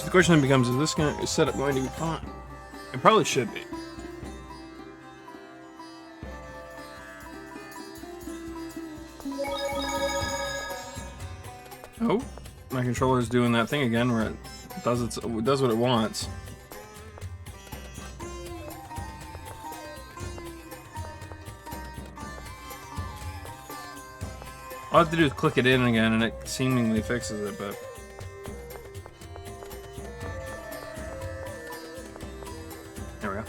The question then becomes, is this setup going to be fine? It probably should be. Oh, my controller's doing that thing again where it does what it wants. All I have to do is click it in again and it seemingly fixes it, but... There we go.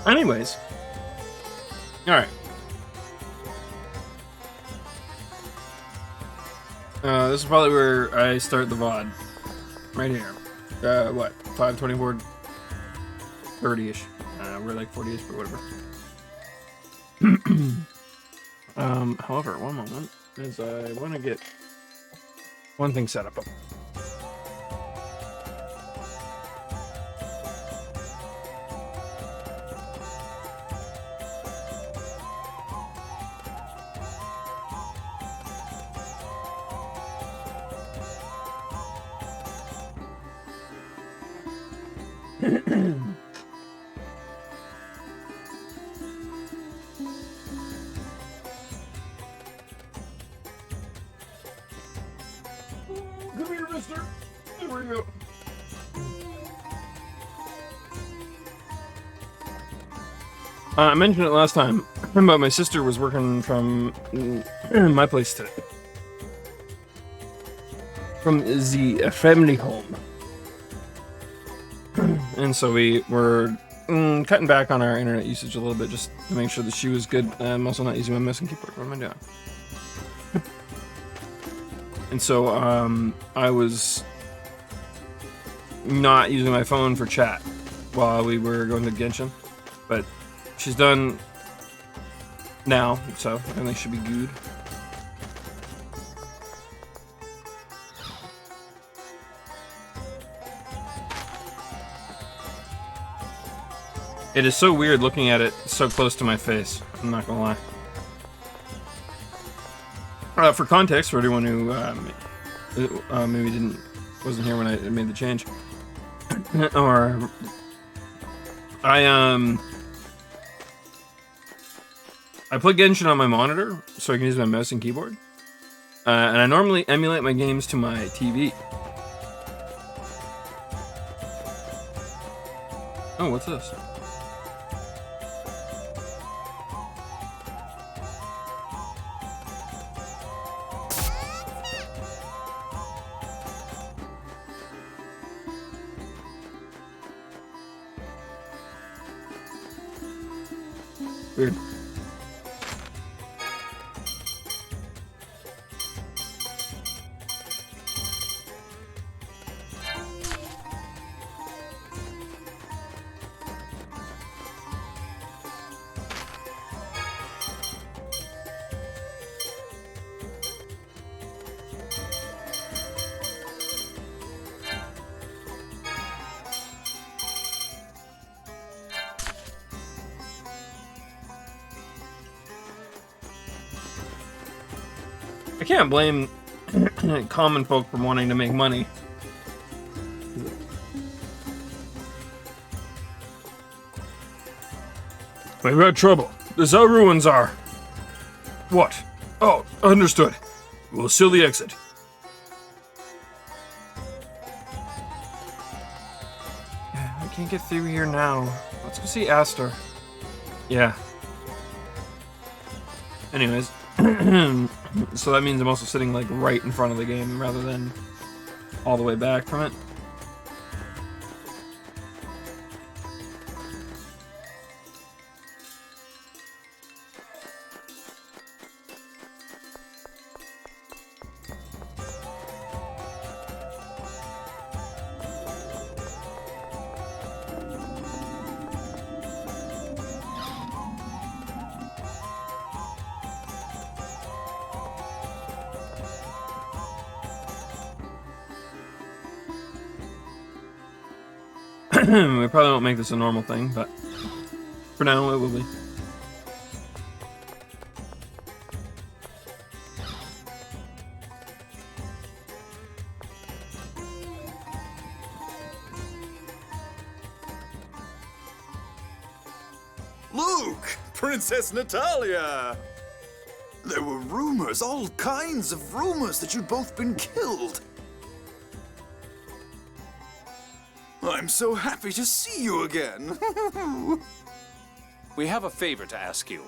Anyways. Alright. This is probably where I start the VOD. Right here. What? 524? 30-ish. We're like 40-ish, but whatever. However, one moment. Is I want to get one thing set up. Come here, mister. There we go. I mentioned it last time, but my sister was working from my place today. From the family home. And so we were cutting back on our internet usage a little bit just to make sure that she was good. I'm also not using my mouse and keyboard. What am I doing? And so I was not using my phone for chat while we were going to Genshin. But she's done now, so everything should be good. It is so weird looking at it so close to my face. I'm not gonna lie. For context, for everyone who maybe wasn't here when I made the change, or I play Genshin on my monitor so I can use my mouse and keyboard, and I normally emulate my games to my TV. Oh, what's this? Weird. I can't blame common folk for wanting to make money. We've got trouble. There's how ruins are. What? Oh, understood. We'll seal the exit. I can't get through here now. Let's go see Aster. Yeah. Anyways. So that means I'm also sitting like right in front of the game rather than all the way back from it. We probably won't make this a normal thing, but for now it will be. Luke! Princess Natalia! There were rumors, all kinds of rumors that you'd both been killed. I'm so happy to see you again. We have a favor to ask you.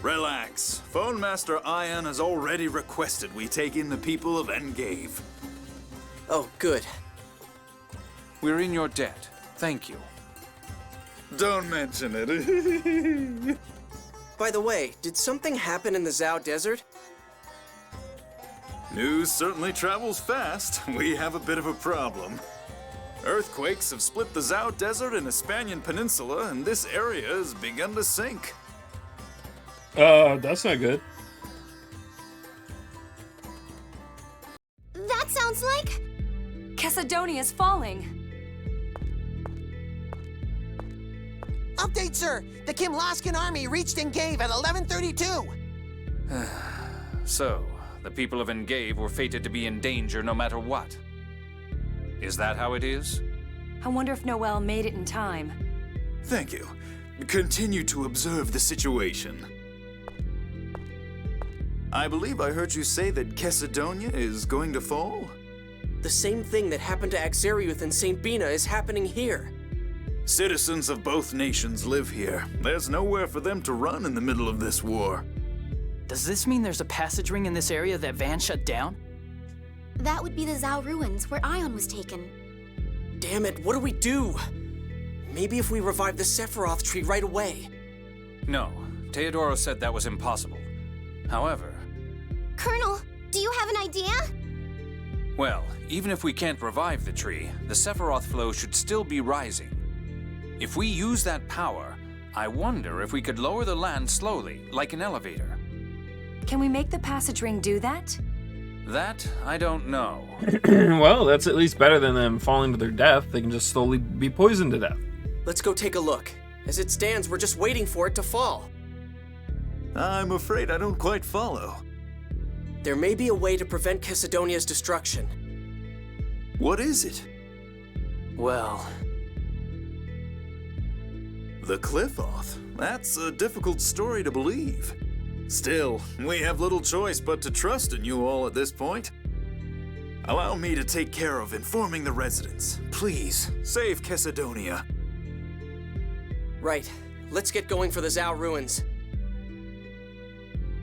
Relax. Phone Master Ion has already requested we take in the people of Engave. Oh, good. We're in your debt. Thank you. Don't mention it. By the way, did something happen in the Zhao Desert? News certainly travels fast. We have a bit of a problem. Earthquakes have split the Zhao Desert and Hispanian Peninsula, and this area has begun to sink. That's not good. That sounds like... Cassidonia is falling. Update, sir! The Kim Laskin army reached Engave at 11:32. So, the people of Engave were fated to be in danger no matter what. Is that how it is? I wonder if Noelle made it in time. Thank you. Continue to observe the situation. I believe I heard you say that Cassidonia is going to fall? The same thing that happened to Axariuth and St. Bina is happening here. Citizens of both nations live here. There's nowhere for them to run in the middle of this war. Does this mean there's a passage ring in this area that Van shut down? That would be the Zhao ruins where Ion was taken. Damn it, what do we do? Maybe if we revive the Sephiroth tree right away. No. Teodoro said that was impossible. However... Colonel, do you have an idea? Well, even if we can't revive the tree, the Sephiroth flow should still be rising. If we use that power, I wonder if we could lower the land slowly, like an elevator. Can we make the passage ring do that? That, I don't know. Well, that's at least better than them falling to their death. They can just slowly be poisoned to death. Let's go take a look. As it stands, we're just waiting for it to fall. I'm afraid I don't quite follow. There may be a way to prevent Cassidonia's destruction. What is it? Well... The Cliffoth? That's a difficult story to believe. Still, we have little choice but to trust in you all at this point. Allow me to take care of informing the residents. Please, save Cassidonia. Right. Let's get going for the Zhao ruins.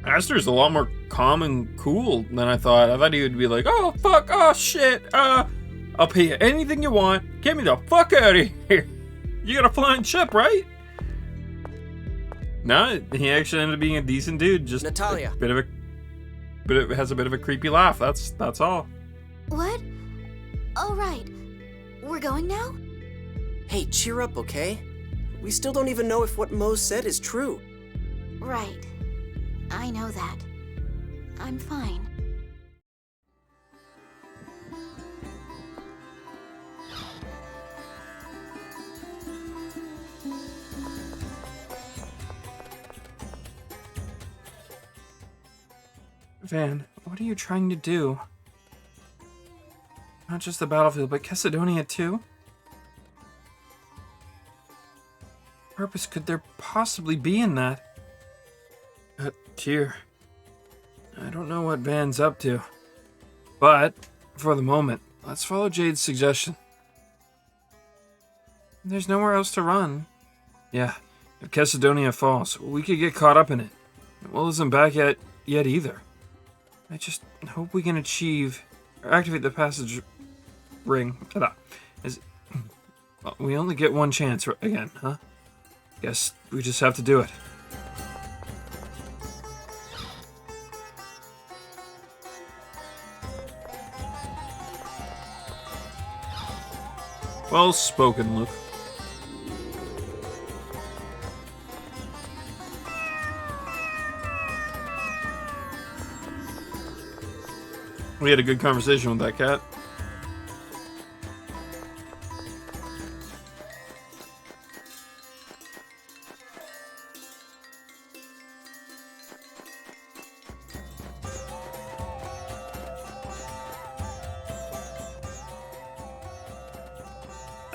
Aster's a lot more calm and cool than I thought. I thought he would be like, oh, fuck, oh, shit, I'll pay you anything you want. Get me the fuck out of here. You got a flying ship, right? No, he actually ended up being a decent dude. Just Natalia. But it has a bit of a creepy laugh. That's all. What? Oh, right. We're going now? Hey, cheer up, okay? We still don't even know if what Mo said is true. Right. I know that. I'm fine. Van, what are you trying to do? Not just the battlefield, but Cassidonia too? What purpose could there possibly be in that? Dear. I don't know what Van's up to. But, for the moment, let's follow Jade's suggestion. There's nowhere else to run. Yeah, if Cassidonia falls, we could get caught up in it. Will isn't back yet either. I just hope we can activate the passage ring. Ta-da. Well, we only get one chance again, huh? Guess we just have to do it. Well spoken, Luke. We had a good conversation with that cat.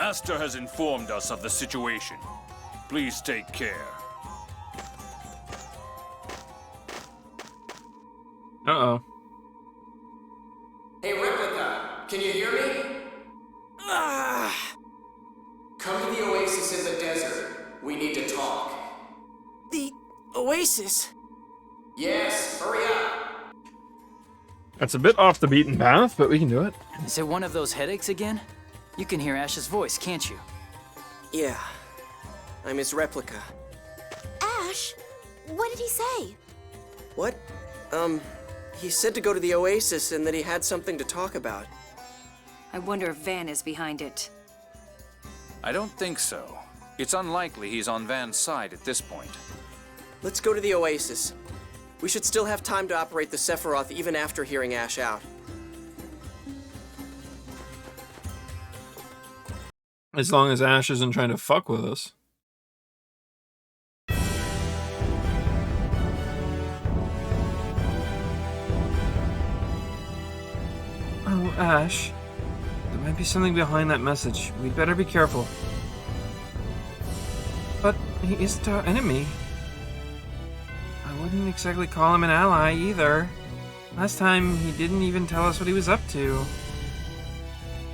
Master has informed us of the situation. Please take care. Uh-oh. Hey, Replica, can you hear me? Come to the oasis in the desert. We need to talk. The Oasis? Yes, hurry up. That's a bit off the beaten path, but we can do it. Is it one of those headaches again? You can hear Ash's voice, can't you? Yeah, I'm his replica. Ash, what did he say? What? He said to go to the oasis and that he had something to talk about. I wonder if Van is behind it. I don't think so. It's unlikely he's on Van's side at this point. Let's go to the oasis. We should still have time to operate the Sephiroth even after hearing Ash out. As long as Ash isn't trying to fuck with us. Oh, Ash. There might be something behind that message. We'd better be careful. But he isn't our enemy. I wouldn't exactly call him an ally either. Last time, he didn't even tell us what he was up to.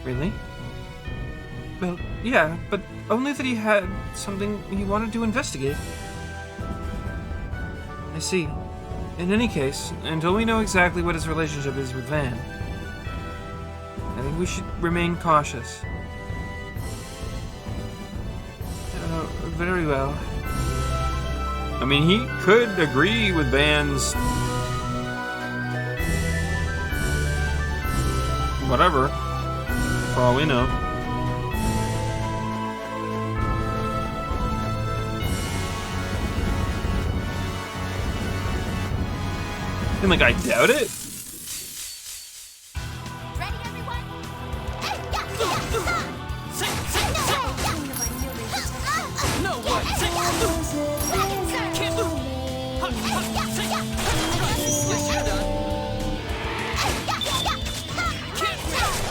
Really? Well, yeah, but only that he had something he wanted to investigate. I see. In any case, until we know exactly what his relationship is with Van, I think we should remain cautious. Very well. I mean, he could agree with Van's whatever, for all we know. And like, I doubt it. Ready, everyone? No way! Yes, you're done.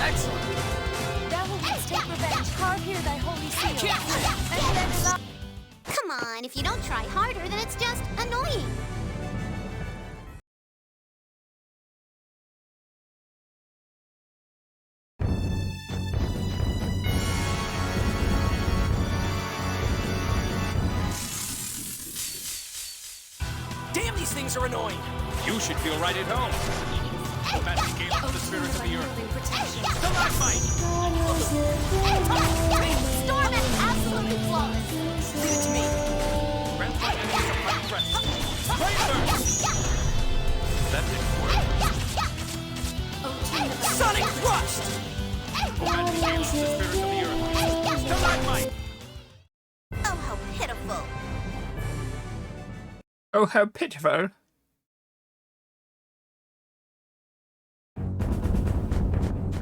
Excellent. Thou wilt take revenge. Carve here thy holy seal. And then come on, if you don't try harder, then it's just annoying. Damn, these things are annoying! You should feel right at home. Magic scale up the spirit of the earth. Stalagmite! Storm is absolutely flawless. Leave it to me! Grant my enemies a final rest. Fire! That didn't work. Sonic Thrust! Magic scale up the spirit of the earth. Stalagmite! Oh, how pitiful. Oh, how pitiful.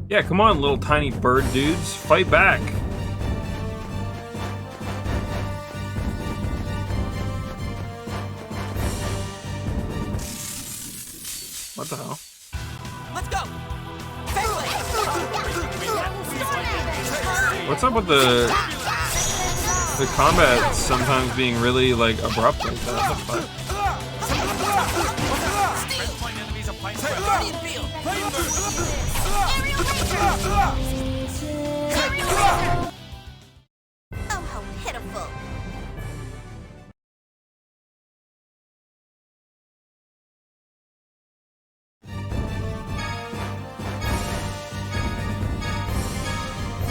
Yeah, come on, little tiny bird dudes. Fight back. What the hell? Let's go! What's up with the combat sometimes being really, like, abrupt like that? What the fuck? Grant my enemies a final rest. Guardian Field! Oh, how pitiful.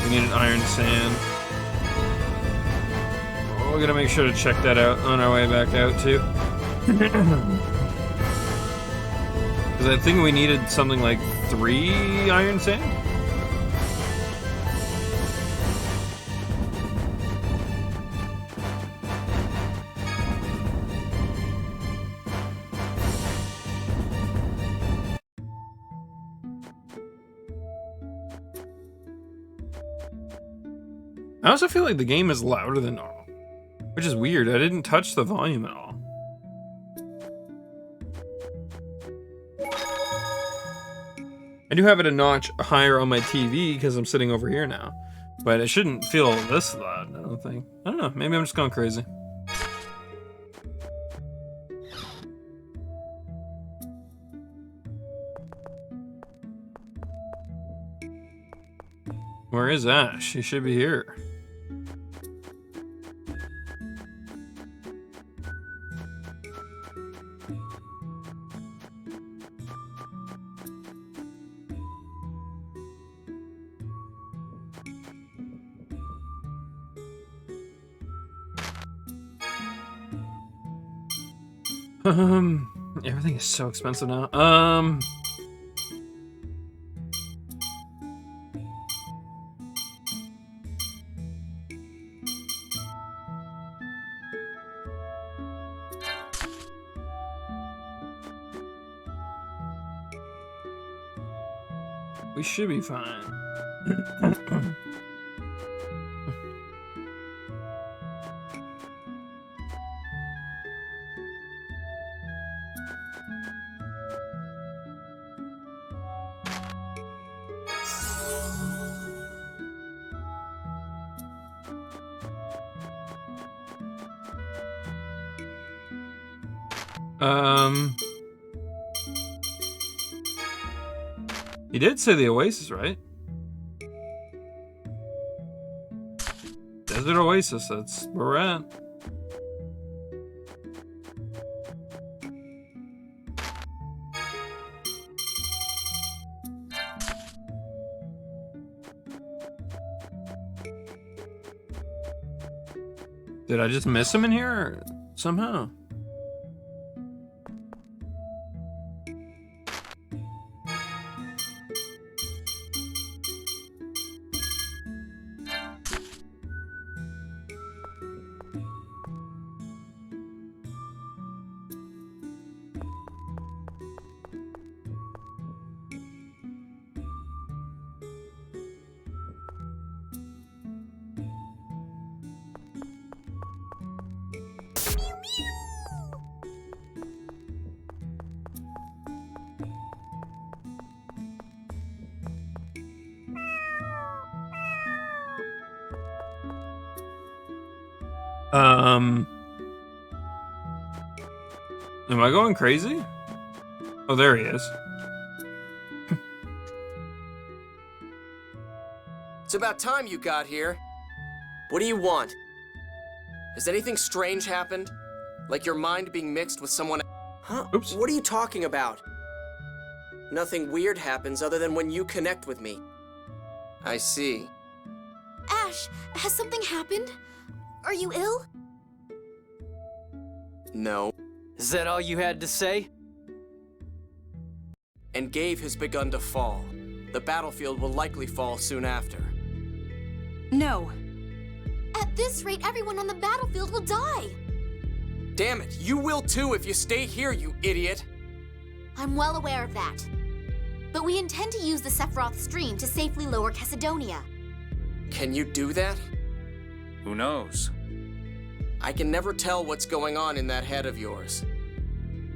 We need an iron sand. Oh, we're gonna make sure to check that out on our way back out, too. Because I think we needed something like 3 iron sand? I also feel like the game is louder than normal, which is weird. I didn't touch the volume at all. I do have it a notch higher on my TV because I'm sitting over here now, But it shouldn't feel this loud, I don't think. I don't know, maybe I'm just going crazy. Where is Ash? He should be here. Everything is so expensive now. We should be fine. He did say the Oasis, right? Desert Oasis, that's where we're at. Did I just miss him in here somehow? Am I going crazy? Oh, there he is. It's about time you got here. What do you want? Has anything strange happened? Like your mind being mixed with someone? Huh? Oops. What are you talking about? Nothing weird happens other than when you connect with me. I see. Ash, has something happened? Are you ill? No. Is that all you had to say? And Gave has begun to fall. The battlefield will likely fall soon after. No. At this rate, everyone on the battlefield will die. Damn it, you will too if you stay here, you idiot! I'm well aware of that. But we intend to use the Sephiroth stream to safely lower Chesedonia. Can you do that? Who knows? I can never tell what's going on in that head of yours.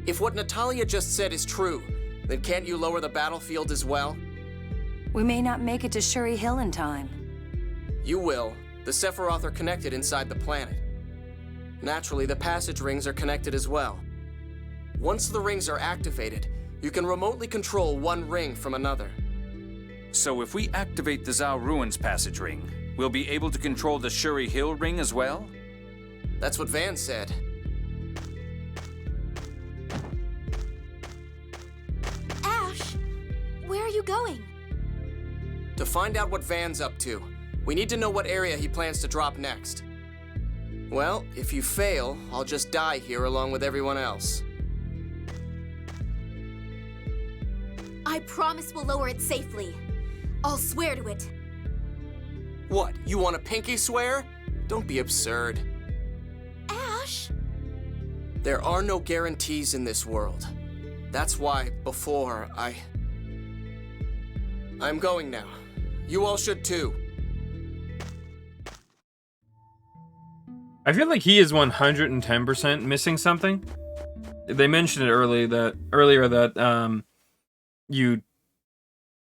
If what Natalia just said is true, then can't you lower the battlefield as well? We may not make it to Shuri Hill in time. You will. The Sephiroth are connected inside the planet. Naturally, the passage rings are connected as well. Once the rings are activated, you can remotely control one ring from another. So if we activate the Zhao Ruins passage ring, we'll be able to control the Shuri Hill ring as well? That's what Van said. Ash, where are you going? To find out what Van's up to, we need to know what area he plans to drop next. Well, if you fail, I'll just die here along with everyone else. I promise we'll lower it safely. I'll swear to it. What, you want a pinky swear? Don't be absurd. Ash? There are no guarantees in this world. That's why, before, I'm going now. You all should too. I feel like he is 110% missing something. They mentioned it earlier that you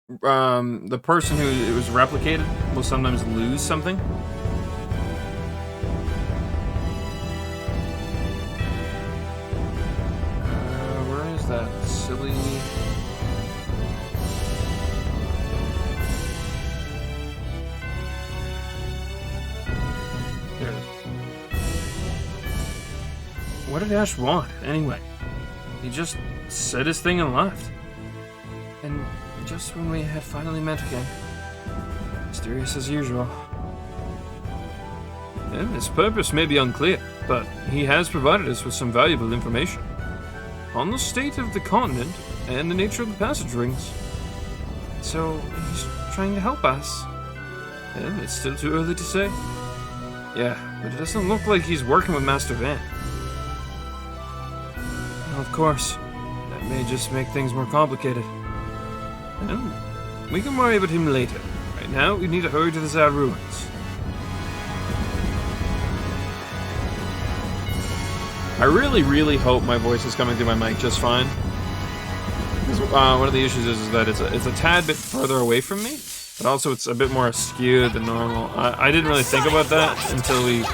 the person who it was replicated will sometimes lose something. Where is that silly? There it is. What did Ash want, anyway? He just said his thing and left. And just when we had finally met again. Mysterious as usual. And his purpose may be unclear, but he has provided us with some valuable information on the state of the continent and the nature of the passage rings. So he's trying to help us. And it's still too early to say. Yeah, but it doesn't look like he's working with Master Van. Well, of course, that may just make things more complicated. And we can worry about him later. Right now, we need to hurry to the Zad ruins. I really hope my voice is coming through my mic just fine. Because one of the issues is that it's a tad bit further away from me, but also it's a bit more askew than normal. I didn't really think about that until we...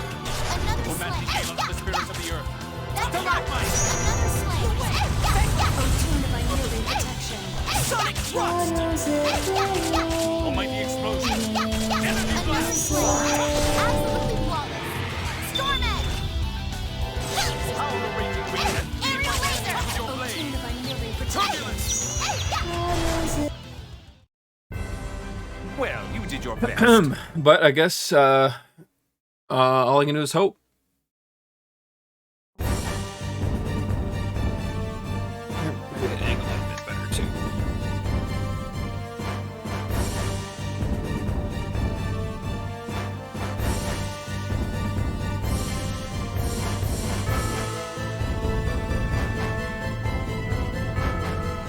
Almighty explosion! Enemy blast! Absolutely flawless. Storm Edge! Power rated weakness! Aerial laser! Your blade! Well, you did your best. But I guess all I can do is hope. Maybe an angle a bit better too.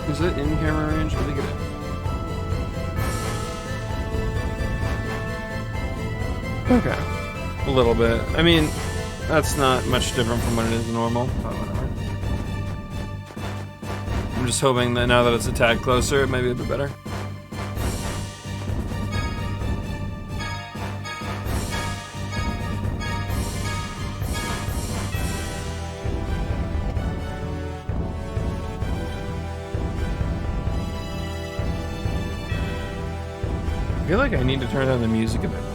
Is it in camera range? I think it is. Okay. A little bit. I mean, that's not much different from what it is normal, but whatever. I'm just hoping that now that it's a tad closer, it might be a bit better. I feel like I need to turn down the music a bit more.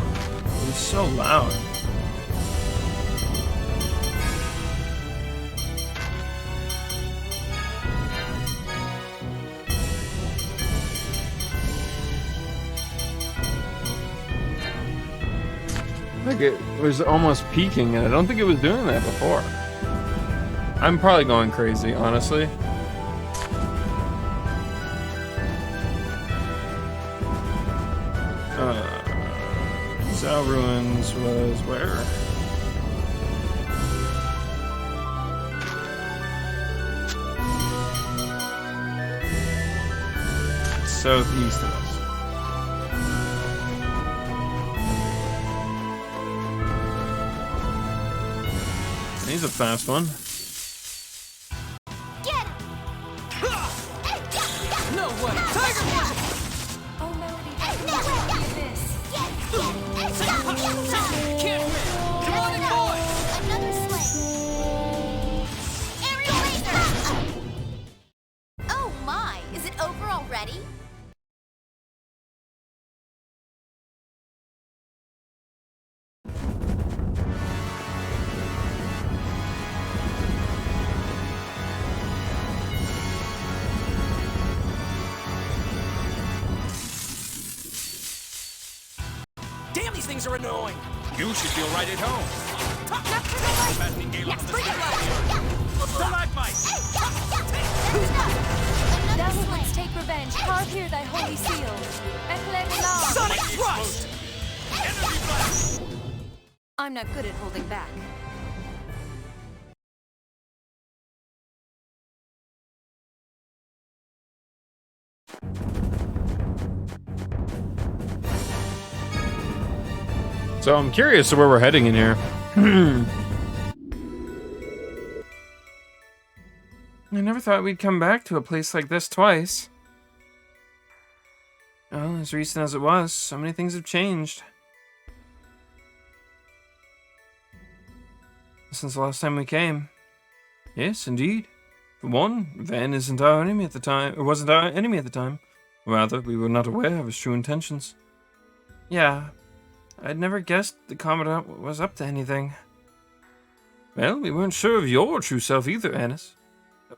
It's so loud. Like it was almost peaking, and I don't think it was doing that before. I'm probably going crazy, honestly. Zal Ruins was where? Southeast of us. He's a fast one. Get him! No way! Tiger Blast! Oh, Melody, Can't win! Come on in, boys! Another slay. Aerial laser! Oh my, is it over already? Damn, these things are annoying! You should feel right at home. Fasting gale of the Stalagmite! thou who wouldst take revenge, carve here thy holy seal. Eclat Sonic Thrust! Energy blast! I'm not good at holding back. So I'm curious to where we're heading in here. I never thought we'd come back to a place like this twice. Well, as recent as it was, so many things have changed. Since the last time we came. Yes, indeed. For one, Van isn't our enemy at the time, or wasn't our enemy at the time. Rather, we were not aware of his true intentions. Yeah, I'd never guessed the Commandant was up to anything. Well, we weren't sure of your true self either, Annis.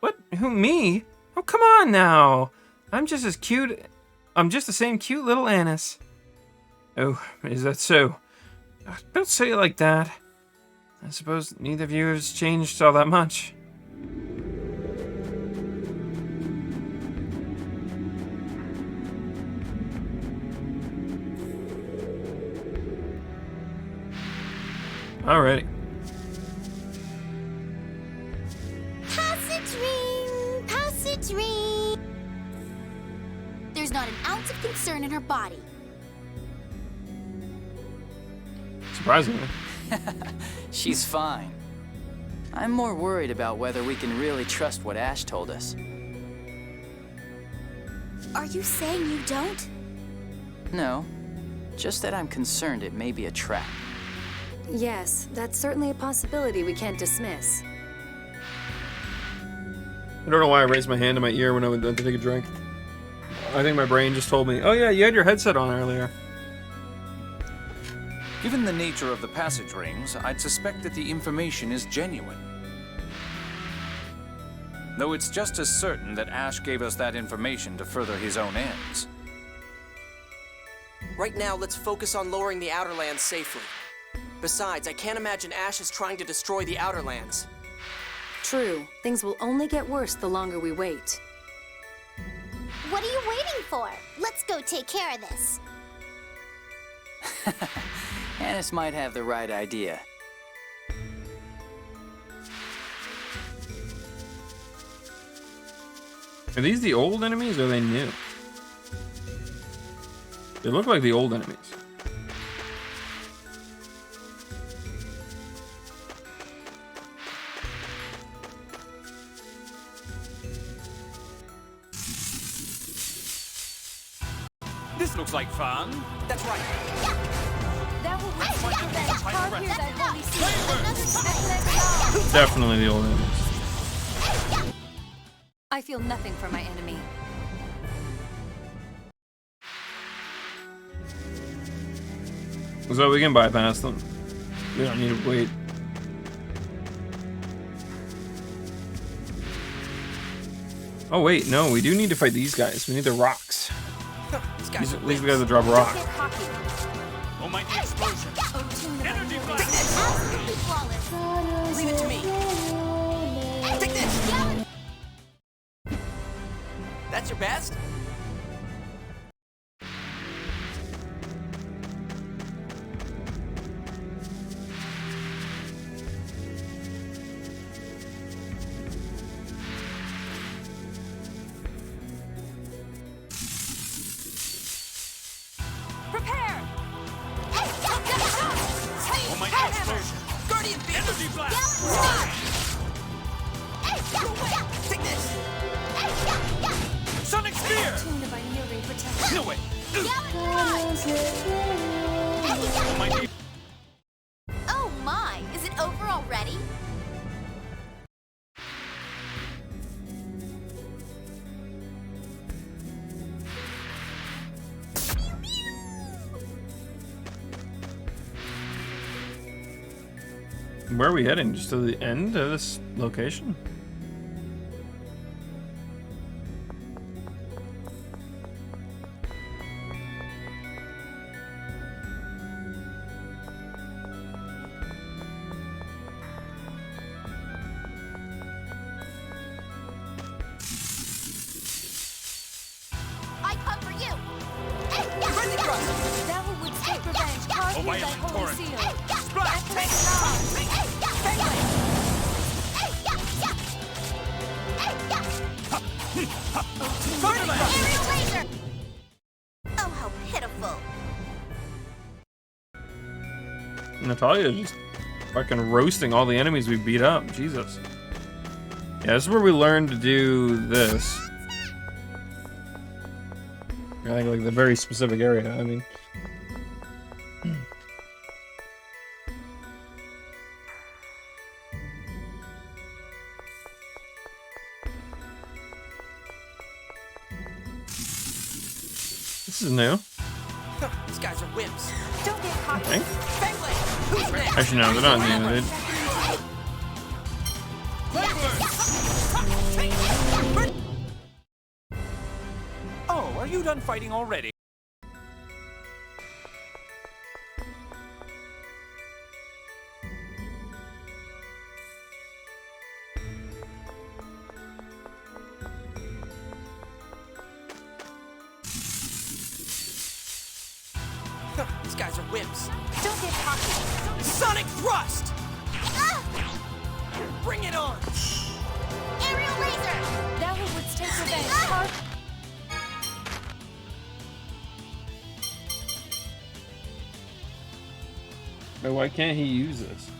What? Who, me? Oh, come on now! I'm just as cute... I'm just the same cute little Annis. Oh, is that so? Don't say it like that. I suppose neither of you has changed all that much. Alrighty. Passage ring! Passage ring! There's not an ounce of concern in her body. Surprisingly. She's fine. I'm more worried about whether we can really trust what Ash told us. Are you saying you don't? No, just that I'm concerned it may be a trap. Yes, that's certainly a possibility we can't dismiss. I don't know why I raised my hand to my ear when I went to take a drink. I think my brain just told me, oh yeah, you had your headset on earlier. Given the nature of the passage rings, I'd suspect that the information is genuine. Though it's just as certain that Ash gave us that information to further his own ends. Right now, let's focus on lowering the Outer Lands safely. Besides, I can't imagine Ash is trying to destroy the Outer Lands. True. Things will only get worse the longer we wait. What are you waiting for? Let's go take care of this. Annis might have the right idea. Are these the old enemies or are they new? They look like the old enemies. This looks like fun. That's right. That will take revenge. Carve here thy holy seal. Definitely the old enemies. I feel nothing for my enemy. So we can bypass them. We don't need to wait. Oh wait, no, we do need to fight these guys. We need the rocks. These guys have to drop rocks. Oh, mighty explosion. Energy blast. Absolutely flawless. Leave it to me. Take this. That's your best? Prepare! Oh, mighty explosion. Guardian Beam! Energy blast. Take this! Sonic spear. Tune of Ray protection. No way. Oh, mighty. Oh my, is it over already? Where are we heading? Just to the end of this location? I come for you. Thou would take revenge. Carve Oh, here thy violent holy torrent. seal. Splash. Aerial laser. Oh, how pitiful. Natalia is just fucking roasting all the enemies we beat up. Jesus. Yeah, this is where we learned to do this. I think like the very specific area. I mean. This is new. These guys are wimps. Don't get cocky. Okay. Fenway, who's next? Actually, no, they're not new. Oh, are you done fighting already? These guys are wimps. Don't get cocky. Sonic thrust! Bring it on! Aerial laser! Now who would take revenge? Harp. But why can't he use this?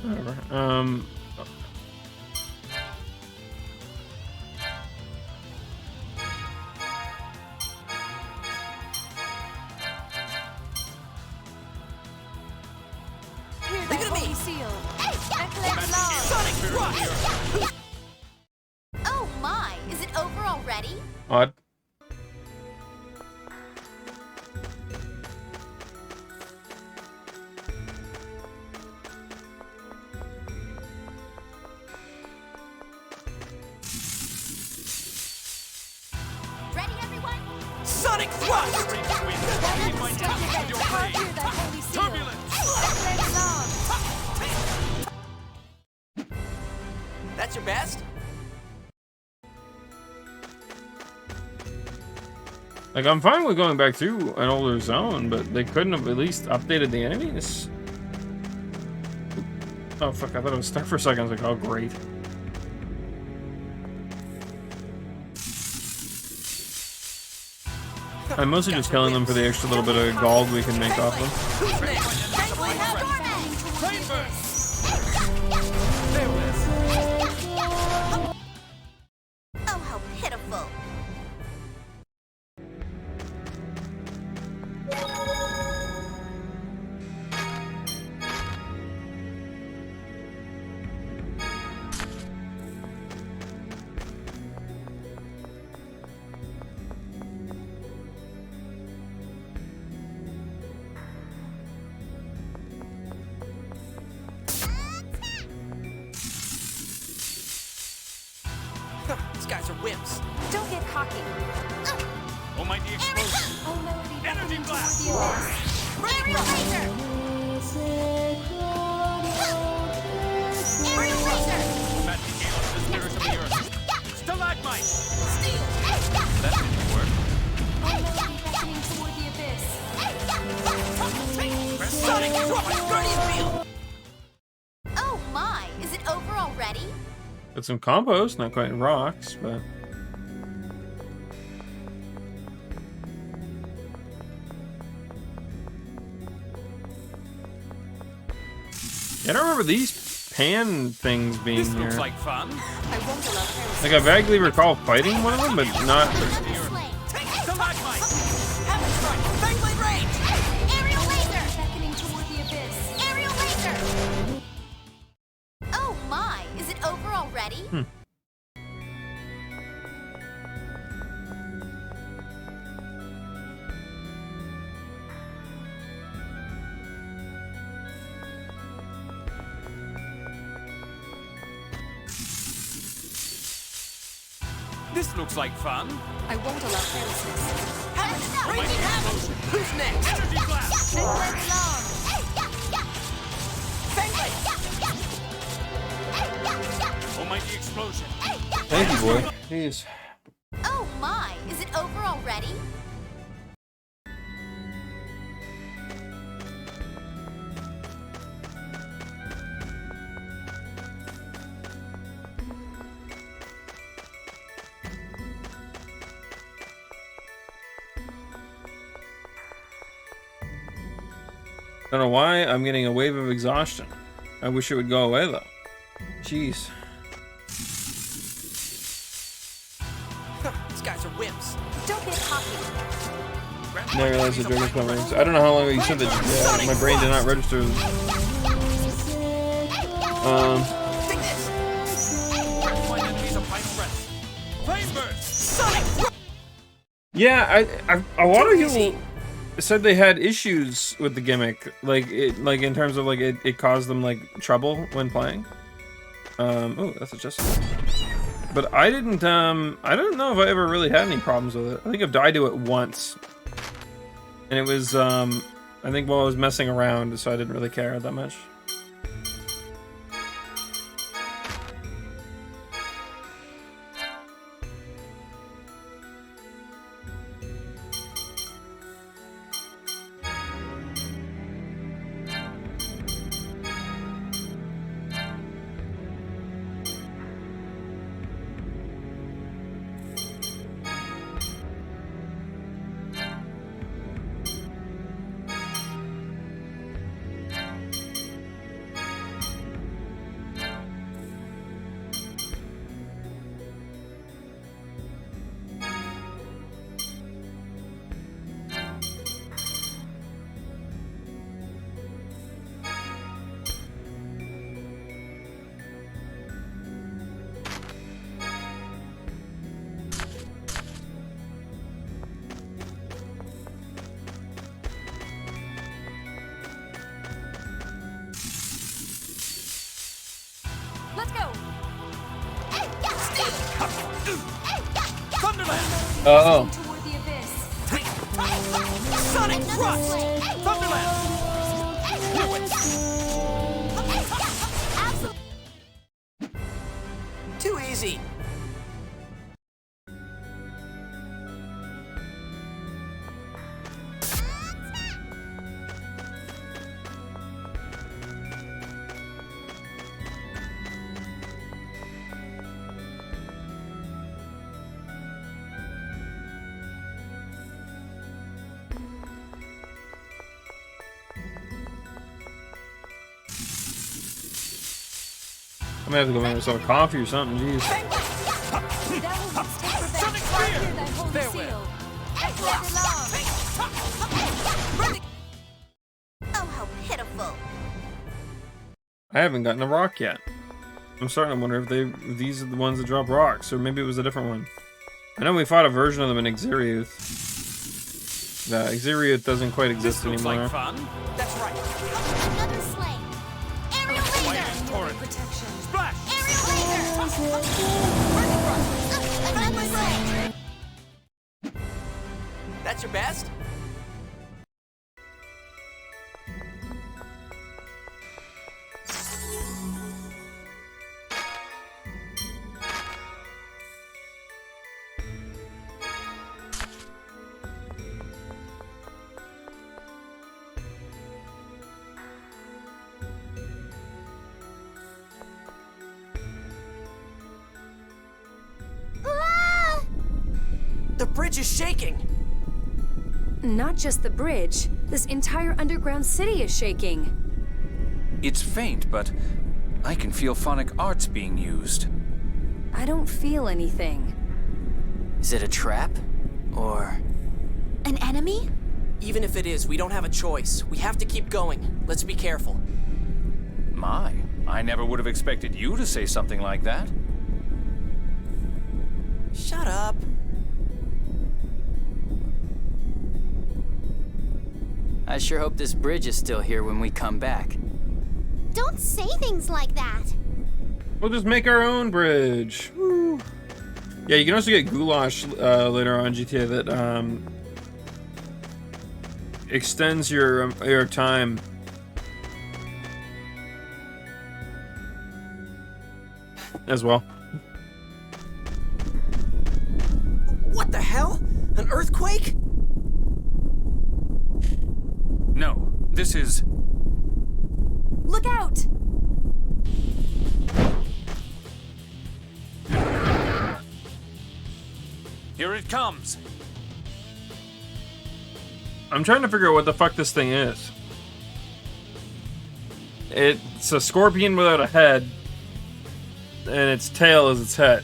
Whatever. Hear thy holy seal. Eclat long. Sonic thrust! Oh my, is it over already? Odd. Ready, everyone? Sonic thrust! Harp, hear thy holy seal. Eclat long. That's your best? Like, I'm fine with going back to an older zone, but they couldn't have at least updated the enemies. Oh, fuck, I thought it was stuck for a second. I was like, oh, great. I'm mostly just killing them for the extra little bit of gold we can make off them. Who's next? Oh, how pitiful. These guys are wimps. Don't get cocky. Oh, mighty explosion. Oh, melody Energy beckoning blast. toward the abyss. Aerial laser! Aerial laser! Magic gale of the spirit of the earth. Stalagmite. Steel! That didn't work. Oh, melody beckoning toward the abyss. Sonic thrust! Guardian field! Oh my, is it over already? Got some compost, not quite rocks, but... Yeah, I don't remember these pan things being This here. looks like fun. I won't allow heresy. Like, I vaguely recall fighting one of them, but not... Slain. Stalagmite. Heaven strike! Fangblade range! Aerial laser! Beckoning toward the abyss. Aerial laser! Oh my, is it over already? This looks like fun. I won't allow heresy. Raging Heaven! Who's next? Energy blast. Eclat long. Fangblade! Oh, mighty explosion. Thank you, boy. Jeez. Oh my, is it over already? Don't know why I'm getting a wave of exhaustion. I wish it would go away, though. Jeez. These guys are wimps. Don't get cocky. Now I realize the Dragon Club rings. I don't know how long ago you said that. Yeah, my brain did not register. Take this. My enemies are fighting threats. Flame burst. Sonic. Yeah, a lot of people said they had issues with the gimmick, like in terms of like it caused them like trouble when playing. Oh, that's a Jessica. But I don't know if I ever really had any problems with it. I think I've died to it once, and it was I think while I was messing around, so I didn't really care that much. Let's go. Thunderland. Oh. Toward the abyss. Sonic Thrust. Thunderland. Too easy. I might have to go make myself a coffee or something. Jeez. Thou wouldst take revenge. Hear thy holy seal. Oh, how pitiful. I haven't gotten a rock yet. I'm starting to wonder if these are the ones that drop rocks, or maybe it was a different one. I know we fought a version of them in Exiriuth. Exiriuth doesn't quite exist This looks anymore. like fun. That's right. Another slay. Aerial laser. Torrent. Protection. Splash. Aerial laser. Another slay. That's your best? Ah! The bridge is shaking. Not just the bridge. This entire underground city is shaking. It's faint, but I can feel phonic arts being used. I don't feel anything. Is it a trap? Or... An enemy? Even if it is, we don't have a choice. We have to keep going. Let's be careful. My, I never would have expected you to say something like that. Shut up. I sure hope this bridge is still here when we come back. Don't say things like that. We'll just make our own bridge. Woo. Yeah, you can also get goulash later on in GTA that extends your time. As well. What the hell? An earthquake? No, this is... Look out! Here it comes. I'm trying to figure out what the fuck this thing is. It's a scorpion without a head, and its tail is its head.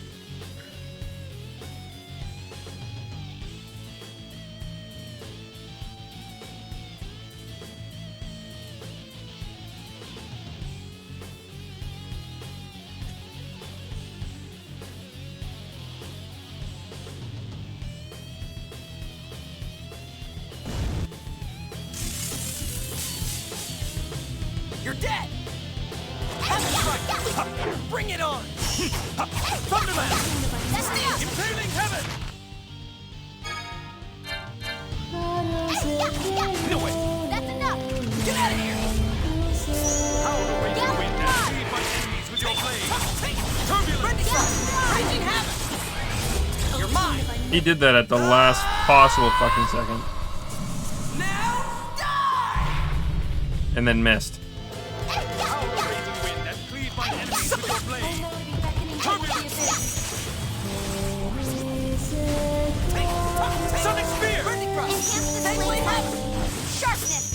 He did that at the last possible fucking second. Now die! And then missed. Howl the raging wind and cleave my enemies with your blade. Sonic spear! Enhance the blade sharpness.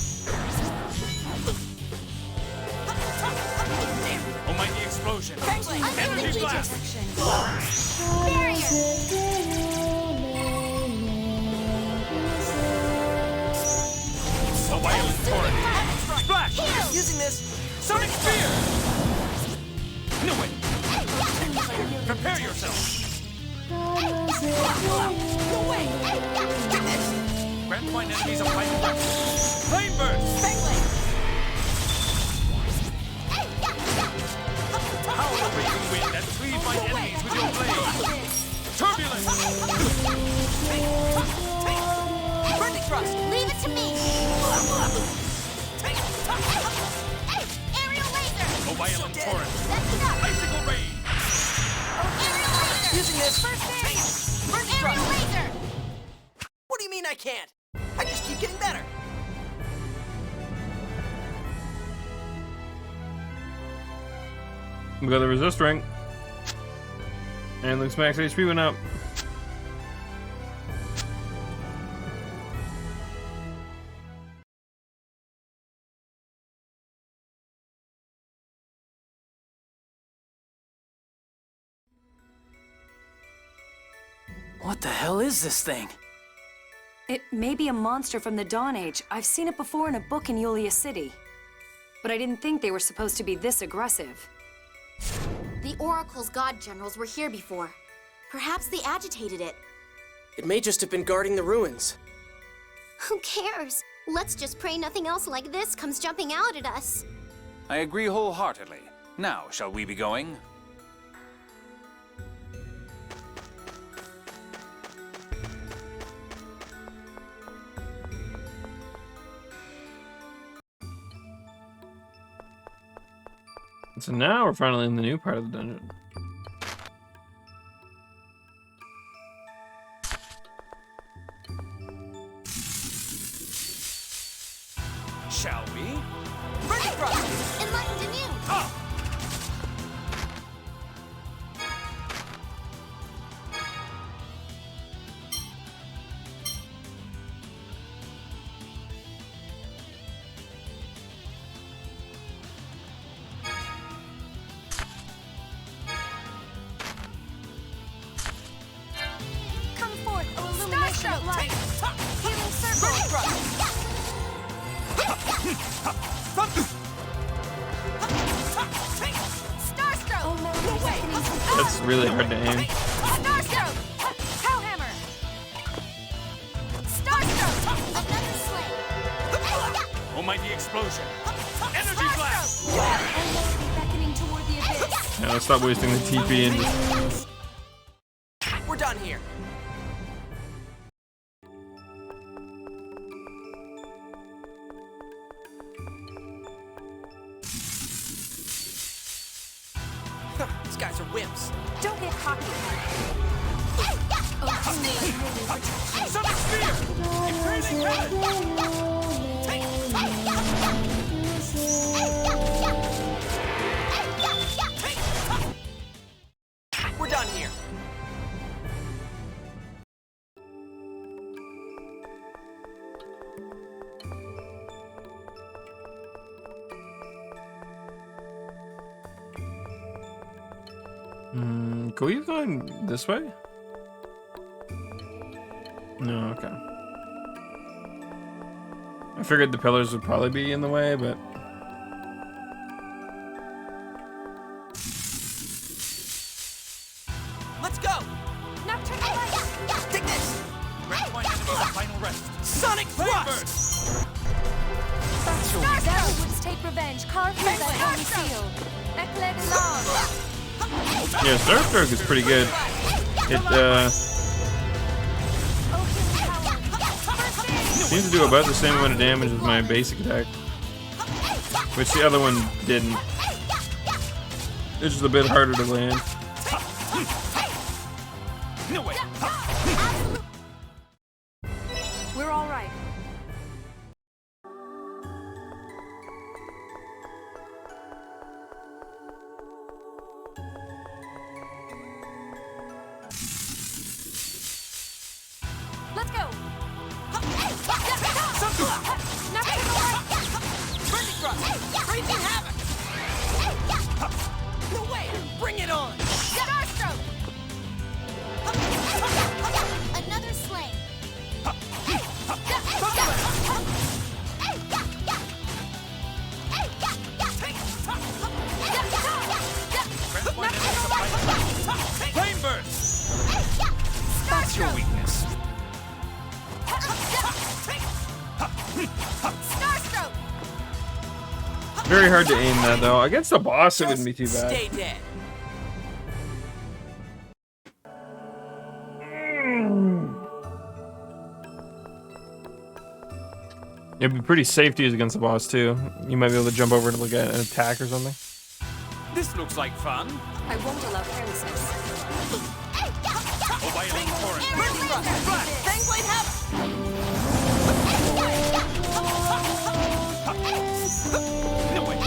Almighty explosion. Energy blast. Barrier. A violent torrent. Splash! Using this. Sonic spear! No way! Prepare yourself! No way. Get this. Grant my enemies a final weapon. Flame burst! Howl the raging wind and cleave my enemies with your blade. Turbulence! Burning thrust. Leave it to me. Aerial laser. A violent torrent. That's enough. Icicle rain! Aerial laser. Using this. First aid. Burning Aerial thrust. laser. What do you mean I can't? I just keep getting better. We got the resist ring. And looks max HP went up. What the hell is this thing? It may be a monster from the Dawn Age. I've seen it before in a book in Yulia City. But I didn't think they were supposed to be this aggressive. The Oracle's god generals were here before. Perhaps they agitated it. It may just have been guarding the ruins. Who cares? Let's just pray nothing else like this comes jumping out at us. I agree wholeheartedly. Now, shall we be going? So now we're finally in the new part of the dungeon. Shall we? Burning thrust. Enlightened anew. Up! Come forth, O illumination of light. Healing circle. Burning thrust. Starstroke. That's really hard to aim. Starstroke. Hellhammer. Starstroke. Another slay. Almighty explosion. Energy blast! Beckoning toward the abyss. Yeah, let's stop wasting the TP and just... We're done here. These guys are wimps. Don't get cocky. Sonic spear! Imperiling We're done here. Can we go this way? No, okay. I figured the pillars would probably be in the way, but... Let's go. Nocturnal light. Take this. Grant my enemies a final rest. Sonic Flame thrust. burst! Thou wouldst take revenge. Carve here thy holy seal. Eclair de l'Arme. Yeah, Starstroke is pretty good. It, seems to do about the same amount of damage as my basic attack. Which the other one didn't. It's just a bit harder to land. No way. We're all right. Let's go. Wreaking havoc! No way! Bring it on! Starstroke! Another sling. Flame burst. That's your weakness. Starstroke! Very hard to aim that though. Against the boss, it wouldn't be too bad. Stay dead. It'd be pretty safe to use against the boss too. You might be able to jump over to look at an attack or something. This looks like fun. I won't allow carelessness. Oh, violent torrent. Fangblade havoc! No way.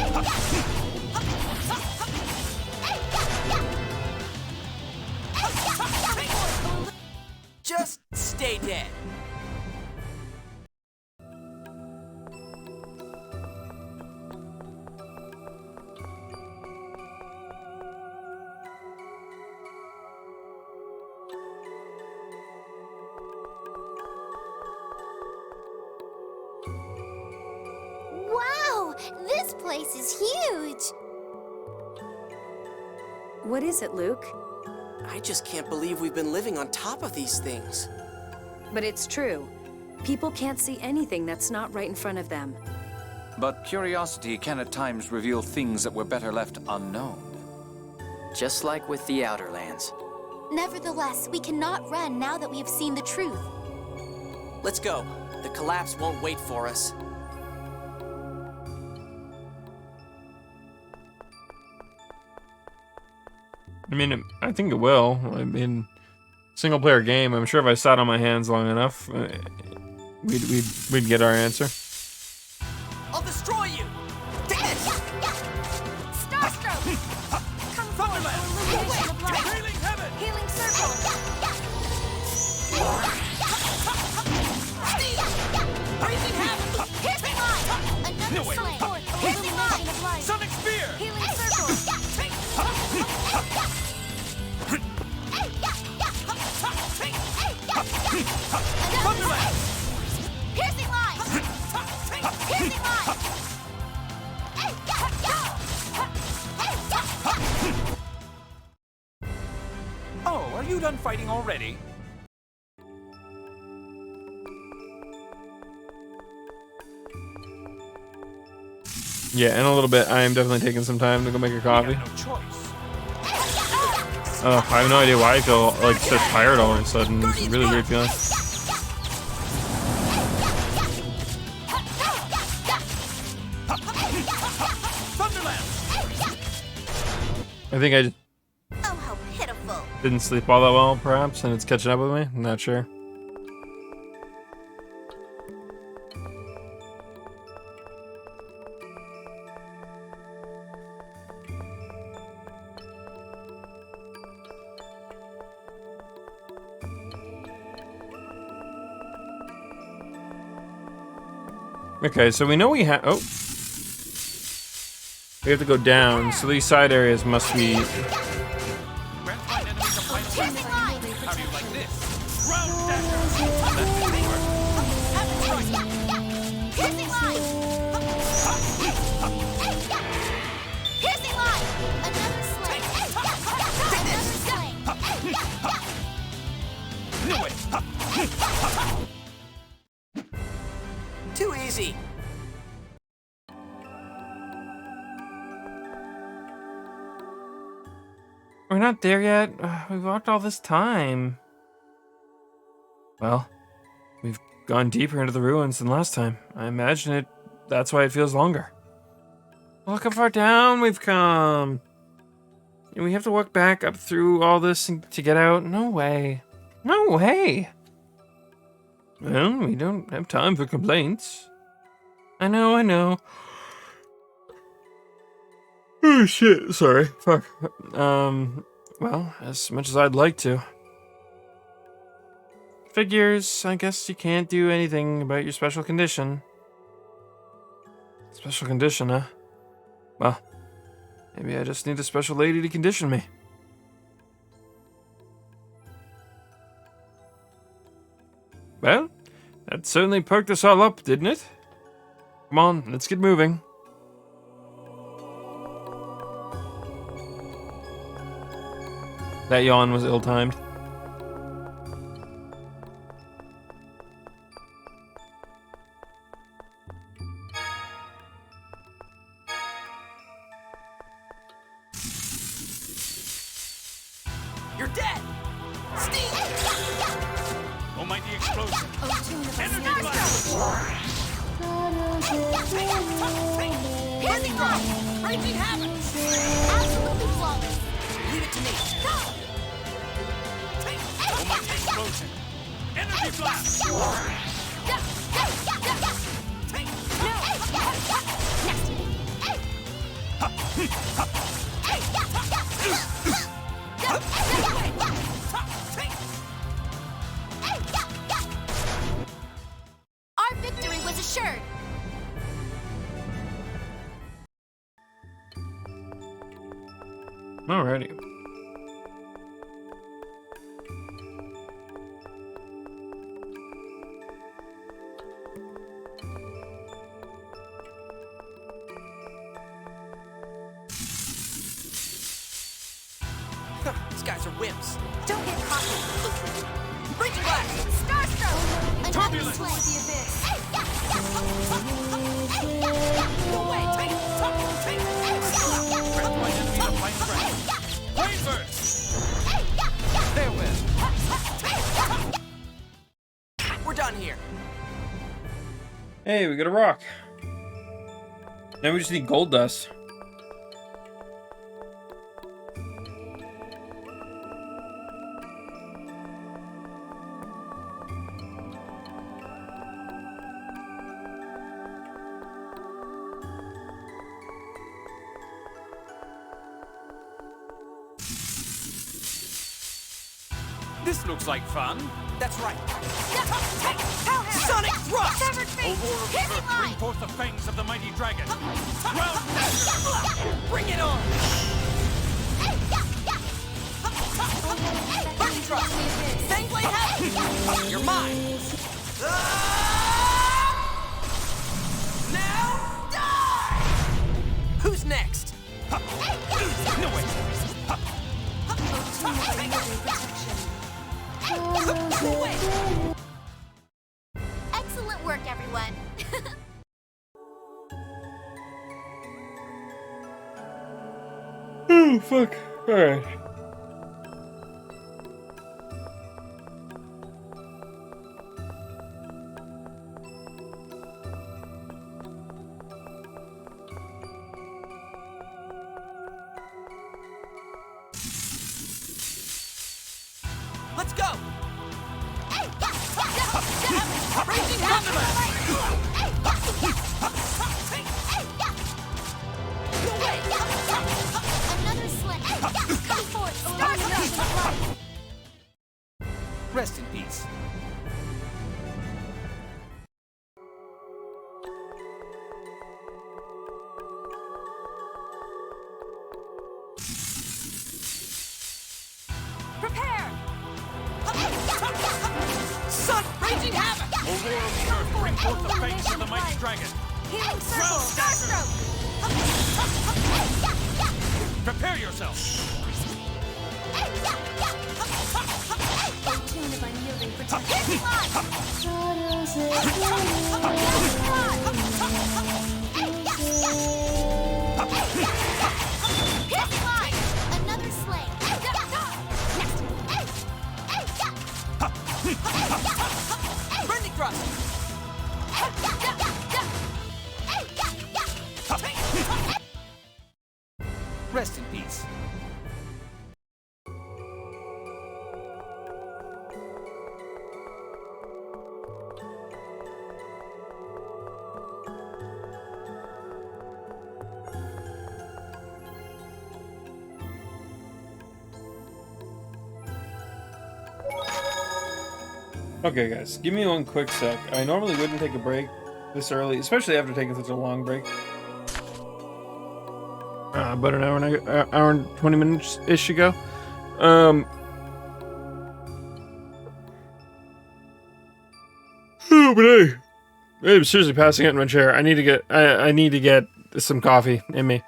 Just stay dead. Wow! This place is huge! What is it, Luke? I just can't believe we've been living on top of these things. But it's true. People can't see anything that's not right in front of them. But curiosity can at times reveal things that were better left unknown. Just like with the Outer Lands. Nevertheless, we cannot run now that we have seen the truth. Let's go. The collapse won't wait for us. I mean, I think it will. I mean, single player game. I'm sure if I sat on my hands long enough, we'd get our answer. I'll destroy you! Take this! Starstroke! Come forward for illumination of light. Healing heaven. Healing circle. Wreaking havoc! Piercing line. Another No way. sling. Piercing line of light. Sonic spear. Healing circle. Thunderland. Piercing line. Piercing line. Oh, are you done fighting already? Yeah, in a little bit, I am definitely taking some time to go make a coffee. No choice. I have no idea why I feel like so tired all of a sudden. It's a really weird feeling. Thunderland. I think I just Oh, how pitiful. didn't sleep all that well, perhaps, and it's catching up with me. I'm not sure. Okay, so we know we have. Oh, we have to go down. So these side areas must be. Grand find enemies of vital Piercing line. How do you like this? Ground dasher. That's the teamwork. Piercing line. Piercing line. Another sling. Another sling. No way. Too easy. We're not there yet. We've walked all this time. Well, we've gone deeper into the ruins than last time. I imagine it. That's why it feels longer. Look how far down we've come. And we have to walk back up through all this to get out? No way. No, hey! Well, we don't have time for complaints. I know. Oh shit, sorry. Fuck. Well, as much as I'd like to. Figures, I guess you can't do anything about your special condition. Special condition, huh? Well, maybe I just need a special lady to condition me. Well, that certainly perked us all up, didn't it? Come on, let's get moving. That yawn was ill-timed. You're dead! Steve! Almighty explosion! Energy blast! Piercing thrust! Raging havoc! Absolutely flawless! Leave it to me! Almighty explosion! Energy blast! Our victory was assured! Alrighty. These guys are wimps. Don't get cocky! Raging blast! Starstroke! Another Turbulence. swing with the abyss! No way! Take it! Take it! Grab my enemy to fight friend. Flame burst! Farewell. We're done here. Hey, we got a rock. Now we just need gold dust. This looks like fun. That's right. Sonic thrust! Severed face! Aurora Hit Reaver, me bring line! forth the fangs of the mighty dragon. Ground dasher! Bring it on! Burning thrust! Fangblade havoc! You're mine! Now die! Who's next? No way! Excellent work, everyone! Oh, fuck. Alright. Let's go! Raging havoc! No way! Another sling! Come forth! Starstroke! Rest in peace. Prepare! Sun! Raging havoc! Aurora Reaver, bring forth the fangs of the mighty dragon. Healing circle! Starstroke! Prepare yourself. Tune of unyielding protection. Hit line! Hit line! Another sling! Burning thrust! Rest in peace. Okay, guys, give me one quick sec. I normally wouldn't take a break this early, especially after taking such a long break. About an hour and 20 minutes ish ago. Oh, but hey, I'm seriously passing out in my chair. I need to get some coffee in me,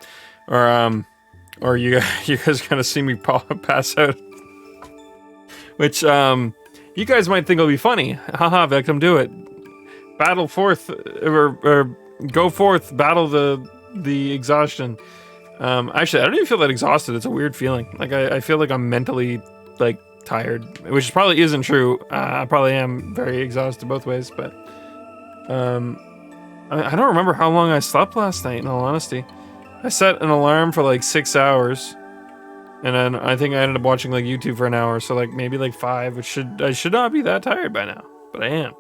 or you guys gonna see me pass out. Which you guys might think will be funny. Haha, Victim, do it. Battle forth, or go forth, battle the exhaustion. Actually, I don't even feel that exhausted. It's a weird feeling. Like I feel like I'm mentally like tired, which probably isn't true. I probably am very exhausted both ways, but I don't remember how long I slept last night. In all honesty, I set an alarm for like 6 hours, and then I think I ended up watching like YouTube for an hour, so like maybe like 5. Which I should not be that tired by now, but I am.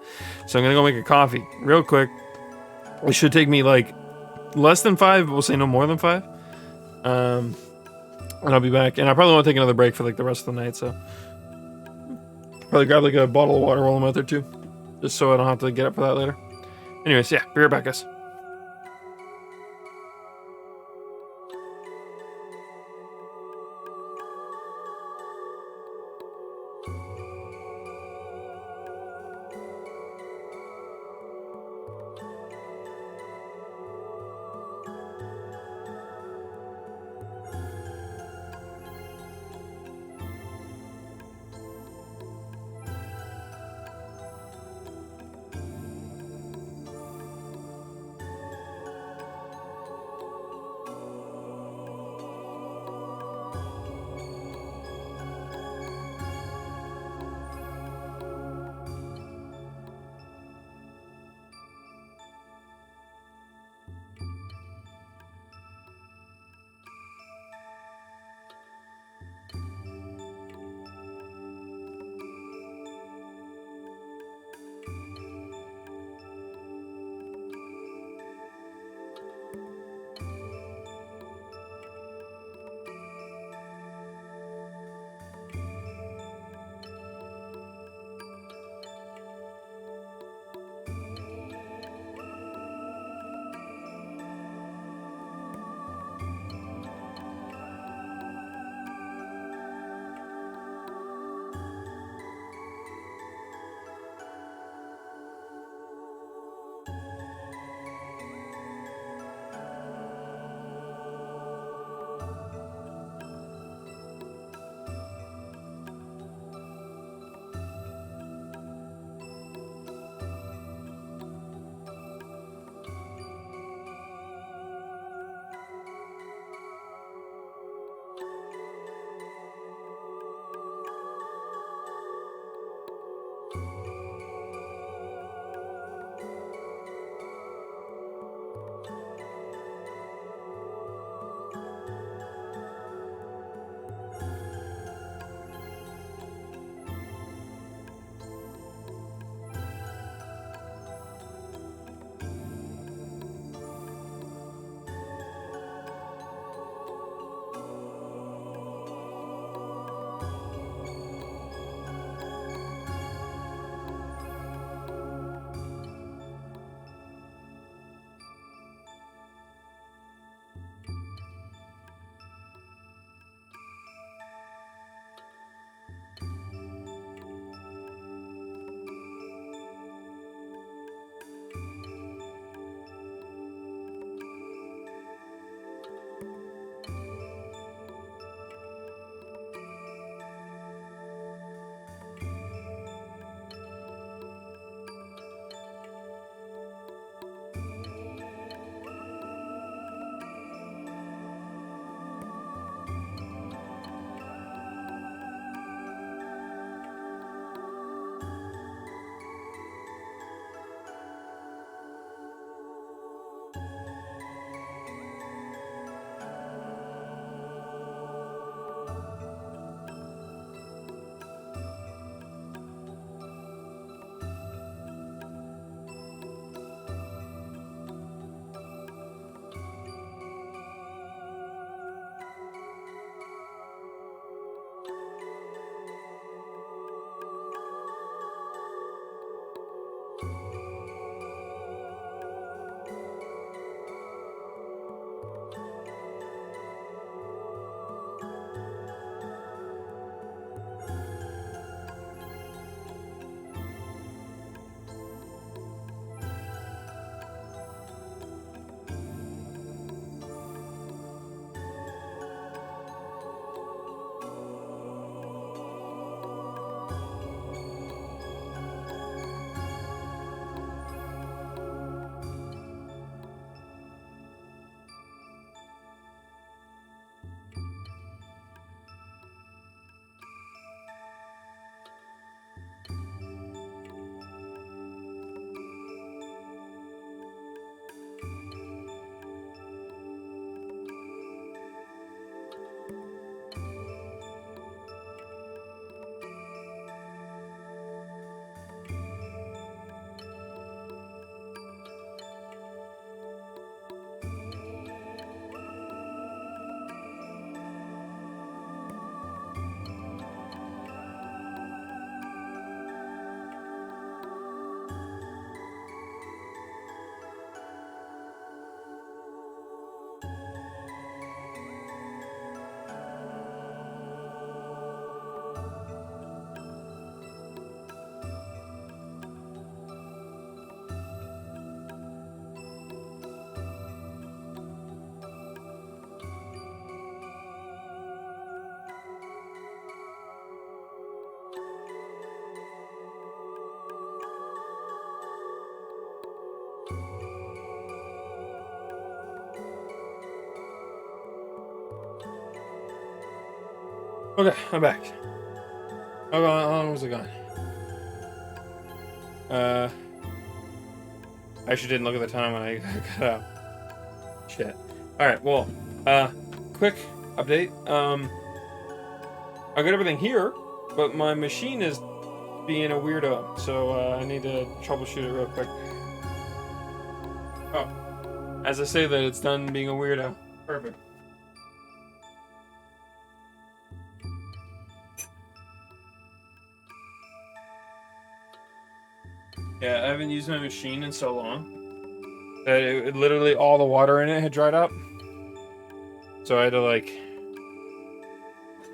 So I'm gonna go make a coffee real quick. It should take me like less than 5, but we'll say no more than 5. And I'll be back, and I probably want to take another break for like the rest of the night, so probably grab like a bottle of water while I'm out there too, just so I don't have to get up for that later. Anyways, yeah, be right back, guys. Okay, I'm back. How long was it gone? I actually didn't look at the time when I got out. Shit. Alright, well, quick update. I got everything here, but my machine is being a weirdo, so I need to troubleshoot it real quick. Oh, as I say that, it's done being a weirdo. Perfect. Yeah, I haven't used my machine in so long that it literally all the water in it had dried up. So I had to like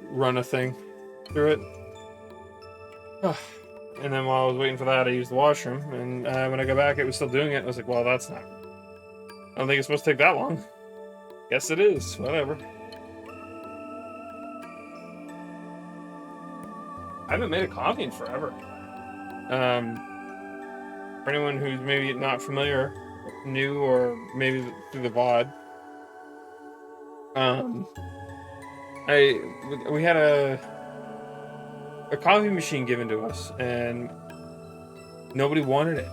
run a thing through it. And then while I was waiting for that, I used the washroom. And when I got back, it was still doing it. I was like, well, that's not... I don't think it's supposed to take that long. Guess it is. Whatever. I haven't made a coffee in forever. For anyone who's maybe not familiar, new, or maybe through the VOD, we had a coffee machine given to us, and nobody wanted it.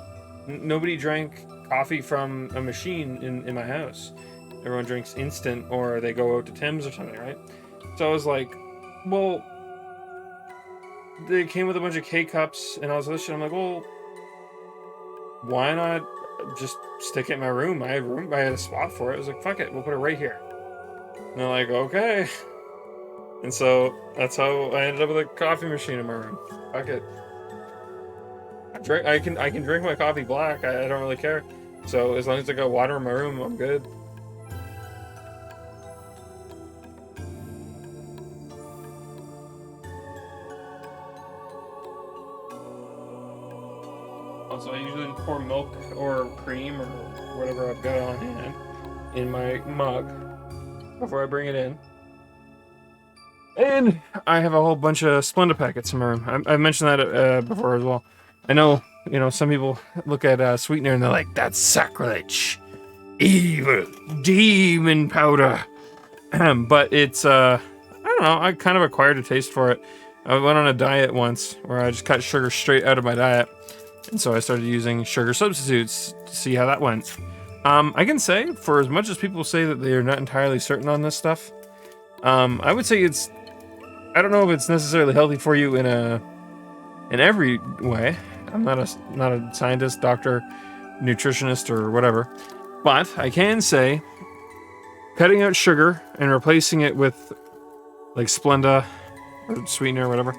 Nobody drank coffee from a machine in my house. Everyone drinks instant, or they go out to Tim's or something, right? So I was like, well, they came with a bunch of K-cups and all this other shit. I'm like, well, why not just stick it in my room? I had a spot for it. I was like, fuck it, we'll put it right here. And they're like, okay. And so that's how I ended up with a coffee machine in my room. Fuck it. I can drink my coffee black. I don't really care. So as long as I got water in my room, I'm good. Also, I usually pour milk or cream or whatever I've got on hand in my mug before I bring it in. And I have a whole bunch of Splenda packets in my room. I mentioned that before as well. I know, some people look at sweetener and they're like, that's sacrilege. Evil. Demon powder. But it's, I don't know, I kind of acquired a taste for it. I went on a diet once where I just cut sugar straight out of my diet. And so I started using sugar substitutes to see how that went. I can say, for as much as people say that they are not entirely certain on this stuff, I would say it's... I don't know if it's necessarily healthy for you in every way. I'm not a scientist, doctor, nutritionist, or whatever. But I can say, cutting out sugar and replacing it with, like, Splenda, or sweetener, or whatever,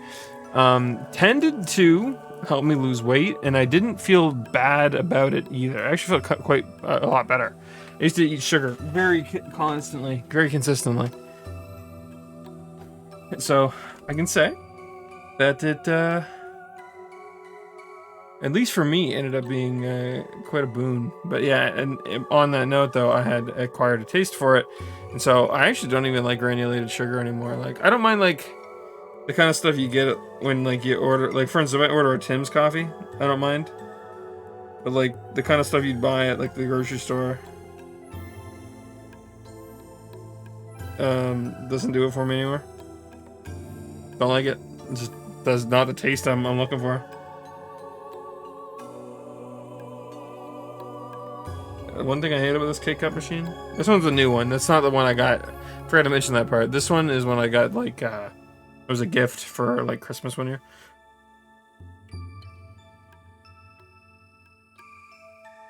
tended to help me lose weight, and I didn't feel bad about it either. I actually felt quite a lot better. I used to eat sugar very constantly, very consistently. So I can say that it, at least for me, ended up being quite a boon. But yeah, and on that note though, I had acquired a taste for it, and so I actually don't even like granulated sugar anymore. Like, I don't mind like the kind of stuff you get when, like, you order, like, for instance, if I order a Tim's coffee, I don't mind. But, like, the kind of stuff you'd buy at, like, the grocery store, doesn't do it for me anymore. Don't like it. It just does not the taste I'm looking for. One thing I hate about this K-Cup machine, this one's a new one. That's not the one I got. I forgot to mention that part. This one is one I got, like, it was a gift for, like, Christmas one year.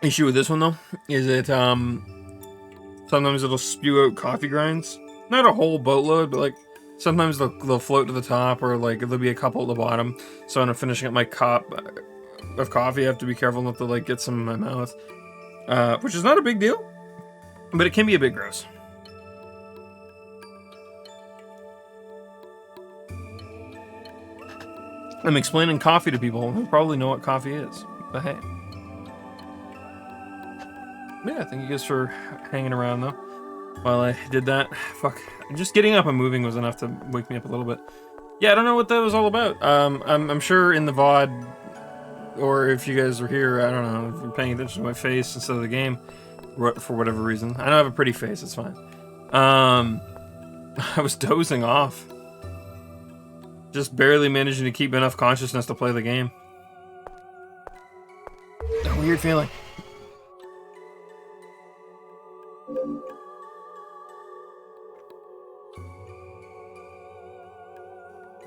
Issue with this one, though, is it, sometimes it'll spew out coffee grinds. Not a whole boatload, but, like, sometimes they'll float to the top, or, like, there'll be a couple at the bottom. So when I'm finishing up my cup of coffee, I have to be careful not to, like, get some in my mouth. Which is not a big deal, but it can be a bit gross. I'm explaining coffee to people who probably know what coffee is, but hey. Yeah, thank you guys for hanging around though while I did that. Fuck, just getting up and moving was enough to wake me up a little bit. Yeah, I don't know what that was all about. I'm sure in the VOD, or if you guys were here, I don't know, if you're paying attention to my face instead of the game, for whatever reason. I know I have a pretty face, it's fine. I was dozing off. Just barely managing to keep enough consciousness to play the game. A weird feeling.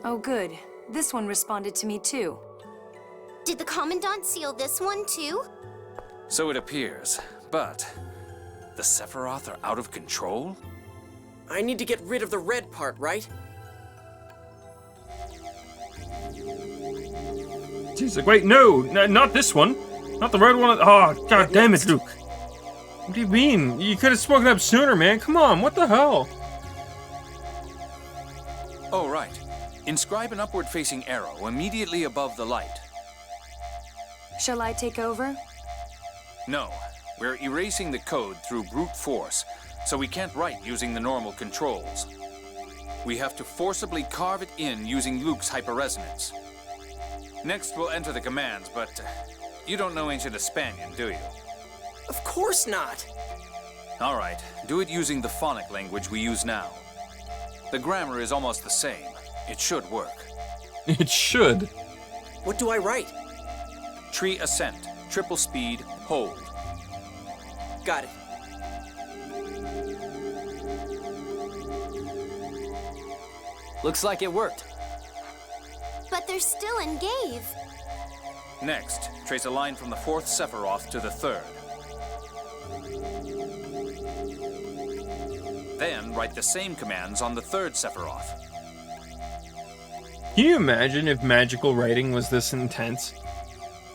Oh, good. This one responded to me, too. Did the Commandant seal this one, too? So it appears. But the Sephiroth are out of control? I need to get rid of the red part, right? He's like, wait, no, not this one. Not the red one. Oh, god damn it, Luke. What do you mean? You could have spoken up sooner, man. Come on, what the hell? Oh, right. Inscribe an upward-facing arrow immediately above the light. Shall I take over? No, we're erasing the code through brute force, so we can't write using the normal controls. We have to forcibly carve it in using Luke's hyperresonance. Next, we'll enter the commands, but you don't know Ancient Hispanian, do you? Of course not. All right, do it using the phonic language we use now. The grammar is almost the same. It should work. It should. What do I write? Tree ascent, triple speed, hold. Got it. Looks like it worked. But they're still in Gave. Next, trace a line from the 4th Sephiroth to the 3rd. Then write the same commands on the 3rd Sephiroth. Can you imagine if magical writing was this intense?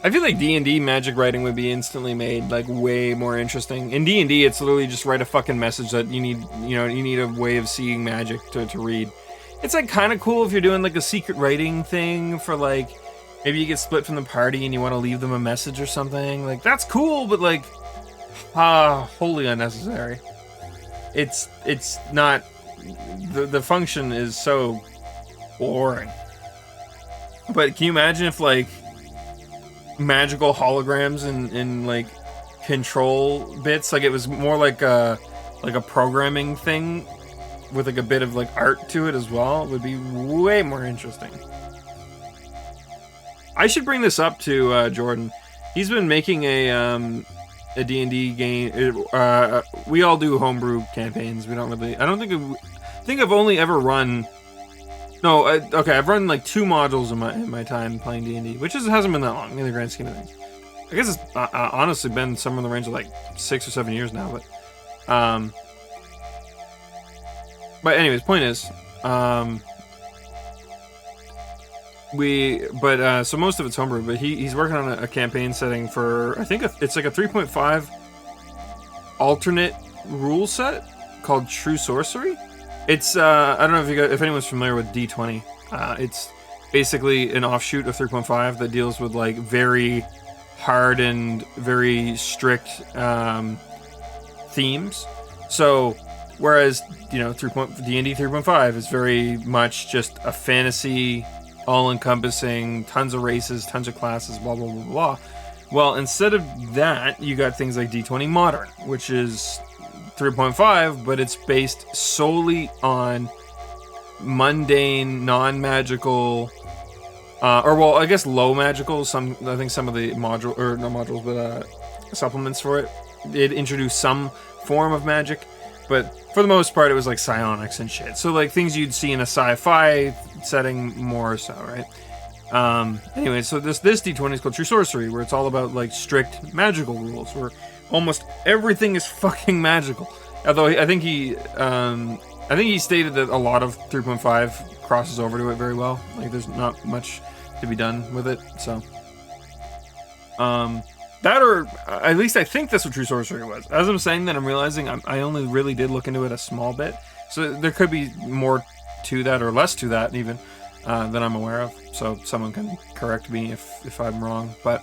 I feel like D&D magic writing would be instantly made like way more interesting. In D&D, it's literally just write a fucking message that you need a way of seeing magic to read. It's like kind of cool if you're doing like a secret writing thing for like, maybe you get split from the party and you want to leave them a message or something. Like that's cool, but like, wholly unnecessary. It's not, the function is so boring. But can you imagine if like magical holograms and like control bits, like it was more like a programming thing with like a bit of like art to it as well? It would be way more interesting. I should bring this up to Jordan. He's been making a D&D game. We all do homebrew campaigns. We don't really. I think I've only ever run. No, okay. I've run like 2 modules in my time playing D&D, which hasn't been that long in the grand scheme of things. I guess it's honestly been somewhere in the range of like 6 or 7 years now. But anyways, point is, so most of it's homebrew, but he's working on a campaign setting for, I think it's like a 3.5 alternate rule set called True Sorcery. It's I don't know if anyone's familiar with D20. It's basically an offshoot of 3.5 that deals with like very hardened, very strict themes. So whereas D&D 3.5 is very much just a fantasy, all-encompassing, tons of races, tons of classes, blah blah blah blah. Well, instead of that, you got things like D20 Modern, which is 3.5, but it's based solely on mundane, non-magical, I guess low magical. I think some of the supplements for it did introduce some form of magic, but for the most part, it was like psionics and shit. So like things you'd see in a sci-fi setting more so, right? Anyway, so this D20 is called True Sorcery, where it's all about like strict magical rules, where almost everything is fucking magical. Although I think he stated that a lot of 3.5 crosses over to it very well. Like there's not much to be done with it. So that, or at least I think that's what True Sorcery was. As I'm saying that, I'm realizing I only really did look into it a small bit. So there could be more to that or less to that even that I'm aware of. So someone can correct me if I'm wrong. But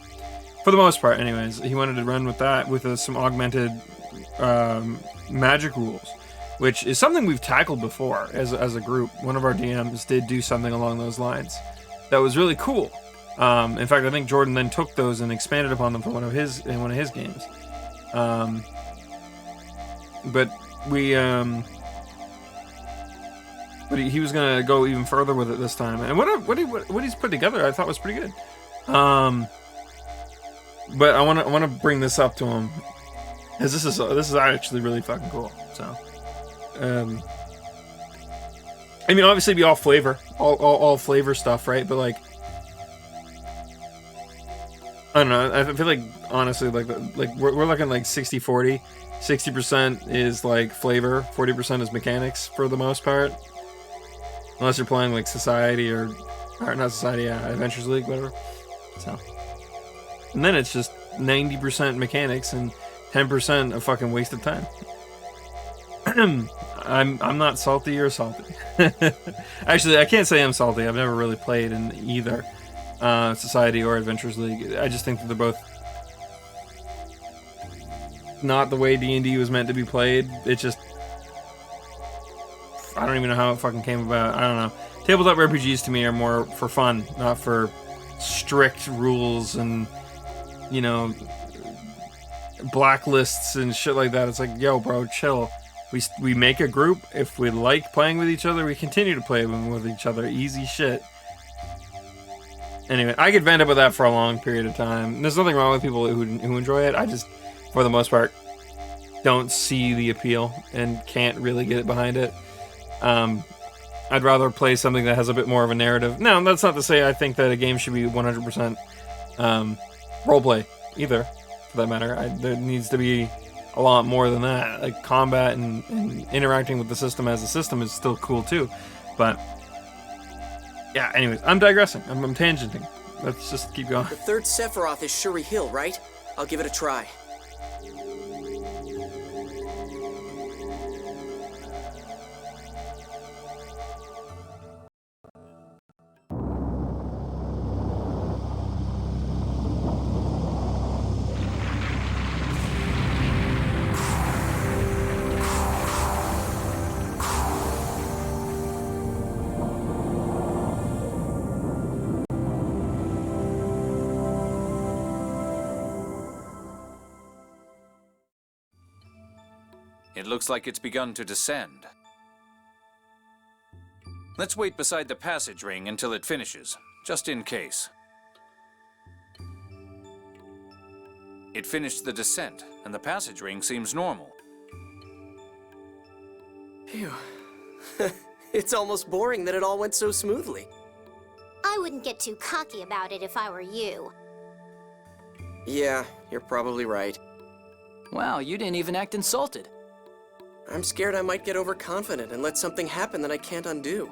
for the most part, anyways, he wanted to run with that with some augmented magic rules, which is something we've tackled before as a group. One of our DMs did do something along those lines that was really cool. In fact, I think Jordan then took those and expanded upon them for one of his games. But we but he was gonna go even further with it this time. And what he's put together, I thought was pretty good. But I want to bring this up to him, because this is actually really fucking cool. So, I mean, obviously, be all flavor, all flavor stuff, right? But like, I don't know. I feel like honestly, like we're looking like 60-40. 60% is like flavor, 40% is mechanics for the most part, unless you're playing like Society or not Society, Adventures League, whatever. So, and then it's just 90% mechanics and 10% a fucking waste of time. I'm not salty or salty. Actually, I can't say I'm salty. I've never really played in either Society or Adventures League. I just think that they're both not the way D&D was meant to be played. It's just, I don't even know how it fucking came about. I don't know. Tabletop RPGs to me are more for fun, not for strict rules and, you know, blacklists and shit like that. It's like, yo, bro, chill. We make a group. If we like playing with each other, we continue to play with each other. Easy shit. Anyway, I could vent up with that for a long period of time. There's nothing wrong with people who enjoy it. I just, for the most part, don't see the appeal and can't really get behind it. I'd rather play something that has a bit more of a narrative. Now, that's not to say I think that a game should be 100% roleplay either, for that matter. There needs to be a lot more than that. Like, combat and interacting with the system as a system is still cool too. But, yeah, anyways, I'm digressing. I'm tangenting. Let's just keep going. The third Sephiroth is Shuri Hill, right? I'll give it a try. It looks like it's begun to descend. Let's wait beside the passage ring until it finishes, just in case. It finished the descent, and the passage ring seems normal. Phew. It's almost boring that it all went so smoothly. I wouldn't get too cocky about it if I were you. Yeah, you're probably right. Wow, you didn't even act insulted. I'm scared I might get overconfident and let something happen that I can't undo.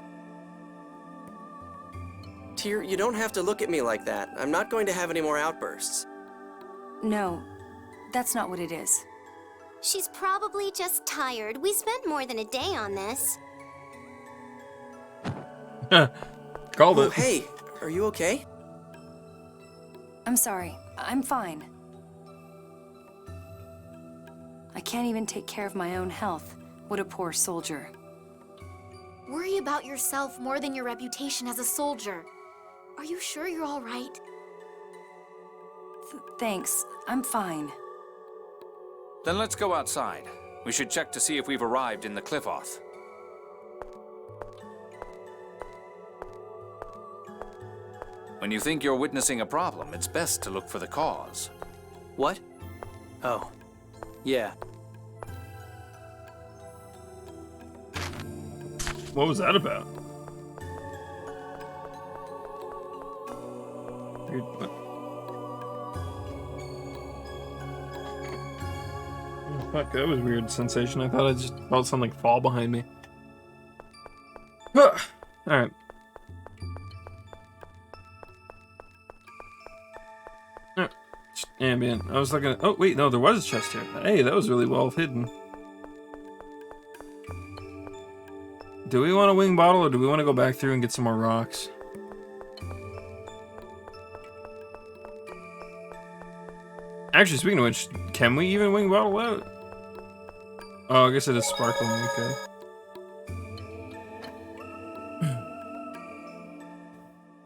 Tyr, you don't have to look at me like that. I'm not going to have any more outbursts. No, that's not what it is. She's probably just tired. We spent more than a day on this. Called Oh, it. hey, are you okay? I'm sorry. I'm fine. I can't even take care of my own health. What a poor soldier. Worry about yourself more than your reputation as a soldier. Are you sure you're all right? Thanks. I'm fine. Then let's go outside. We should check to see if we've arrived in the Cliff-Oth. When you think you're witnessing a problem, it's best to look for the cause. What? Oh. Yeah. What was that about? Weird, what? Oh, fuck, that was a weird sensation. I thought I just felt something fall behind me. Alright. Ambient. I was looking at... Oh, wait, no, there was a chest here. Hey, that was really well hidden. Do we want a wing bottle, or do we want to go back through and get some more rocks? Actually, speaking of which, can we even wing bottle out? Oh, I guess it is sparkling, okay.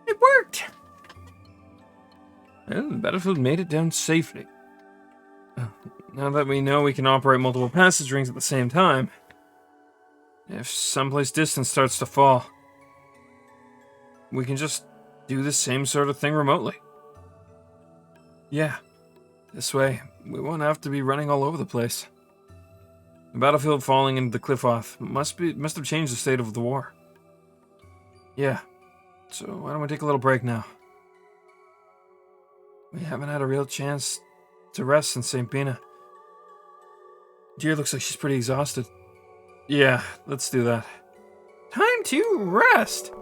It worked! Well, the battlefield made it down safely. Now that we know we can operate multiple passage rings at the same time, If someplace distant starts to fall, we can just do the same sort of thing remotely. Yeah, this way we won't have to be running all over the place. The battlefield falling into the cliff off must have changed the state of the war. Yeah, so why don't we take a little break now? We haven't had a real chance to rest since St. Pina. Deer looks like she's pretty exhausted. Yeah, let's do that. Time to rest!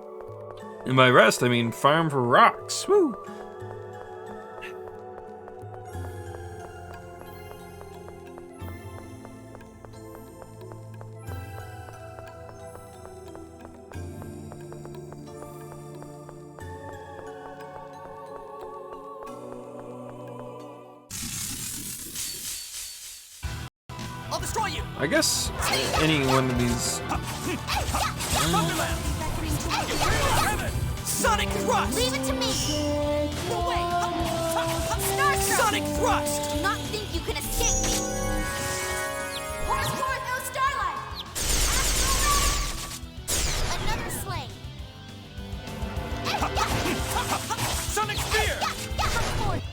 And by rest, I mean farm for rocks. Woo! I'll destroy you! I guess any one of these. Sonic thrust! Leave it to me! No way! Starstruck! Sonic thrust! Do not think you can escape me! Horse forth, no starlight! Another sling! Sonic spear! Come forth!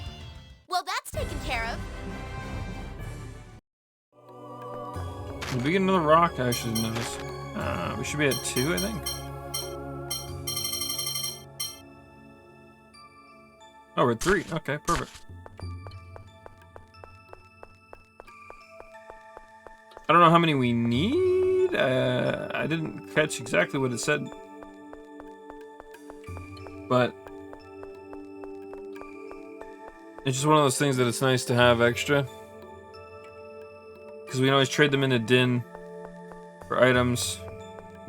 Well, that's taken care of. Did we get another rock? I should notice. We should be at 2, I think. Oh, we're at 3. Okay, perfect. I don't know how many we need. I didn't catch exactly what it said. But it's just one of those things that it's nice to have extra. Because we can always trade them into Din for items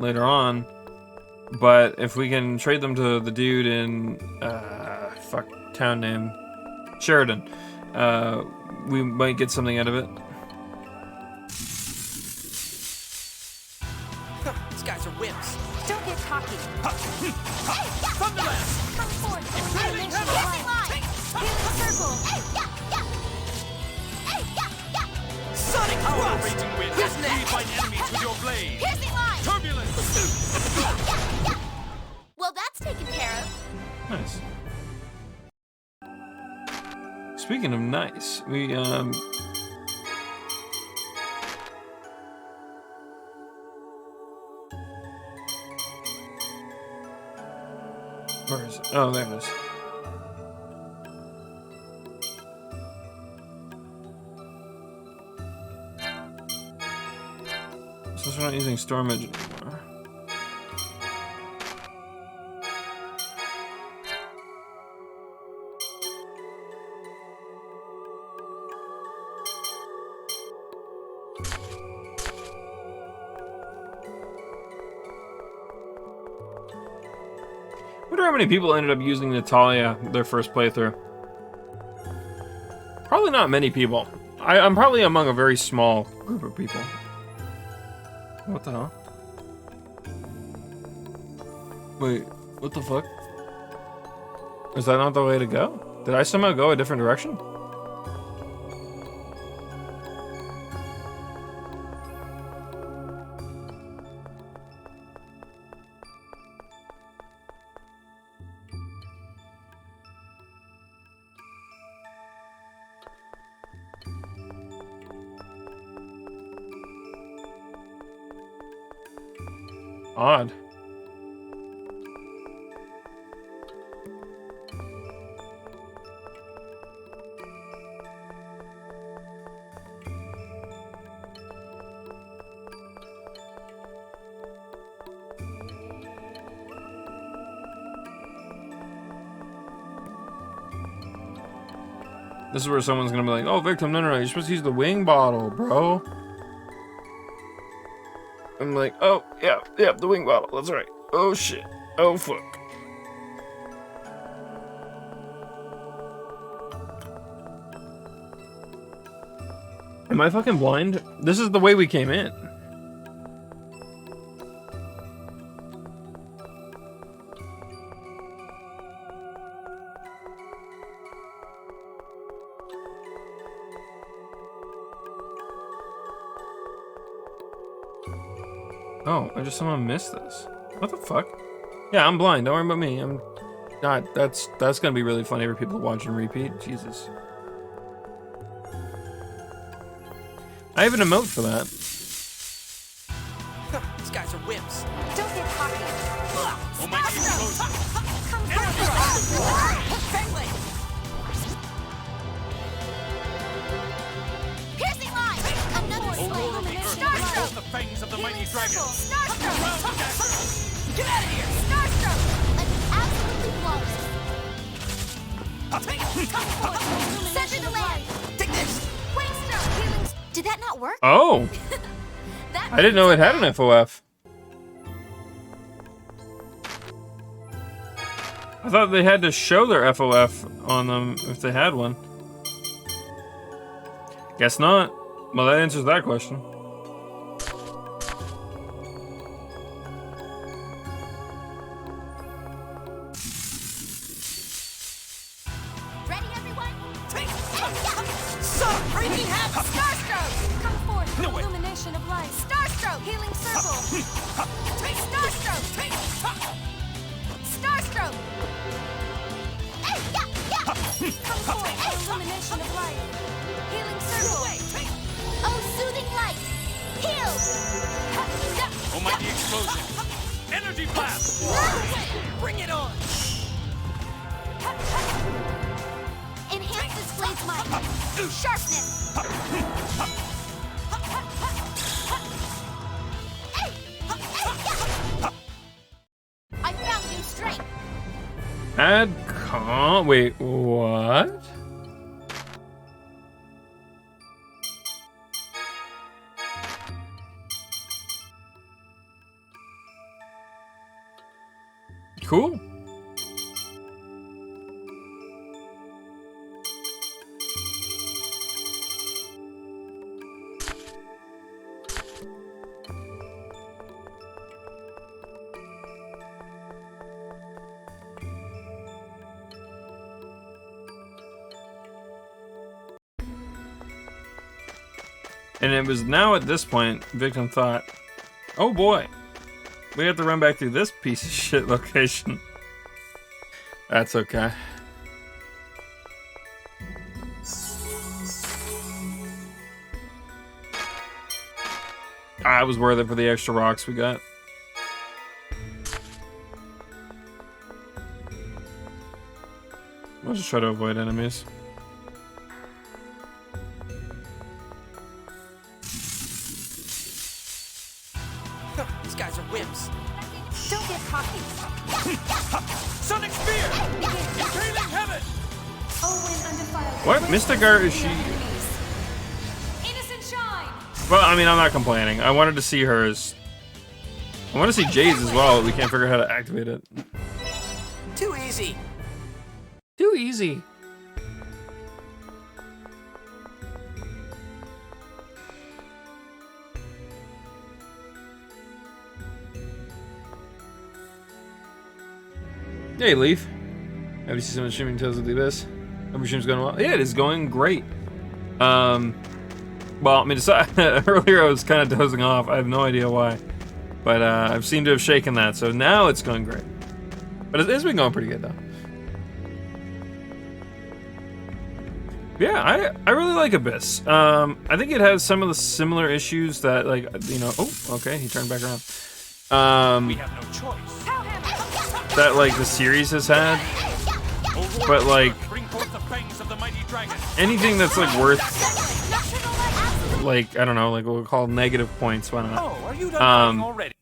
later on. But if we can trade them to the dude in, town name, Sheridan, we might get something out of it. These guys are wimps. Don't get cocky. Thunderland! Come forth! Impending Dimensional heaven! light! Here's the circle! Sonic Power thrust! raging wind! Who's next? Lead mine enemies with your blade! Piercing light! Turbulence! Well, that's taken care of. Nice. Speaking of nice, we where is it? Oh, there it is. Since we're not using storm engine anymore. I wonder how many people ended up using Natalia their first playthrough. Probably not many people. I'm probably among a very small group of people. What the hell? Wait, what the fuck? Is that not the way to go? Did I somehow go a different direction? Odd. This is where someone's gonna be like, oh, Victim, no, you're supposed to use the wing bottle, bro. I'm like, oh, yeah, the wing bottle, that's right. Oh, shit. Oh, fuck. Am I fucking blind? This is the way we came in. Oh, I just somehow missed this. What the fuck? Yeah, I'm blind. Don't worry about me. I'm not. That's gonna be really funny for people to watch and repeat. Jesus. I have an emote for that. These guys are wimps. Don't get cocky. Oh my God. Piercing line! Another slave! Starstroke! The fangs of the mighty dragon. Starstroke! Get out of here! Starstroke! Absolutely flawless. Center the land! Take this. Wingstroke! Healing... Did that not work? Oh! That I didn't know it had an FOF. I thought they had to show their FOF on them if they had one. Guess not. Well, that answers that question. Ready, everyone? Stop wreaking havoc. Starstroke! Come forth! No way. Illumination of light! Starstroke! Healing circle! Starstroke! Starstroke! Come forth! Illumination of light! Healing circle! Oh, soothing light! Heal! Almighty explosion. Energy blast. Bring it on. Enhance this blade's might! Sharpness! I found new strength! Add con. Wait, what? Cool. And it was now at this point, Victim thought, oh boy, we have to run back through this piece of shit location. That's okay. I was worth it for the extra rocks we got. We'll just try to avoid enemies. These guys are wimps. Don't get cocky. Sonic spear. Impaling heaven. What? Mystigar is she? Innocent shine. Well, I mean, I'm not complaining. I wanted to see hers. I want to see Jay's as well, but we can't figure out how to activate it. Too easy. Too easy. Hey, Leaf. Have you seen some of the streaming Tales of the Abyss? Hope your stream's going well. Yeah, it is going great. Well, I mean, earlier I was kind of dozing off. I have no idea why. But I've seemed to have shaken that, so now it's going great. But it's been going pretty good, though. Yeah, I really like Abyss. I think it has some of the similar issues that, like, you know... Oh, okay, he turned back around. We have no choice. That, like, the series has had. But, like, Bring forth the fangs of the mighty dragon. anything that's, like, worth... Like, I don't know, like, what we'll call negative points, why not? Oh, are you done fighting already?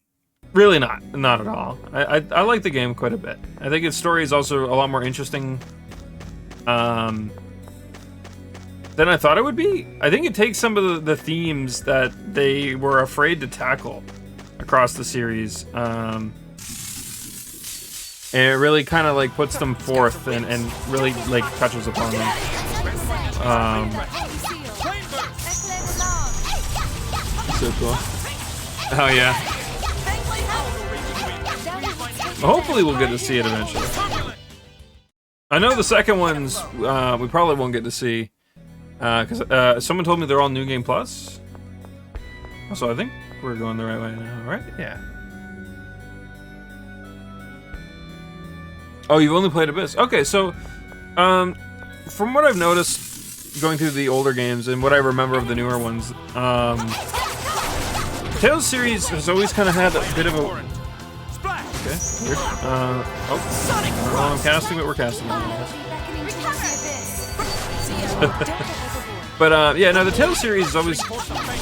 Really not. Not at all. I like the game quite a bit. I think its story is also a lot more interesting than I thought it would be. I think it takes some of the themes that they were afraid to tackle across the series. And it really kind of like puts them forth and really like touches upon them. So cool. Oh yeah. Hopefully we'll get to see it eventually. I know the second ones we probably won't get to see because someone told me they're all New Game Plus. So I think we're going the right way now, right? Yeah. Oh, you've only played Abyss. Okay, so, from what I've noticed going through the older games and what I remember of the newer ones, Tales series has always kind of had a bit of a... Okay, weird. I don't know I'm casting, but we're casting. But, yeah, no, the Tales series has always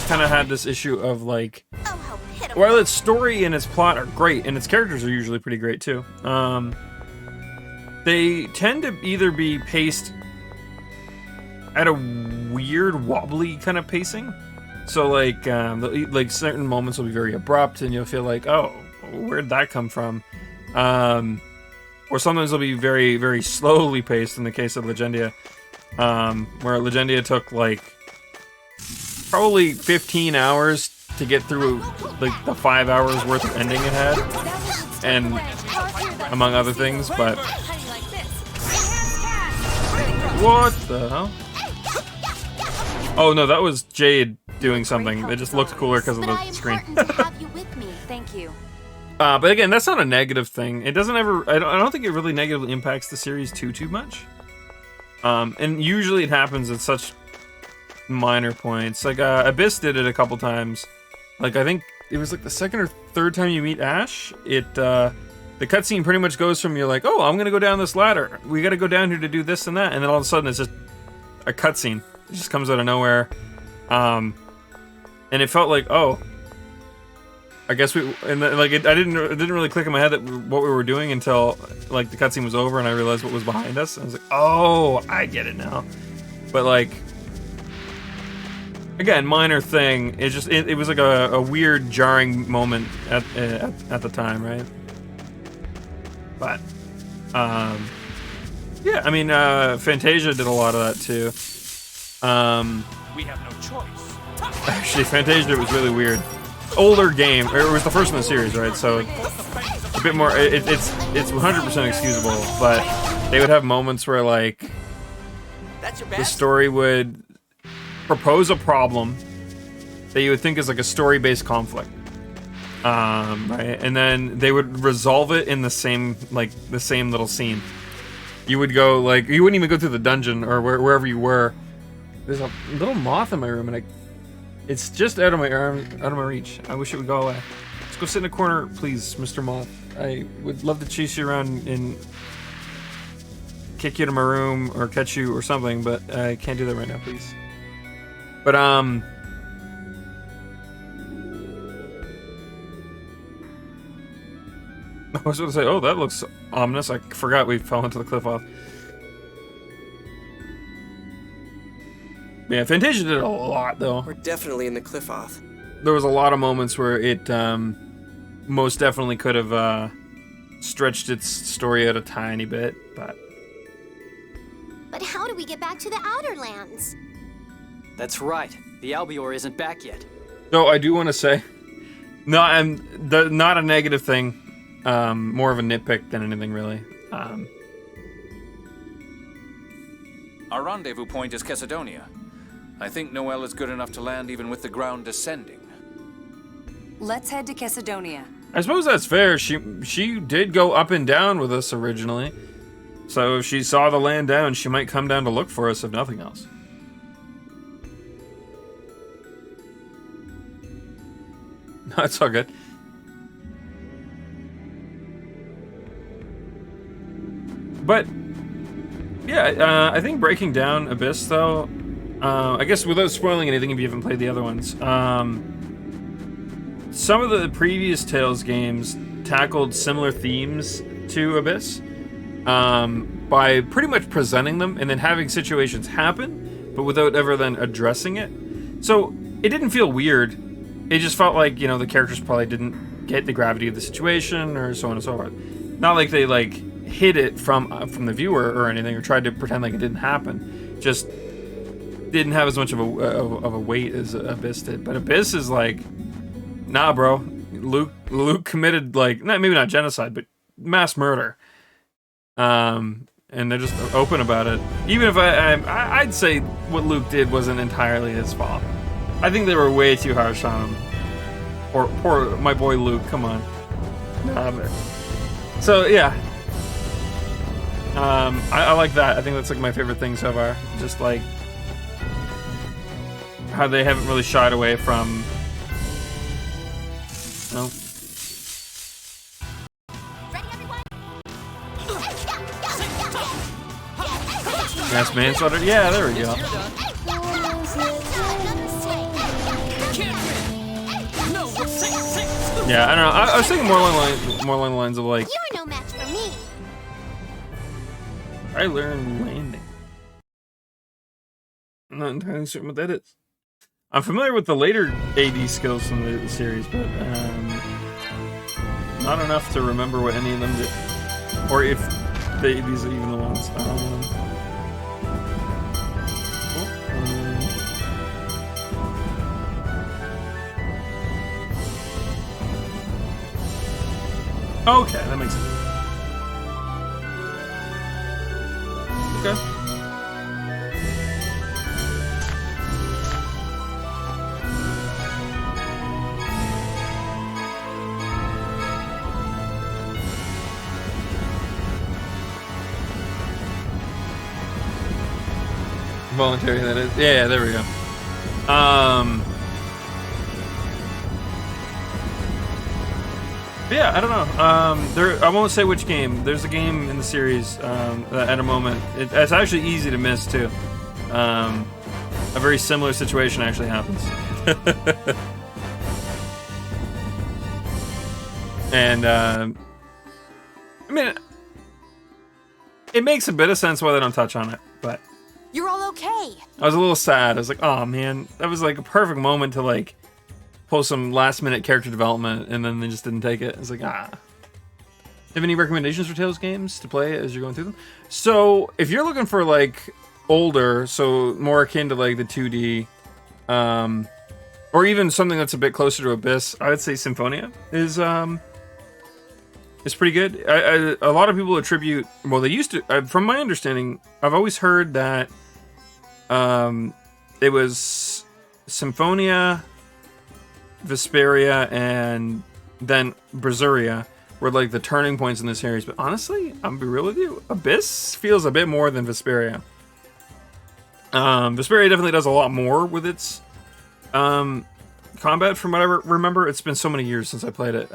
kind of had this issue of, like, while its story and its plot are great, and its characters are usually pretty great, too, they tend to either be paced at a weird, wobbly kind of pacing. So, like certain moments will be very abrupt, and you'll feel like, oh, where'd that come from? Or sometimes they'll be very, very slowly paced in the case of Legendia. Where Legendia took, like, probably 15 hours to get through, like, the 5 hours worth of ending it had. And, among other things, but... What the hell? Oh, no, that was Jade doing something. It just looked cooler because of the screen. Thank you. But again, that's not a negative thing. It doesn't ever... I don't think it really negatively impacts the series too much. And usually it happens at such minor points. Like, Abyss did it a couple times. Like, I think it was like the second or third time you meet Ash, the cutscene pretty much goes from you're like, oh, I'm gonna go down this ladder. We gotta go down here to do this and that. And then all of a sudden it's just a cutscene. It just comes out of nowhere. And it felt like, oh, I guess it didn't really click in my head that what we were doing until, like, the cutscene was over and I realized what was behind us. I was like, oh, I get it now. But, like, again, minor thing. It just it was like a weird, jarring moment at the time, right? But, yeah, I mean, Fantasia did a lot of that too. We have no choice. Actually, Fantasia was really weird. Older game, or it was the first in the series, right? So a bit more. It's 100% excusable, but they would have moments where, like, the story would propose a problem that you would think is like a story-based conflict, right? And then they would resolve it in the same little scene. You would go, like, you wouldn't even go through the dungeon or wherever you were. There's a little moth in my room, and it's just out of my reach. I wish it would go away. Let's go sit in a corner, please, Mr. Moth. I would love to chase you around and kick you to my room or catch you or something, but I can't do that right now, please. But, I was going to say, oh, that looks ominous. I forgot we fell into the cliff off. Yeah, Fantasia did it a lot, though. We're definitely in the cliff off. There was a lot of moments where it most definitely could have stretched its story out a tiny bit, but... But how do we get back to the Outer Lands? That's right. The Albior isn't back yet. So I do want to say, not a negative thing, more of a nitpick than anything really. Our rendezvous point is Chesedonia. I think Noelle is good enough to land even with the ground descending. Let's head to Chesedonia. I suppose that's fair. She did go up and down with us originally. So if she saw the land down, she might come down to look for us if nothing else. No, it's all good. But, yeah, I think breaking down Abyss, though, I guess without spoiling anything if you haven't played the other ones, some of the previous Tales games tackled similar themes to Abyss by pretty much presenting them and then having situations happen, but without ever then addressing it. So it didn't feel weird. It just felt like, you know, the characters probably didn't get the gravity of the situation or so on and so forth. Not like they, like, hid it from the viewer or anything or tried to pretend like it didn't happen. Just didn't have as much of a weight as Abyss did. But Abyss is like, nah, bro. Luke committed, like, maybe not genocide, but mass murder. And they're just open about it. Even if I'd say what Luke did wasn't entirely his fault. I think they were way too harsh on him. Poor my boy Luke. Come on. So yeah. I like that. I think that's like my favorite thing so far. Just like how they haven't really shied away from. No. Mass manslaughter? Yeah, there we go. Yeah, I don't know. I was thinking more along the lines of like. You're no match for me. I learned landing. I'm not entirely certain what that is. I'm familiar with the later AD skills from the series, but not enough to remember what any of them did, or if these are even the ones. Okay, that makes sense. Okay. Voluntary, that is. Yeah, there we go. Yeah, I don't know. I won't say which game. There's a game in the series that at a moment. It's actually easy to miss too. A very similar situation actually happens. And I mean, it makes a bit of sense why they don't touch on it, but You're all okay. I was a little sad. I was like, oh man, that was like a perfect moment to like pull some last minute character development, and then they just didn't take it. I was like, ah. Have any recommendations for Tales games to play as you're going through them? So if you're looking for like older, so more akin to like the 2D, or even something that's a bit closer to Abyss, I would say Symphonia is pretty good. A lot of people attribute, well, they used to, from my understanding, I've always heard that it was Symphonia, Vesperia, and then Berseria were like the turning points in this series. But honestly, I'm gonna be real with you, Abyss feels a bit more than Vesperia. Vesperia definitely does a lot more with its combat from what I remember. It's been so many years since I played it.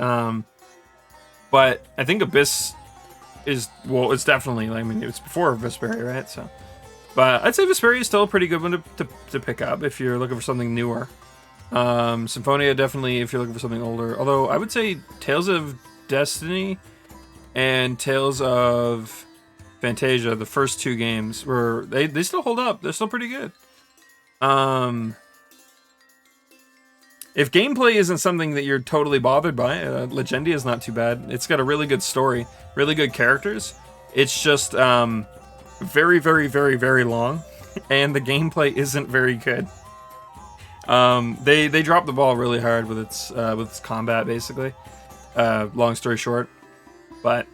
But I think Abyss is, well, it's definitely, I mean, it's before Vesperia, right? So, but I'd say Vesperia is still a pretty good one to pick up if you're looking for something newer. Symphonia definitely if you're looking for something older. Although I would say Tales of Destiny and Tales of Fantasia, the first two games, were they still hold up. They're still pretty good. If gameplay isn't something that you're totally bothered by, Legendia is not too bad. It's got a really good story, really good characters. It's just very, very, very, very long, and the gameplay isn't very good. They dropped the ball really hard with its combat, basically. Long story short, but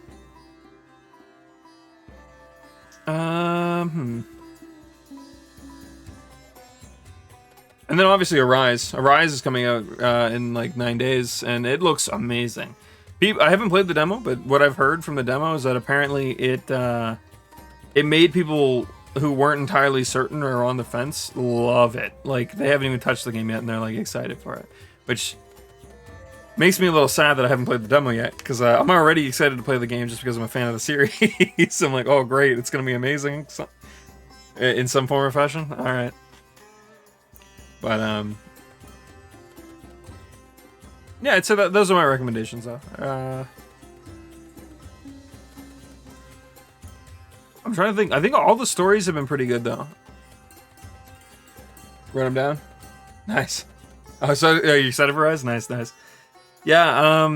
And then obviously Arise. Arise is coming out in like 9 days, and it looks amazing. I haven't played the demo, but what I've heard from the demo is that apparently it made people who weren't entirely certain or on the fence love it. Like, they haven't even touched the game yet, and they're like excited for it, which makes me a little sad that I haven't played the demo yet, because I'm already excited to play the game just because I'm a fan of the series. So I'm like, oh great, it's gonna be amazing in some form or fashion. All right. But yeah, I'd say that those are my recommendations, though. I'm trying to think. I think all the stories have been pretty good, though. Wrote them down. Nice. Oh, so you excited for Rise? Nice, nice. Yeah.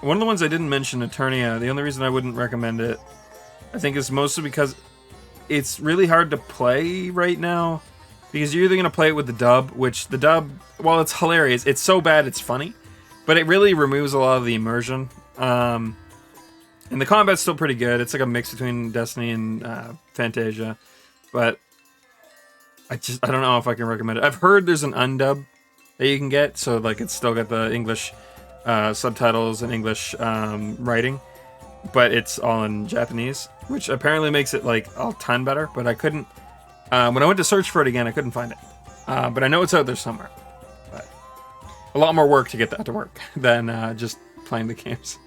One of the ones I didn't mention, Eternia. The only reason I wouldn't recommend it, I think, is mostly because it's really hard to play right now. Because you're either going to play it with the dub, which the dub, while it's hilarious, it's so bad it's funny, but it really removes a lot of the immersion. And the combat's still pretty good. It's like a mix between Destiny and Fantasia. But I don't know if I can recommend it. I've heard there's an undub that you can get. So like it's still got the English subtitles and English writing, but it's all in Japanese, which apparently makes it like a ton better. But I couldn't when I went to search for it again, I couldn't find it. But I know it's out there somewhere. But a lot more work to get that to work than just playing the games.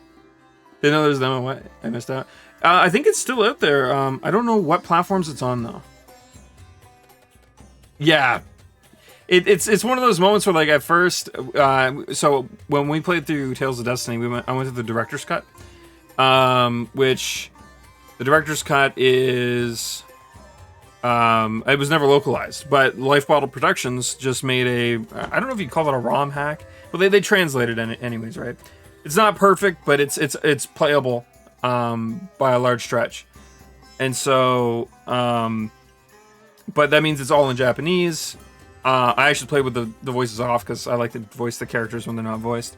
Didn't know there's demo. What? I missed out. I think it's still out there. I don't know what platforms it's on though. Yeah, it's one of those moments where like at first, so when we played through Tales of Destiny, I went to the director's cut, which the director's cut is it was never localized, but Life Bottle Productions just made I don't know if you'd call it a ROM hack, but they translated it anyways, right? It's not perfect, but it's playable by a large stretch, and so but that means it's all in Japanese. I actually played with the voices off because I like to voice the characters when they're not voiced,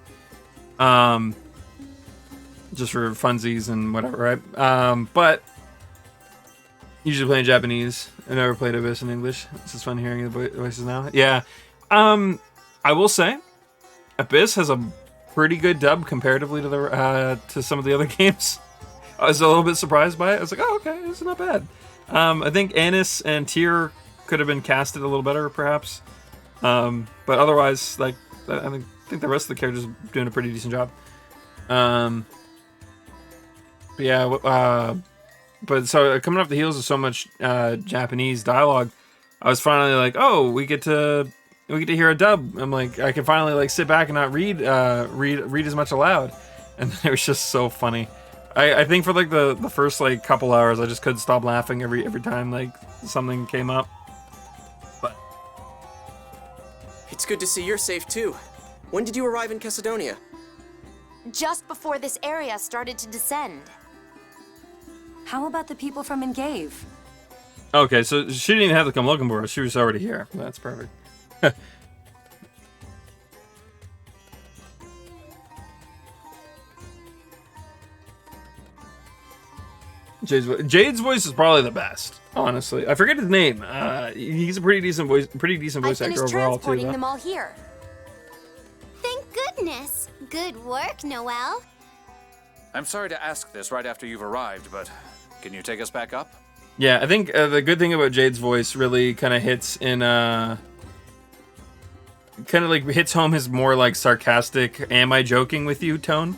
just for funsies and whatever, right? But usually play in Japanese. I never played Abyss in English. It's just fun hearing the voices now. Yeah, I will say, Abyss has a pretty good dub comparatively to to some of the other games. I was a little bit surprised by it. I was like, oh, okay, this is not bad. I think Annis and Tyr could have been casted a little better, perhaps. But otherwise, like, I think the rest of the characters are doing a pretty decent job. But yeah, but so coming off the heels of so much Japanese dialogue, I was finally like, oh, we get to hear a dub. I'm like, I can finally like sit back and not read as much aloud, and it was just so funny. I think for like the first like couple hours, I just couldn't stop laughing every time like something came up. But It's good to see you're safe too. When did you arrive in Cassidonia? Just before this area started to descend. How about the people from Engave? okay, so she didn't even have to come looking for us. She was already here. That's perfect. Jade's voice is probably the best, honestly. I forget his name. He's a pretty decent voice actor overall too. Transporting them all here. Thank goodness. Good work, Noel. I'm sorry to ask this right after you've arrived, but can you take us back up? Yeah, I think the good thing about Jade's voice really kind of hits in kind of like hits home his more like sarcastic "Am I joking with you?" tone.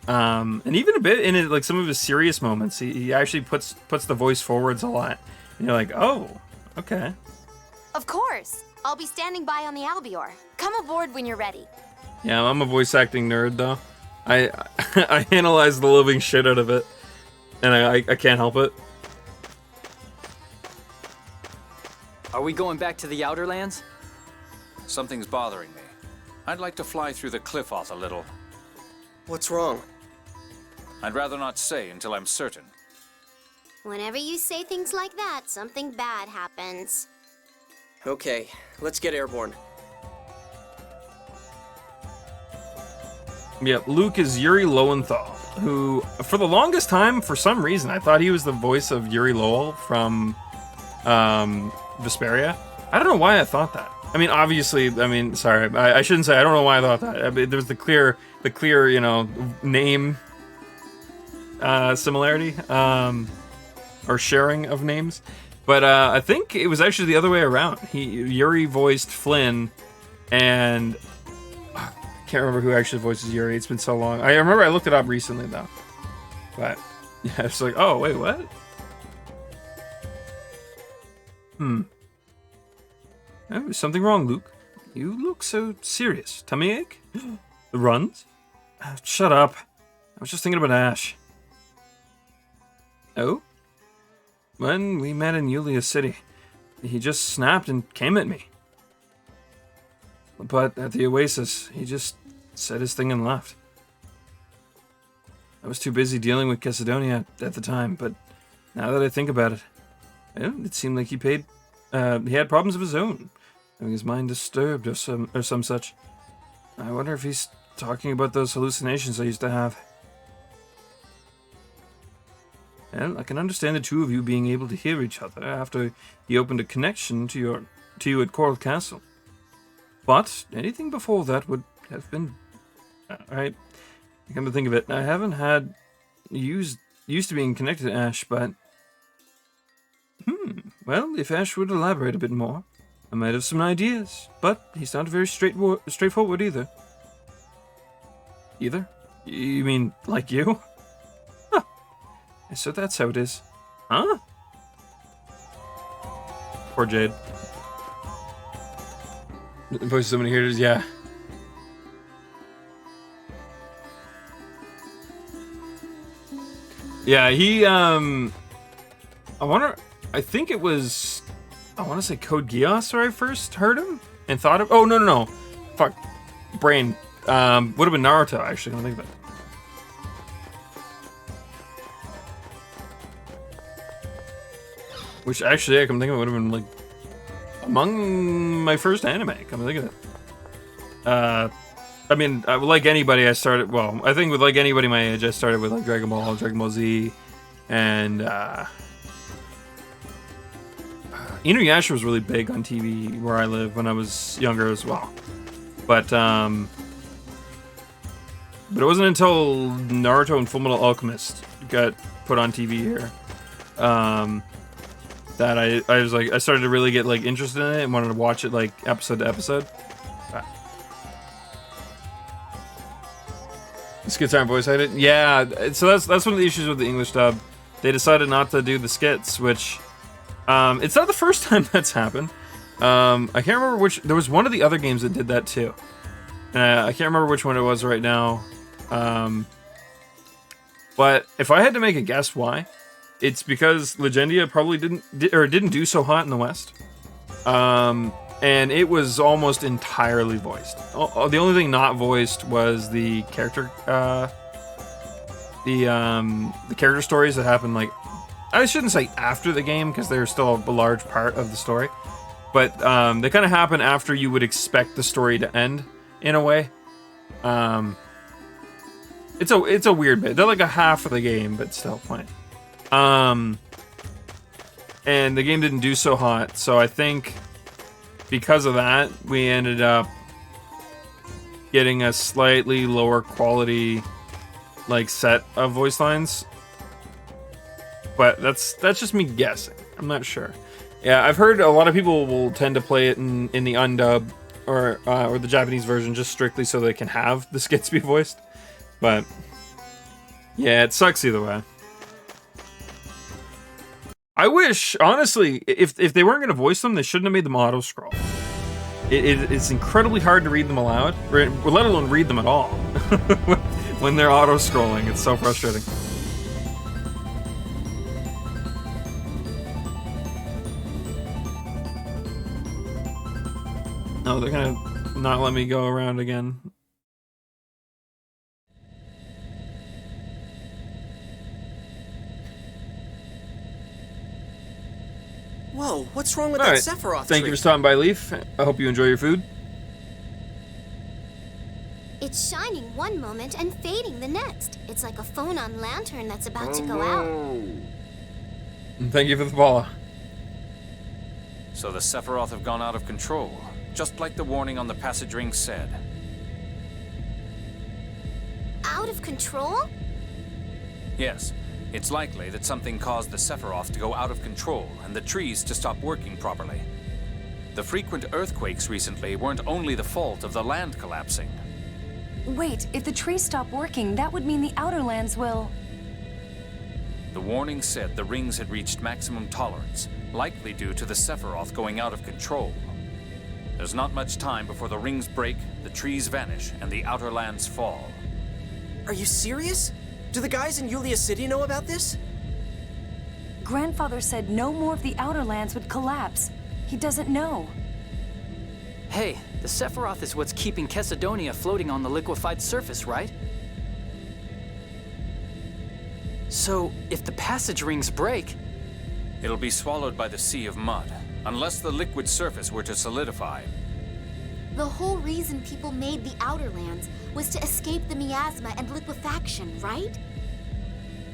And even a bit in it, like some of his serious moments, he actually puts the voice forwards a lot. And you're like, oh, okay. Of course. I'll be standing by on the Albior. Come aboard when you're ready. Yeah, I'm a voice acting nerd though. I analyze the living shit out of it, and I can't help it. Are we going back to the Outer Lands? Something's bothering me. I'd like to fly through the Cliffoth a little. What's wrong? I'd rather not say until I'm certain. Whenever you say things like that, something bad happens. Okay, let's get airborne. Yeah, Luke is Yuri Lowenthal, who, for the longest time, for some reason, I thought he was the voice of Yuri Lowell from Vesperia. I don't know why I thought that. I mean, obviously, sorry, I shouldn't say I don't know why I thought that. I mean, there's the clear, you know, name similarity or sharing of names, but I think it was actually the other way around. Yuri voiced Flynn, and I can't remember who actually voices Yuri. It's been so long. I remember I looked it up recently though, but yeah, it's like, oh wait, what? Oh, is something wrong, Luke? You look so serious. Tummy ache? The runs? Shut up. I was just thinking about Ash. Oh? When we met in Yulia City, he just snapped and came at me. But at the Oasis, he just said his thing and left. I was too busy dealing with Cassidonia at the time, but now that I think about it, it seemed like he had problems of his own, having his mind disturbed or some such. I wonder if he's talking about those hallucinations I used to have. Well, I can understand the two of you being able to hear each other after he opened a connection to you at Coral Castle. But anything before that would have been... Alright, come to think of it, I haven't had... used to being connected to Ash, but... Well, if Ash would elaborate a bit more, I might have some ideas. But he's not very straightforward either. Either? You mean, like you? Huh. So that's how it is. Huh? Poor Jade. Voice so many hears, yeah. Yeah, he, I think it was, I want to say Code Geass where I first heard him and thought of, oh, no. Fuck. Brain. Would have been Naruto, actually, I don't think of it. Which, actually, I come think of it, would have been, like, among my first anime, come to think of it. I mean, like anybody, I started, well, I think with like anybody my age, I started with like Dragon Ball Z, and Inuyasha was really big on TV where I live when I was younger as well. But it wasn't until Naruto and Fullmetal Alchemist got put on TV here that I was like, I started to really get like interested in it and wanted to watch it like episode to episode. Skits aren't voice acted. Yeah, so that's one of the issues with the English dub. They decided not to do the skits, which it's not the first time that's happened. I can't remember which. There was one of the other games that did that too. I can't remember which one it was right now. But if I had to make a guess why, it's because Legendia probably didn't do so hot in the West. And it was almost entirely voiced. The only thing not voiced was the character, the character stories that happen, like, I shouldn't say after the game because they're still a large part of the story, but they kind of happen after you would expect the story to end in a way. It's a weird bit. They're like a half of the game, but still playing. And the game didn't do so hot, so I think because of that, we ended up getting a slightly lower quality like set of voice lines. But that's just me guessing. I'm not sure. Yeah, I've heard a lot of people will tend to play it in the undub or the Japanese version just strictly so they can have the skits be voiced. But yeah, it sucks either way. I wish, honestly, if they weren't going to voice them, they shouldn't have made them auto-scroll. It's incredibly hard to read them aloud, let alone read them at all. When they're auto-scrolling, it's so frustrating. No, they're gonna not let me go around again. Whoa, what's wrong with All that right. Sephiroth Thank tree? you for stopping by, Leaf. I hope you enjoy your food. It's shining one moment and fading the next. It's like a phone-on lantern that's about to go out. And thank you for the follow. So the Sephiroth have gone out of control, just like the warning on the passage ring said. Out of control? Yes, it's likely that something caused the Sephiroth to go out of control and the trees to stop working properly. The frequent earthquakes recently weren't only the fault of the land collapsing. Wait, if the trees stop working, that would mean the outer lands will... The warning said the rings had reached maximum tolerance, likely due to the Sephiroth going out of control. There's not much time before the rings break, the trees vanish, and the outer lands fall. Are you serious? Do the guys in Yulia City know about this? Grandfather said no more of the outer lands would collapse. He doesn't know. Hey, the Sephiroth is what's keeping Chesedonia floating on the liquefied surface, right? So, if the passage rings break... It'll be swallowed by the sea of mud, unless the liquid surface were to solidify. The whole reason people made the outer lands was to escape the miasma and liquefaction, right?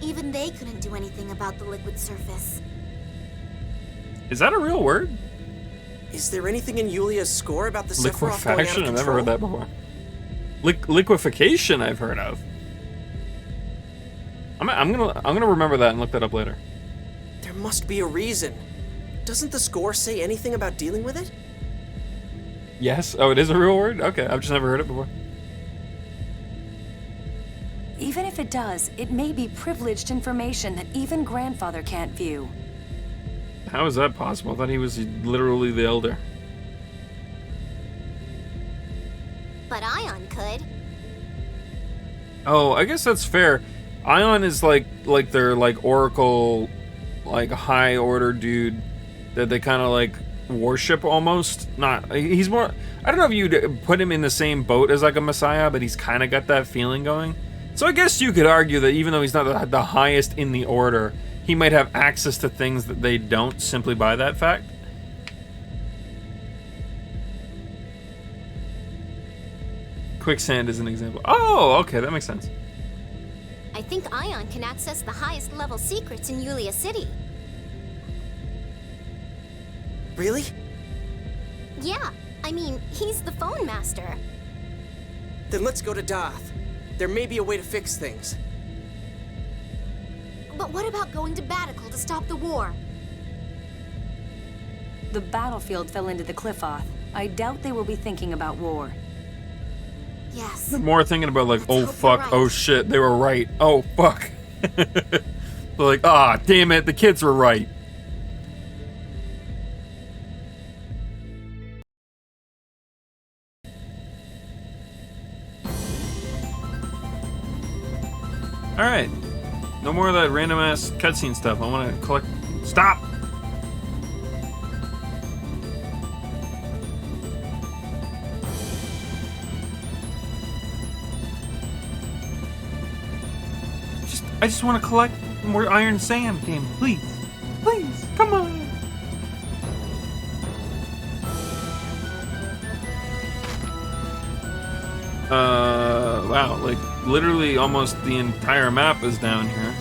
Even they couldn't do anything about the liquid surface. Is that a real word? Is there anything in Yulia's score about the Sephiroth going out of Liquefaction? I've never control? heard that before. Liquefaction I've heard of. I'm gonna remember that and look that up later. There must be a reason. Doesn't the score say anything about dealing with it? Yes. Oh, it is a real word? Okay, I've just never heard it before. Even if it does, it may be privileged information that even Grandfather can't view. How is that possible? I thought he was literally the elder. But Ion could. Oh, I guess that's fair. Ion is like their like Oracle, like high order dude that they kind of like worship almost. Not, he's more, I don't know if you'd put him in the same boat as like a Messiah, but he's kind of got that feeling going. So I guess you could argue that even though he's not the highest in the order, he might have access to things that they don't simply by that fact. Quicksand is an example. Oh, okay, that makes sense. I think Ion can access the highest level secrets in Yulia City. Really? Yeah, I mean, he's the phone master. Then let's go to Doth. There may be a way to fix things. But what about going to Batical to stop the war? The battlefield fell into the Cliffoth. I doubt they will be thinking about war. Yes. They're more thinking about like, Let's oh hope fuck, you're right. oh shit, they were right. Oh fuck. They're like, ah, damn it, the kids were right. Alright. No more of that random ass cutscene stuff. I want to collect. Stop! I just want to collect more Iron Sam, game. Please. Please, come on. Wow, like literally almost the entire map is down here.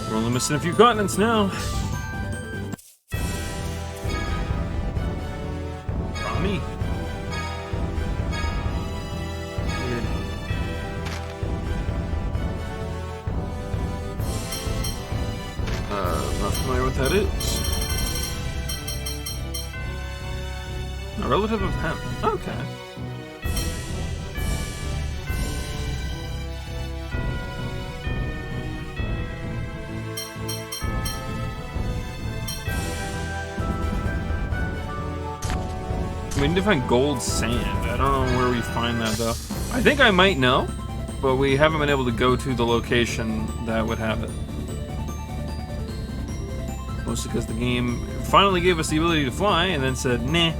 We're only missing a few continents now. Me. Weird. Not familiar with that is. A relative of him. Okay. We need to find gold sand. I don't know where we find that though. I think I might know, but we haven't been able to go to the location that would have it. Mostly because the game finally gave us the ability to fly and then said, nah.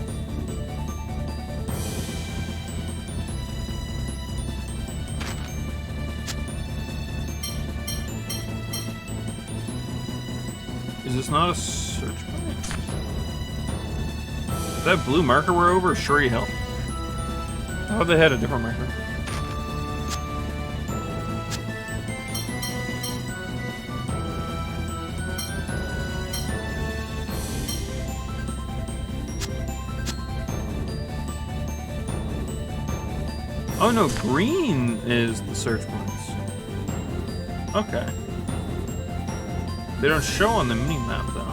Is this not a search point? Is that blue marker we're over? Sure you hell. I thought they had a different marker. Oh no, green is the search points. Okay. They don't show on the mini map though.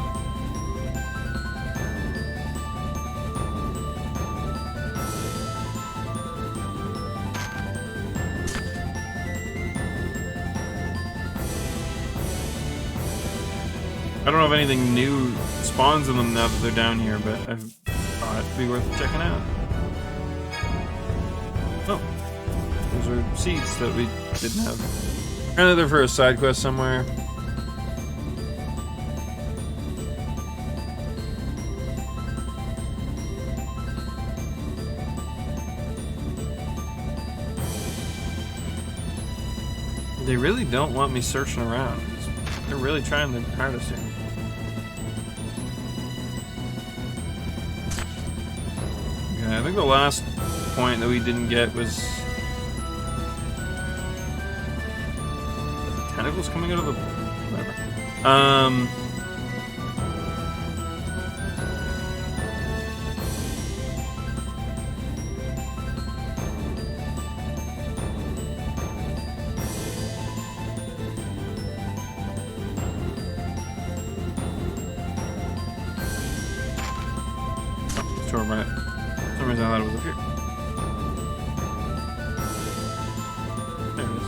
I don't know if anything new spawns in them now that they're down here, but I thought it'd be worth checking out. Oh, those are seeds that we didn't have. Apparently they're for a side quest somewhere. They really don't want me searching around. They're really trying their hardest here. Okay, I think the last point that we didn't get was tentacles coming out of the whatever. Sure, right. For some reason I thought it was up here. There it is.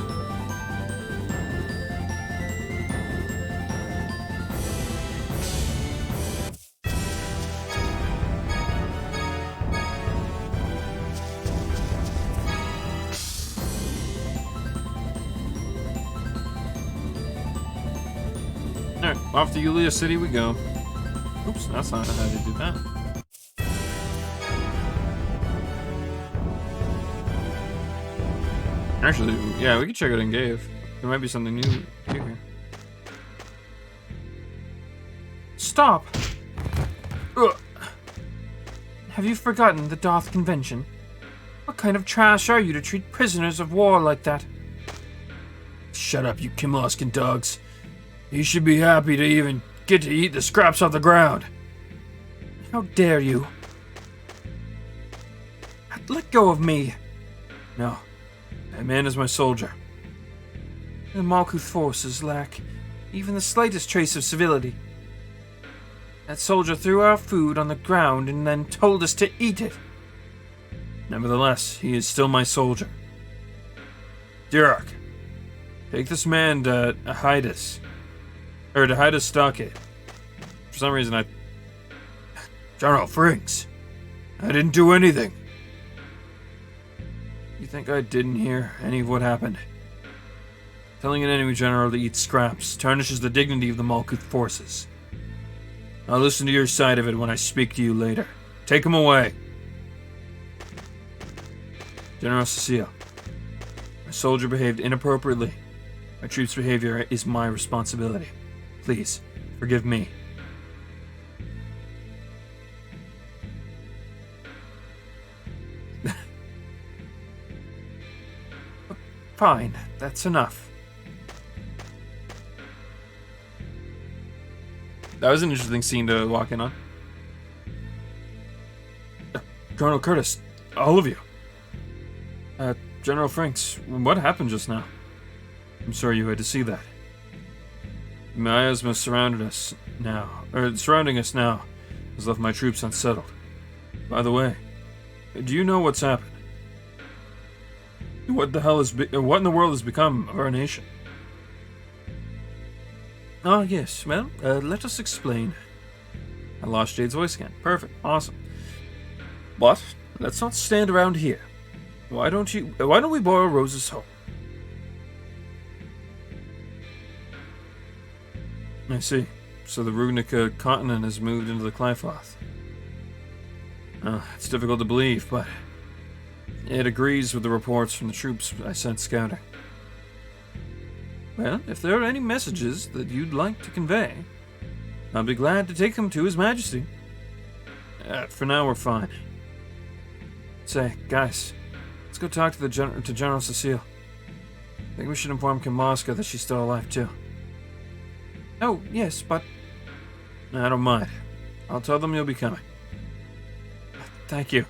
Alright, off to Yulia City we go. Oops, that's not how to do that. Actually, yeah, we can check out Engave. There might be something new here. Stop! Ugh. Have you forgotten the Doth Convention? What kind of trash are you to treat prisoners of war like that? Shut up, you Kimoskin dogs. You should be happy to even get to eat the scraps off the ground. How dare you? Let go of me. No. That man is my soldier. The Malkuth forces lack even the slightest trace of civility. That soldier threw our food on the ground and then told us to eat it. Nevertheless, he is still my soldier. Durak, take this man to Hydus. Or to Hydus Stockade. For some reason General Frings, I didn't do anything. You think I didn't hear any of what happened? Telling an enemy general to eat scraps tarnishes the dignity of the Malkuth forces. I'll listen to your side of it when I speak to you later. Take him away. General Cecile, my soldier behaved inappropriately. My troops' behavior is my responsibility. Please, forgive me. Fine, that's enough. That was an interesting scene to walk in on. Colonel Curtis, all of you. General Franks, what happened just now? I'm sorry you had to see that. The miasma surrounding us now has left my troops unsettled. By the way, do you know what's happened? What in the world has become of our nation? Ah, yes. Well, let us explain. I lost Jade's voice again. Perfect. Awesome. But let's not stand around here. Why don't we borrow Rose's home? I see. So the Rugnica continent has moved into the Clyfoth. It's difficult to believe, but it agrees with the reports from the troops I sent scouting. Well, if there are any messages that you'd like to convey, I'll be glad to take them to His Majesty. For now, we're fine. Say, guys, let's go talk to General Cecile. I think we should inform Kimosca that she's still alive, too. Oh, yes, but I don't mind. I'll tell them you'll be coming. Thank you.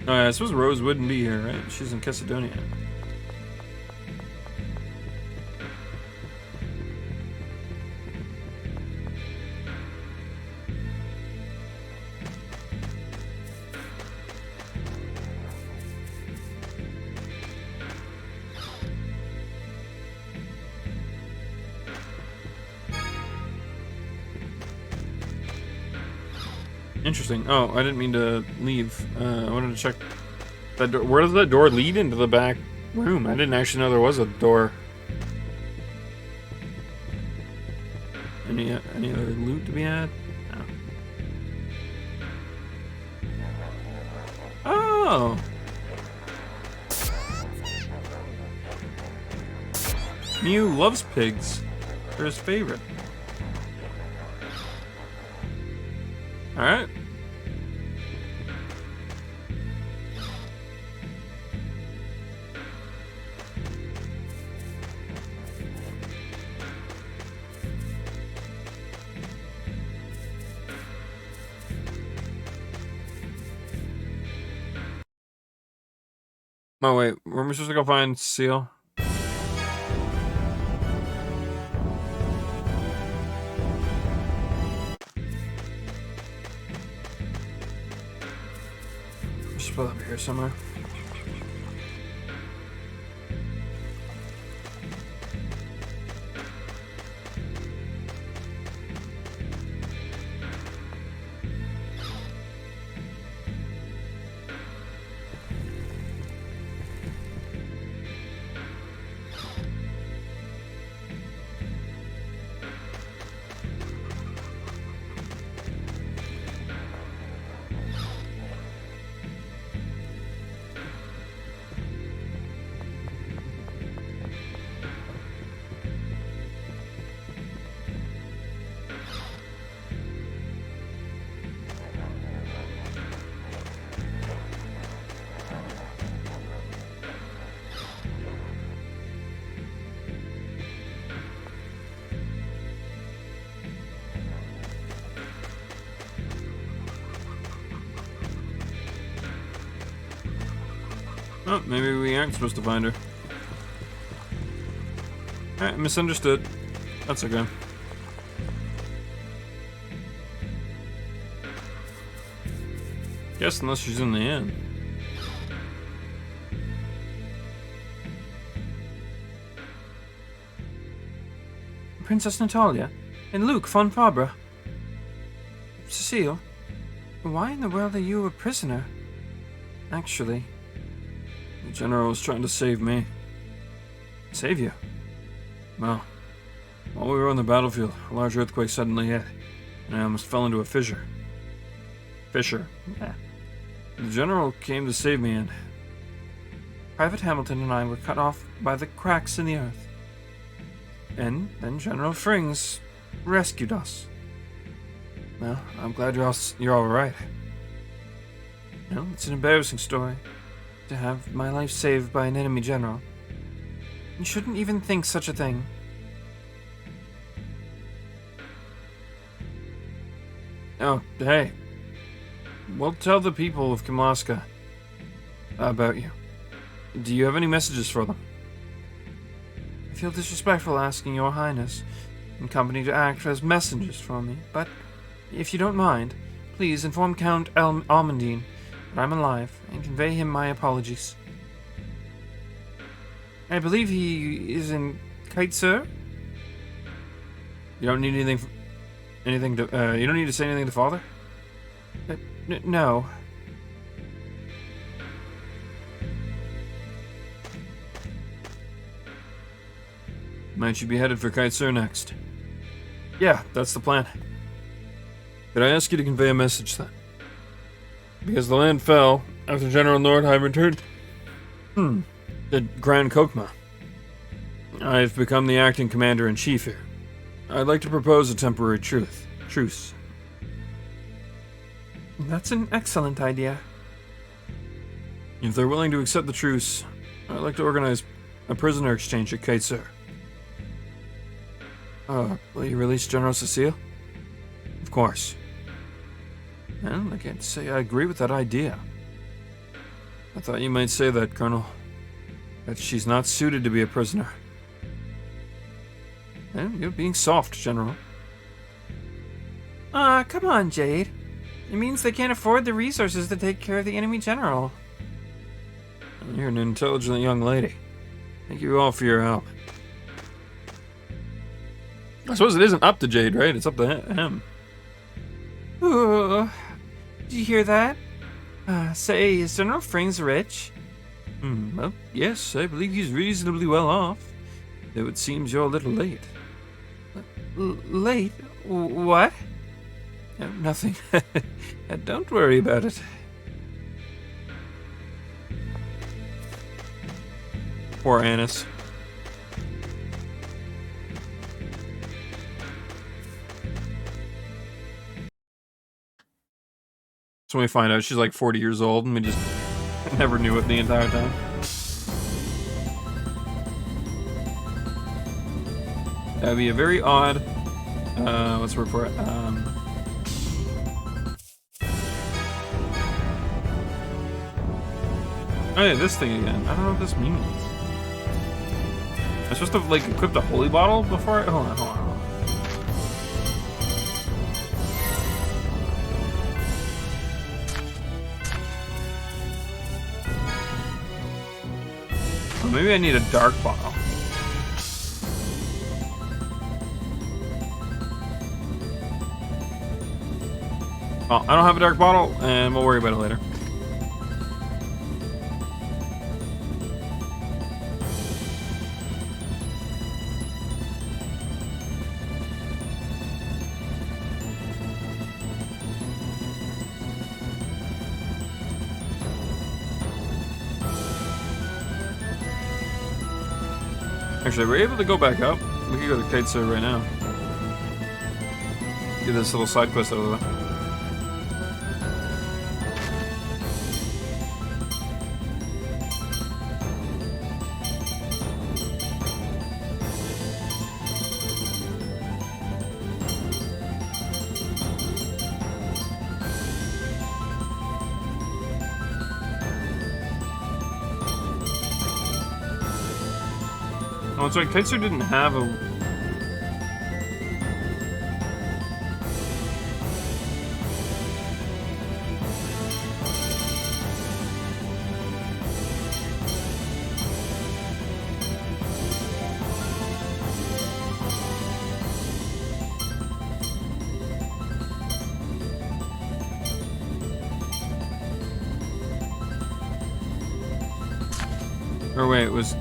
Oh, yeah, I suppose Rose wouldn't be here, right? She's in Macedonia. Interesting. Oh, I didn't mean to leave. I wanted to check that door. Where does that door lead into the back room? I didn't actually know there was a door. Any other loot to be had? No. Oh. Mew loves pigs. They're his favorite. Alright. Oh wait, were we supposed to go find Seal? Just put over here somewhere. Oh, maybe we aren't supposed to find her. Alright, misunderstood. That's okay. Guess unless she's in the inn. Princess Natalia and Luke von Fabra. Cecile, why in the world are you a prisoner? Actually, the General was trying to save me. Save you? Well, while we were on the battlefield, a large earthquake suddenly hit, and I almost fell into a fissure. Fissure? Yeah. The General came to save me, and Private Hamilton and I were cut off by the cracks in the earth. And then General Frings rescued us. Well, I'm glad you're all right. You know, it's an embarrassing story to have my life saved by an enemy general. You shouldn't even think such a thing. Oh, hey. We'll tell the people of Kimlaska about you. Do you have any messages for them? I feel disrespectful asking your highness and company to act as messengers for me, but if you don't mind, please inform Count Almondine that I'm alive and convey him my apologies. I believe he is in Kaitsur. You don't need anything to. You don't need to say anything to Father. No. Might you be headed for Kaitsur next? Yeah, that's the plan. Could I ask you to convey a message then? Because the land fell after General Nordheim returned to Grand Kokma. I've become the acting commander-in-chief here. I'd like to propose a temporary truce. That's an excellent idea. If they're willing to accept the truce, I'd like to organize a prisoner exchange at Kaitsur. Will you release General Cecile? Of course. Well, I can't say I agree with that idea. I thought you might say that, Colonel. That she's not suited to be a prisoner. Well, you're being soft, General. Come on, Jade. It means they can't afford the resources to take care of the enemy general. You're an intelligent young lady. Thank you all for your help. I suppose it isn't up to Jade, right? It's up to him. Ooh, did you hear that? Say, is General Frings rich? Well, yes, I believe he's reasonably well off. Though it seems you're a little late. Late? What? Nothing. Don't worry about it. Poor Annis. So we find out she's like 40 years old and we just never knew it the entire time. That would be a very odd, what's the word for it? Oh yeah, this thing again. I don't know what this means. I'm supposed to like equip the holy bottle before I, hold on. Oh, maybe I need a dark bottle. Oh, I don't have a dark bottle, and we'll worry about it later. Actually, we're able to go back up. We could go to Kaitsu right now. Get this little side quest out of the way. Oh, it's right. Kaitsu didn't have a... Or wait, it was...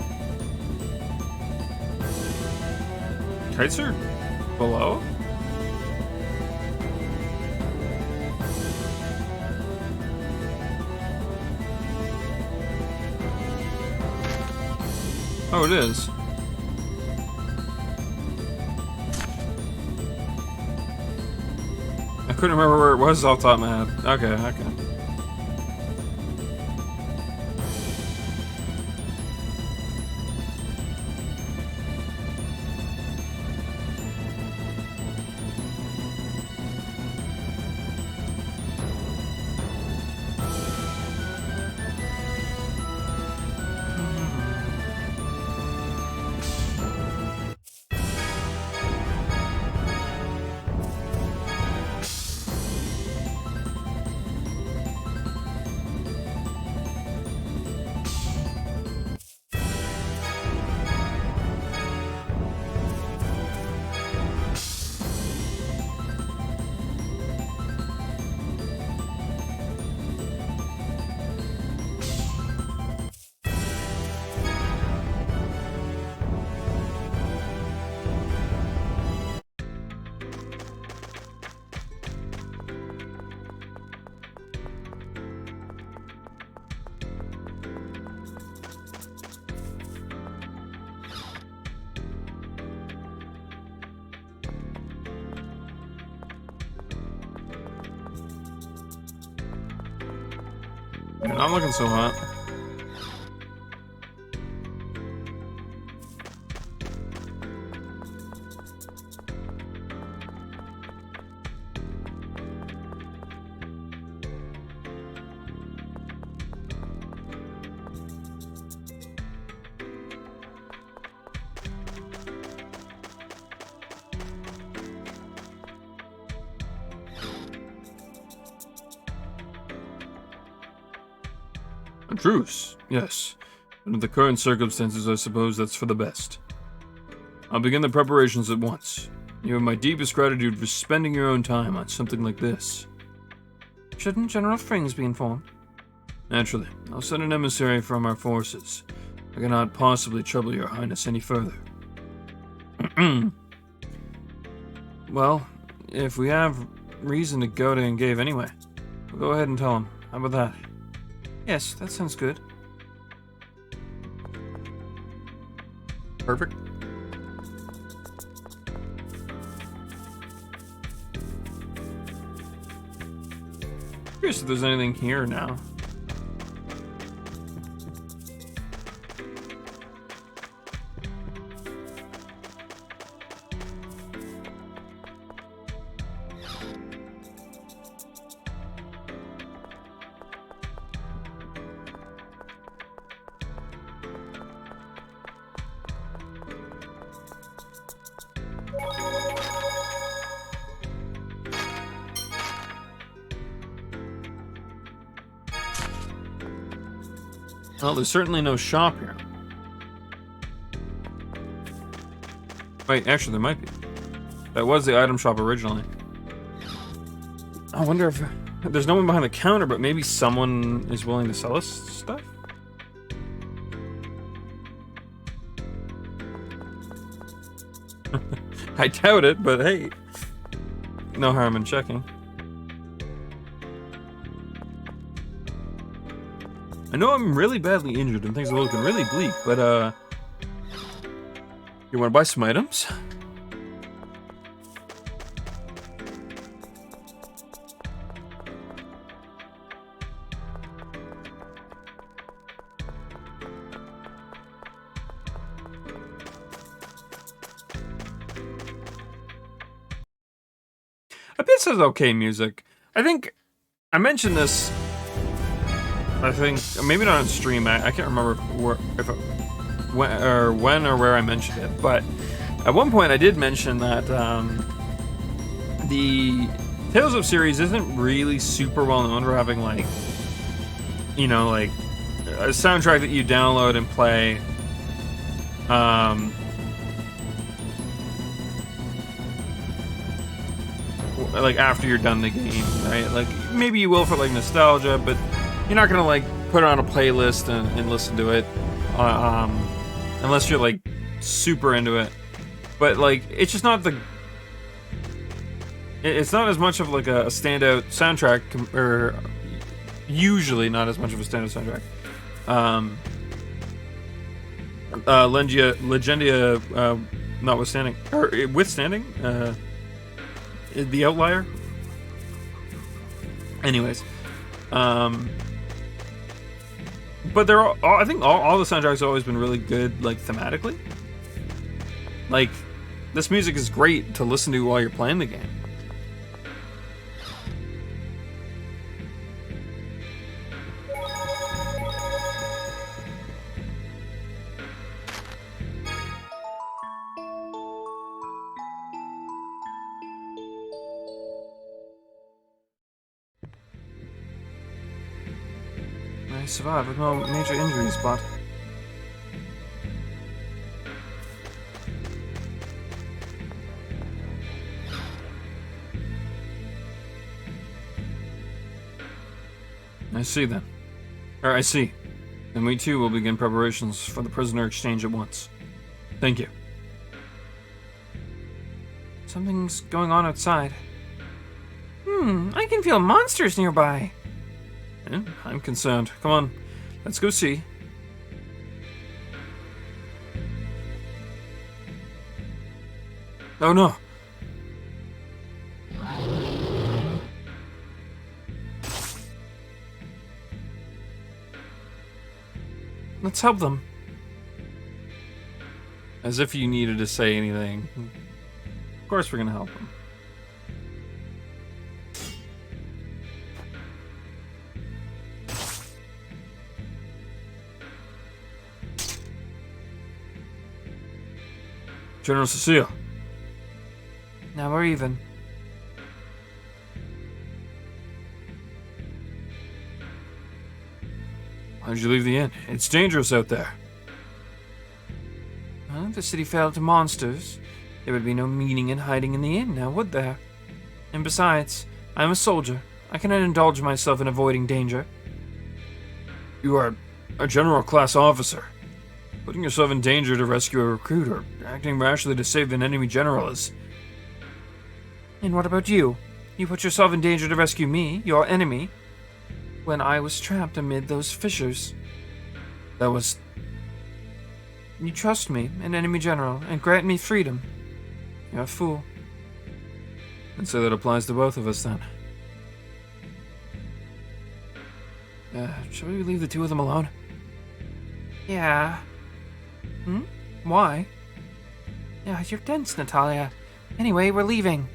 Kaitsu? Below? Oh, it is. I couldn't remember where it was off the top of my head. Okay. You're not looking so hot. A truce, yes. Under the current circumstances, I suppose that's for the best. I'll begin the preparations at once. You have my deepest gratitude for spending your own time on something like this. Shouldn't General Frings be informed? Naturally. I'll send an emissary from our forces. I cannot possibly trouble your highness any further. Well, if we have reason to go to Engave anyway, we'll go ahead and tell him. How about that? Yes, that sounds good. Perfect. Curious if there's anything here now. Well, there's certainly no shop here. Wait, actually there might be. That was the item shop originally. I wonder if there's no one behind the counter, but maybe someone is willing to sell us stuff? I doubt it, but hey, no harm in checking. I know I'm really badly injured and things are looking really bleak, but you want to buy some items? I bet it says okay music. I think I mentioned this. I think maybe not on stream. I can't remember when or where I mentioned it, but at one point I did mention that the Tales of series isn't really super well known for having like, you know, like a soundtrack that you download and play. Like after you're done the game, right? Like maybe you will for like nostalgia, but you're not gonna like put it on a playlist and listen to it, unless you're like super into it. But like, it's just not the. It's not as much of like a standout soundtrack, or usually not as much of a standout soundtrack. Legendia, notwithstanding, or withstanding, the outlier. Anyways, but they're all, I think all the soundtracks have always been really good, like thematically. Like, this music is great to listen to while you're playing the game. I survived with no major injuries, but I see then. Or I see. Then we too will begin preparations for the prisoner exchange at once. Thank you. Something's going on outside. I can feel monsters nearby. Yeah, I'm concerned. Come on, let's go see. Oh no. Let's help them. As if you needed to say anything. Of course we're gonna help them. General Cecile. Now we're even. Why did you leave the inn? It's dangerous out there. Well, if the city fell to monsters, there would be no meaning in hiding in the inn now, would there? And besides, I'm a soldier. I cannot indulge myself in avoiding danger. You are a general class officer. Putting yourself in danger to rescue a recruit or acting rashly to save an enemy general is... And what about you? You put yourself in danger to rescue me, your enemy, when I was trapped amid those fissures. That was you trust me, an enemy general, and grant me freedom. You're a fool. And so that applies to both of us, then. Shall we leave the two of them alone? Yeah. Why? Yeah, you're dense, Natalia. Anyway, we're leaving.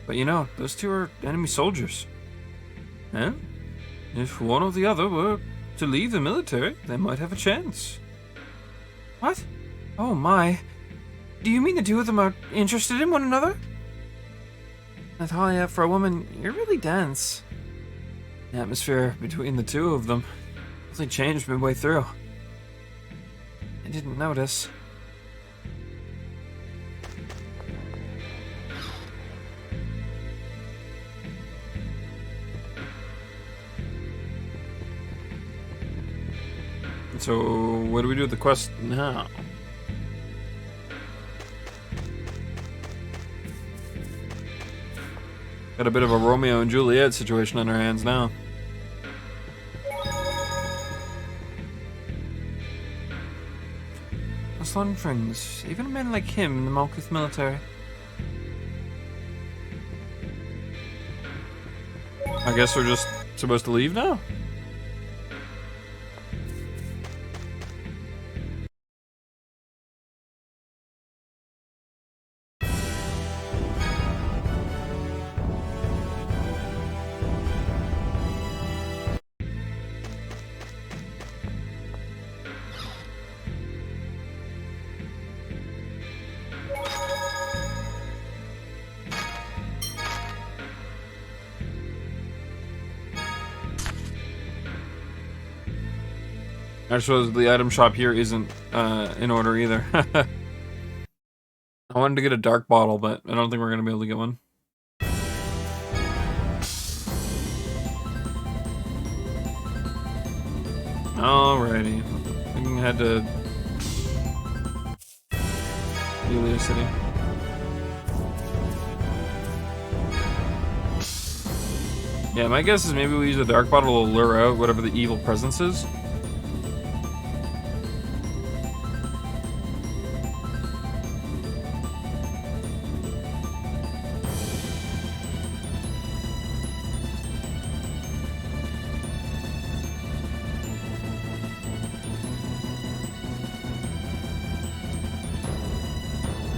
But you know, those two are enemy soldiers. And if one or the other were to leave the military, they might have a chance. What? Oh my. Do you mean the two of them are interested in one another? Natalia, for a woman, you're really dense. The atmosphere between the two of them really changed midway through. I didn't notice. So, what do we do with the quest now? Got a bit of a Romeo and Juliet situation on our hands now. Aslan friends, even a man like him in the Malkuth military. I guess we're just supposed to leave now? I suppose the item shop here isn't in order either. I wanted to get a dark bottle, but I don't think we're going to be able to get one. Alrighty. We can head to Yulia City. Yeah, my guess is maybe we use a dark bottle to lure out whatever the evil presence is.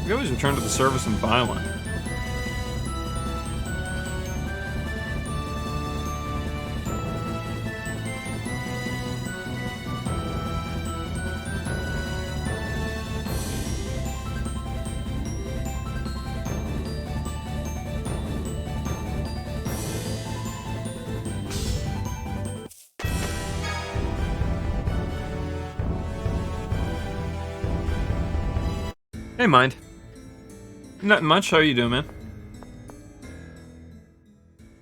We always return to the service and buy one. Hey, mind. Not much. How are you doing, man?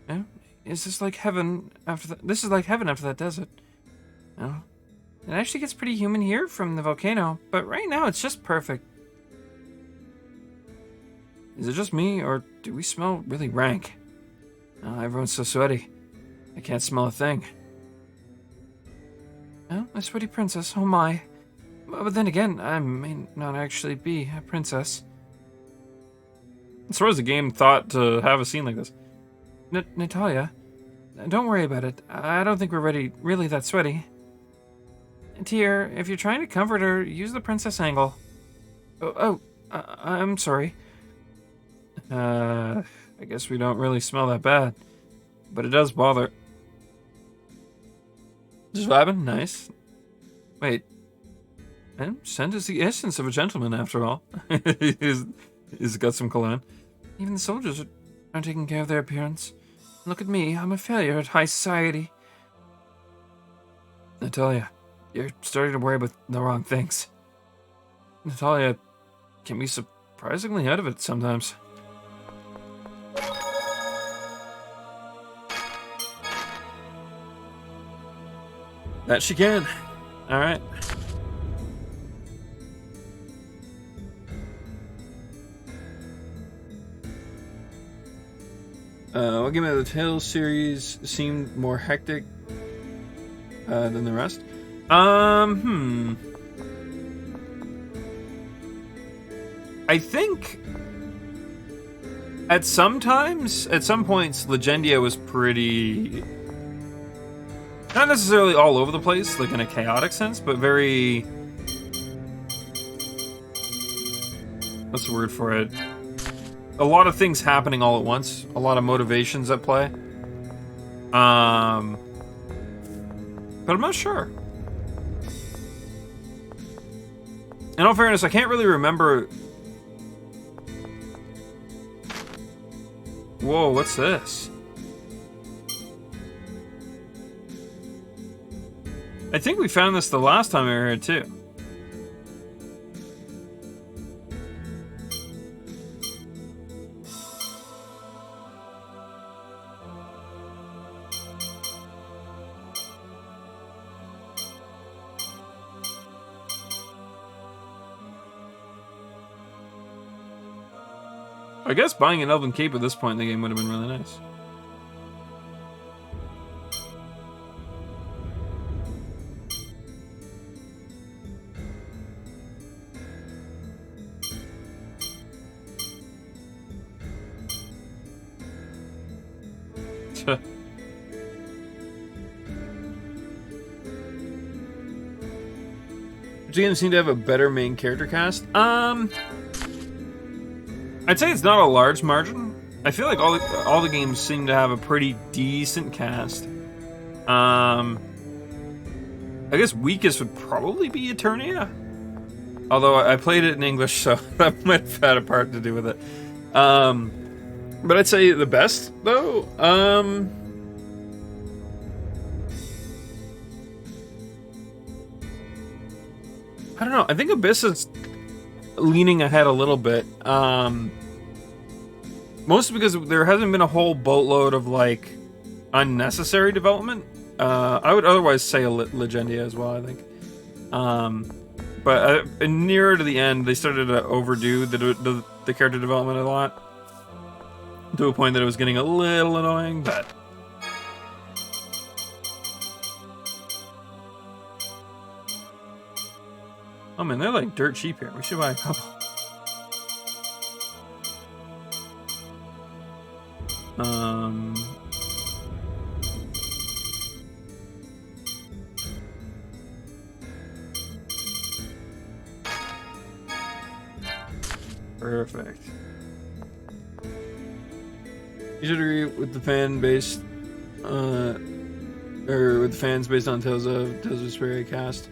Yeah? Is this like heaven after that? This is like heaven after that desert. No. It actually gets pretty humid here from the volcano, but right now it's just perfect. Is it just me, or do we smell really rank? Oh, everyone's so sweaty. I can't smell a thing. Oh, a sweaty princess. Oh my. But then again, I may not actually be a princess. As far as the game thought to have a scene like this. Natalia, don't worry about it. I don't think we're really that sweaty. Tyr, if you're trying to comfort her, use the princess angle. I'm sorry. I guess we don't really smell that bad. But it does bother. Just vibing? Nice. Wait. Scent is the essence of a gentleman, after all. He's got some cologne. Even the soldiers are taking care of their appearance. Look at me, I'm a failure at high society. Natalia, you're starting to worry about the wrong things. Natalia can be surprisingly out of it sometimes. That she can. Alright. What Game of the Tales series seemed more hectic than the rest. I think at some points, Legendia was pretty, not necessarily all over the place, like in a chaotic sense, but very, what's the word for it? A lot of things happening all at once, a lot of motivations at play. But I'm not sure. In all fairness, I can't really remember. Whoa, what's this? I think we found this the last time we were here, too. I guess buying an Elven Cape at this point in the game would have been really nice. Which games seem to have a better main character cast? I'd say it's not a large margin. I feel like all the games seem to have a pretty decent cast. I guess weakest would probably be Eternia. Although I played it in English, so that might have had a part to do with it. But I'd say the best, though, I don't know. I think Abyss is leaning ahead a little bit. Mostly because there hasn't been a whole boatload of, like, unnecessary development. I would otherwise say Legendia as well, I think. But nearer to the end, they started to overdo the character development a lot. To a point that it was getting a little annoying, but... Oh man, they're like dirt cheap here. We should buy a couple. Perfect. You should agree with the fan base, or with the fans based on Tales of Vesperia cast.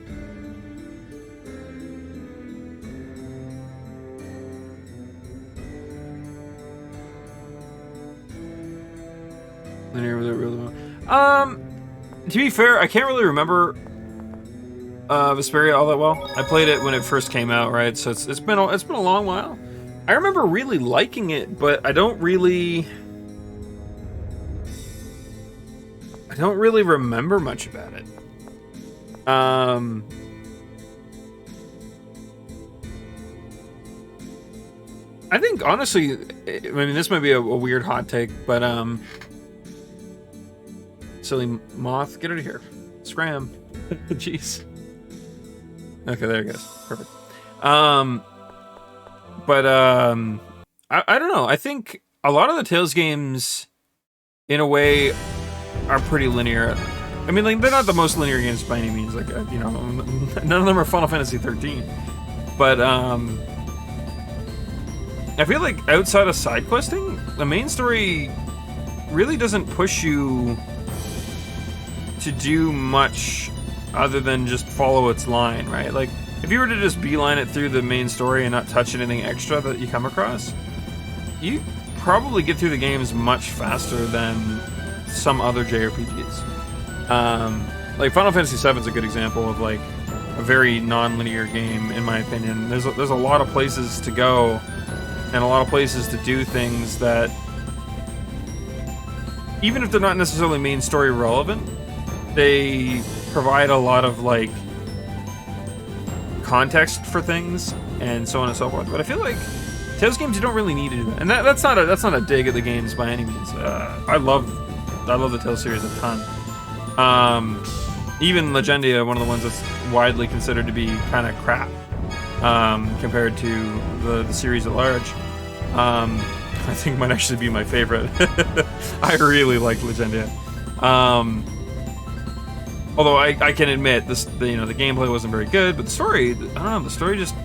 Linear with it really well. To be fair, I can't really remember Vesperia all that well. I played it when it first came out, right? So it's been a long while. I remember really liking it, but I don't really remember much about it. I think honestly, I mean, this might be a weird hot take, but silly moth, get out of here. Scram. Jeez. Okay, there it goes. Perfect. But I don't know. I think a lot of the Tales games, in a way, are pretty linear. I mean, like, they're not the most linear games by any means. Like, you know, none of them are Final Fantasy 13. But I feel like outside of side questing, the main story really doesn't push you to do much other than just follow its line, right? Like, if you were to just beeline it through the main story and not touch anything extra that you come across, you probably get through the games much faster than some other JRPGs. Like Final Fantasy VII is a good example of like a very non-linear game, in my opinion. There's a lot of places to go and a lot of places to do things that, even if they're not necessarily main story relevant, they provide a lot of like context for things and so on and so forth. But I feel like Tales games, you don't really need to do that, and that's not a dig at the games by any means. I love the Tales series a ton. even Legendia, one of the ones that's widely considered to be kind of crap compared to the series at large. I think might actually be my favorite. I really like Legendia. Although I can admit this, the gameplay wasn't very good, but the story, I don't know, the story just,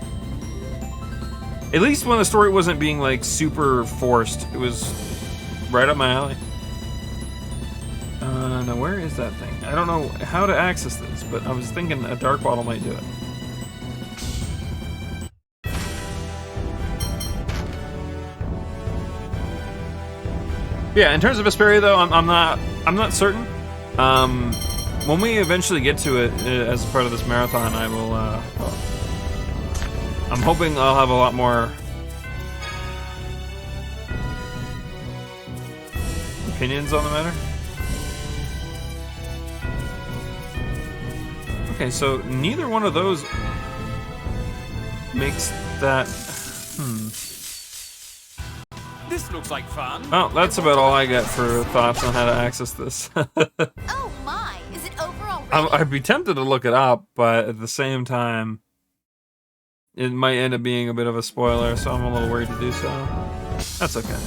at least when the story wasn't being like super forced, it was right up my alley. Now where is that thing? I don't know how to access this, but I was thinking a dark bottle might do it. Yeah, in terms of Vesperia though, I'm not certain. When we eventually get to it as part of this marathon, I will. I'm hoping I'll have a lot more opinions on the matter. Okay, so neither one of those makes that. This looks like fun. Oh, that's about all I get for thoughts on how to access this. Oh my, is it over already? I'd be tempted to look it up, but at the same time, it might end up being a bit of a spoiler, so I'm a little worried to do so. That's okay.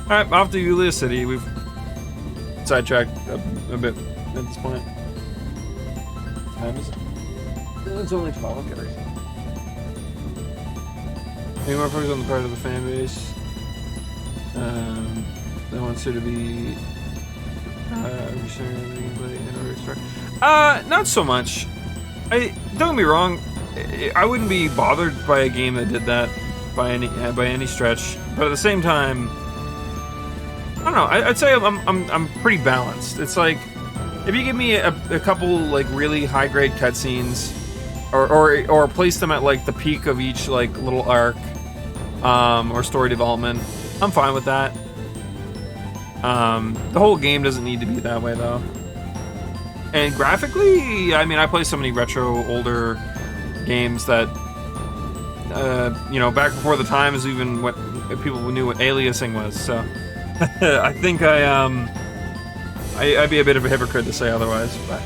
Alright, off to Yulia City. We've sidetracked a bit at this point. What time is it? It's only 12. Okay. Any more focus on the part of the fan base that wants her to be not so much. Don't get me wrong, I wouldn't be bothered by a game that did that by any stretch, but at the same time, I don't know. I'd say I'm pretty balanced. It's like if you give me a couple like really high grade cutscenes, or place them at like the peak of each like little arc, or story development, I'm fine with that. The whole game doesn't need to be that way though. And graphically, I mean, I play so many retro older games that, back before the times even what people knew what aliasing was. So I think I'd be a bit of a hypocrite to say otherwise. But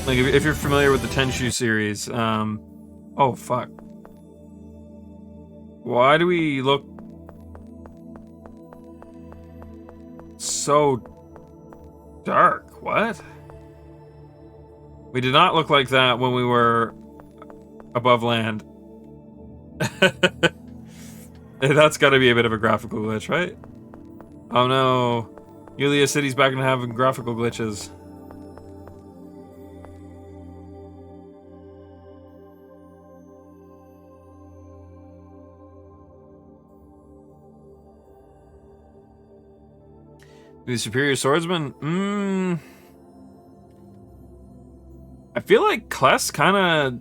like if you're familiar with the Tenchu series, oh fuck. Why do we look so dark? What? We did not look like that when we were above land. That's got to be a bit of a graphical glitch, right? Oh no. Yulia City's back into having graphical glitches. The superior swordsman? I feel like Kless kinda...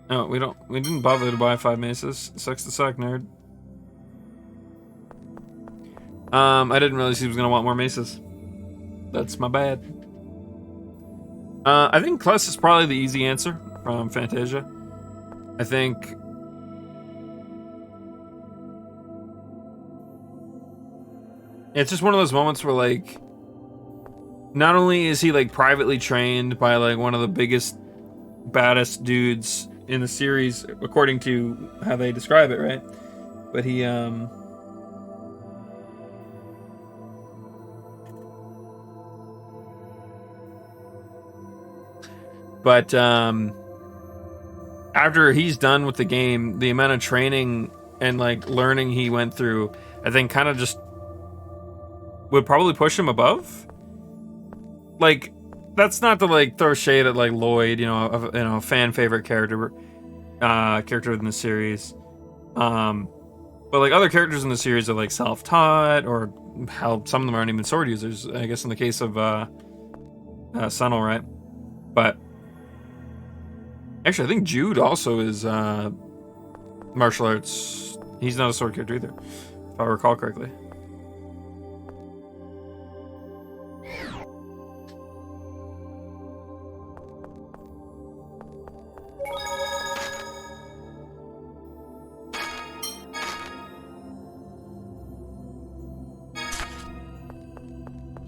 Oh, we didn't bother to buy 5 maces. Sucks to suck, nerd. I didn't realize he was gonna want more maces. That's my bad. I think Kless is probably the easy answer from Fantasia. I think... It's just one of those moments where, like, not only is he, like, privately trained by, like, one of the biggest, baddest dudes in the series, according to how they describe it, right? But he, after he's done with the game, the amount of training and, like, learning he went through, I think kind of just would probably push him above. Like, that's not to like throw shade at like Lloyd, a fan favorite character in the series. But like other characters in the series are like self-taught, or how some of them aren't even sword users. I guess in the case of Sunil, right? But actually, I think Jude also is martial arts. He's not a sword character either, if I recall correctly.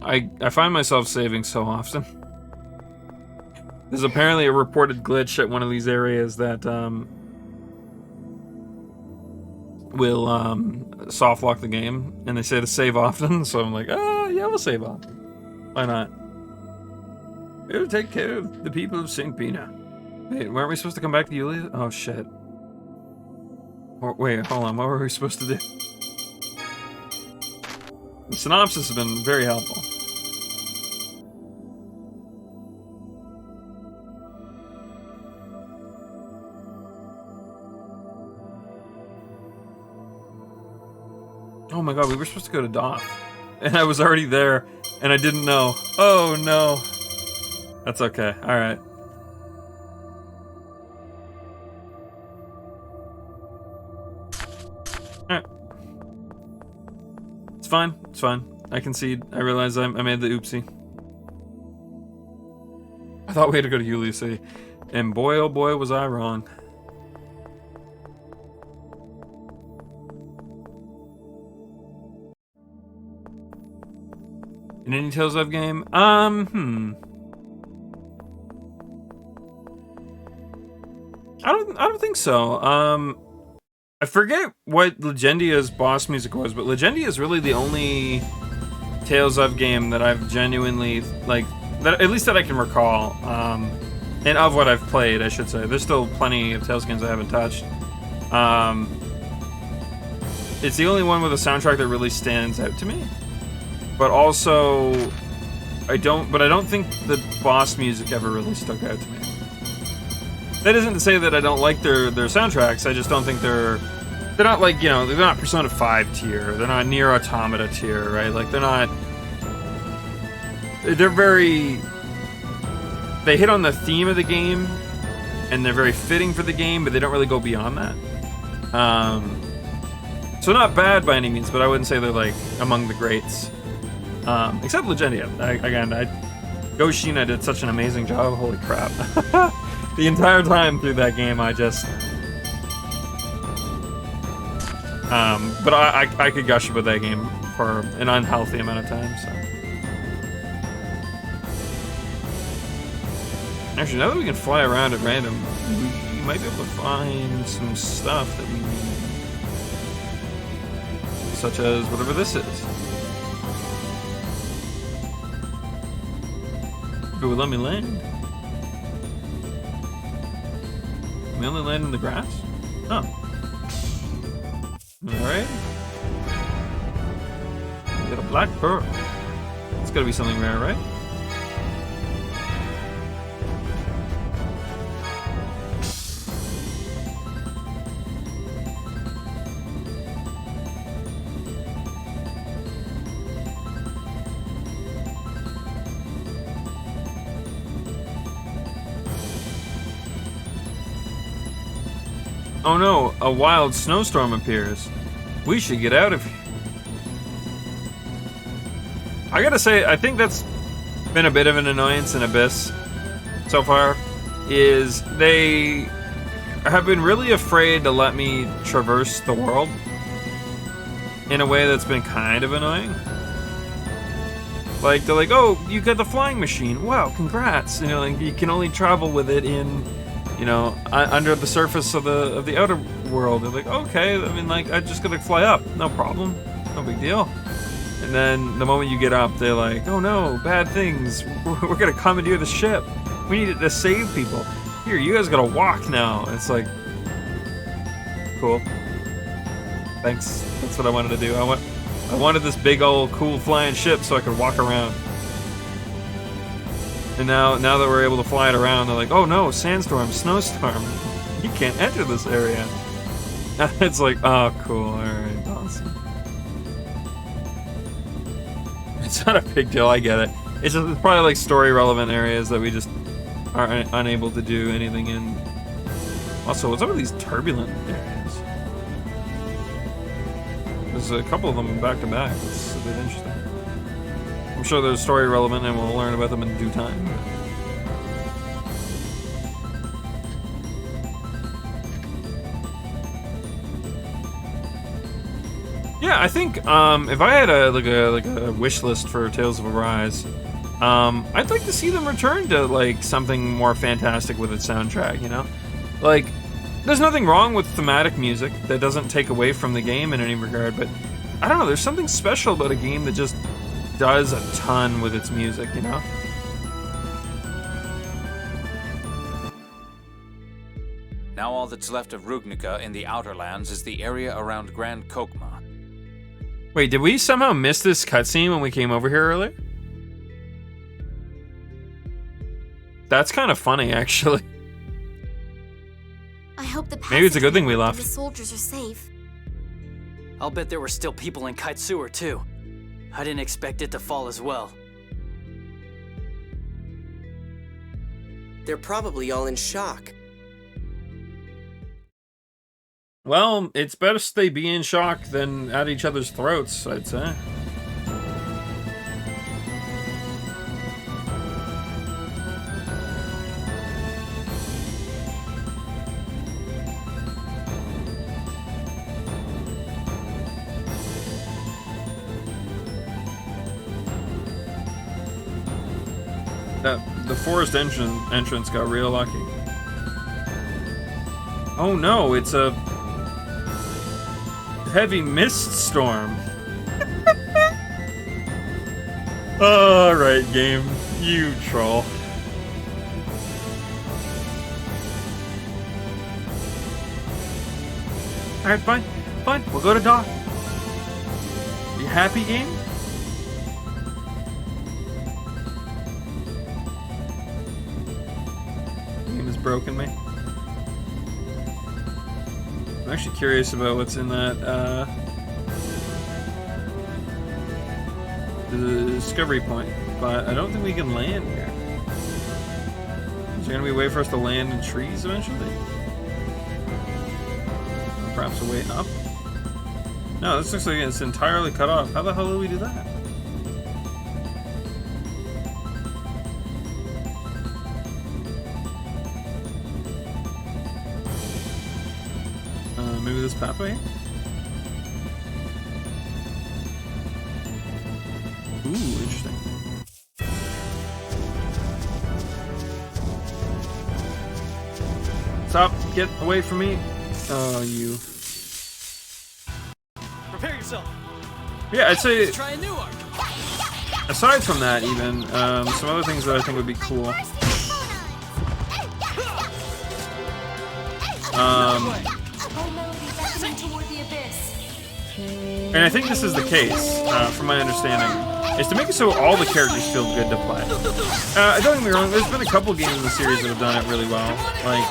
I find myself saving so often. There's apparently a reported glitch at one of these areas that will soft lock the game, and they say to save often, so I'm like, yeah, we'll save often. Why not? We'll take care of the people of St. Pina. Wait, weren't we supposed to come back to Yulia? Oh shit. Wait, hold on, what were we supposed to do? The synopsis has been very helpful. Oh my god, we were supposed to go to Doth. And I was already there, and I didn't know. Oh no. That's okay, alright. Alright. It's fine, it's fine. I concede. I realize I made the oopsie. I thought we had to go to Yulia City. And boy, oh boy, was I wrong. In any Tales of game? I don't think so. I forget what Legendia's boss music was, but Legendia is really the only Tales of game that I've genuinely, like, that at least that I can recall. And of what I've played, I should say. There's still plenty of Tales games I haven't touched. It's the only one with a soundtrack that really stands out to me. But also, I don't think the boss music ever really stuck out to me. That isn't to say that I don't like their soundtracks. I just don't think they're not like, you know, they're not Persona 5 tier. They're not Nier Automata tier, right? Like, they're very, they hit on the theme of the game, and they're very fitting for the game, but they don't really go beyond that. So not bad by any means, but I wouldn't say they're like among the greats. Except Legendia. Goshina did such an amazing job. Holy crap. The entire time through that game, I just... but I could gush about that game for an unhealthy amount of time, so... Actually, now that we can fly around at random, we might be able to find some stuff that we need. Such as whatever this is. If it would let me land. Can we only land in the grass? Oh. Alright. We got a black pearl. It's gotta be something rare, right? Oh no, a wild snowstorm appears. We should get out of here. I gotta say, I think that's been a bit of an annoyance in Abyss so far, is they have been really afraid to let me traverse the world in a way that's been kind of annoying. Like, they're like, oh, you got the flying machine. Wow, congrats. You know, like, you can only travel with it in, you know, under the surface of the outer world. They're like, okay, I mean, like, I just gotta fly up, no problem, no big deal. And then the moment you get up, they're like, oh no, bad things. We're gonna commandeer the ship. We need it to save people. Here, you guys gotta walk now. It's like, cool. Thanks. That's what I wanted to do. I wanted this big old cool flying ship so I could walk around. And now that we're able to fly it around, they're like, oh no, sandstorm, snowstorm. You can't enter this area. It's like, oh cool, alright, awesome. It's not a big deal, I get it. It's probably like story relevant areas that we just are unable to do anything in. Also, what's up with these turbulent areas? There's a couple of them back to back. It's a bit interesting. I'm sure they're story relevant and we'll learn about them in due time. Yeah, I think if I had a wish list for Tales of Arise, I'd like to see them return to like something more fantastic with its soundtrack. You know, like there's nothing wrong with thematic music that doesn't take away from the game in any regard, but I don't know. There's something special about a game that just does a ton with its music. You know. Now all that's left of Rugnica in the Outer Lands is the area around Grand Kokma. Wait, did we somehow miss this cutscene when we came over here earlier? That's kind of funny, actually. I hope the Maybe it's a good thing we passage left. and the soldiers are safe. I'll bet there were still people in Kite Sewer, too. I didn't expect it to fall as well. They're probably all in shock. Well, it's best they be in shock than at each other's throats, I'd say. The forest entrance got real lucky. Oh no, it's a heavy mist storm. Alright, game. You troll. Alright, fine. Fine. We'll go to dock. You happy, game? Game has broken me. I'm actually curious about what's in that, the discovery point, but I don't think we can land here. Is there gonna be a way for us to land in trees eventually? Perhaps a way up? No, this looks like it's entirely cut off. How the hell do we do that? Maybe this pathway? Ooh, interesting. Stop! Get away from me! Oh, you. Prepare yourself. Yeah, I'd say, Let's try a new arc. aside from that even, some other things that I think would be cool. And I think this is the case, from my understanding, is to make it so all the characters feel good to play. Don't get me wrong, there's been a couple games in the series that have done it really well. Like,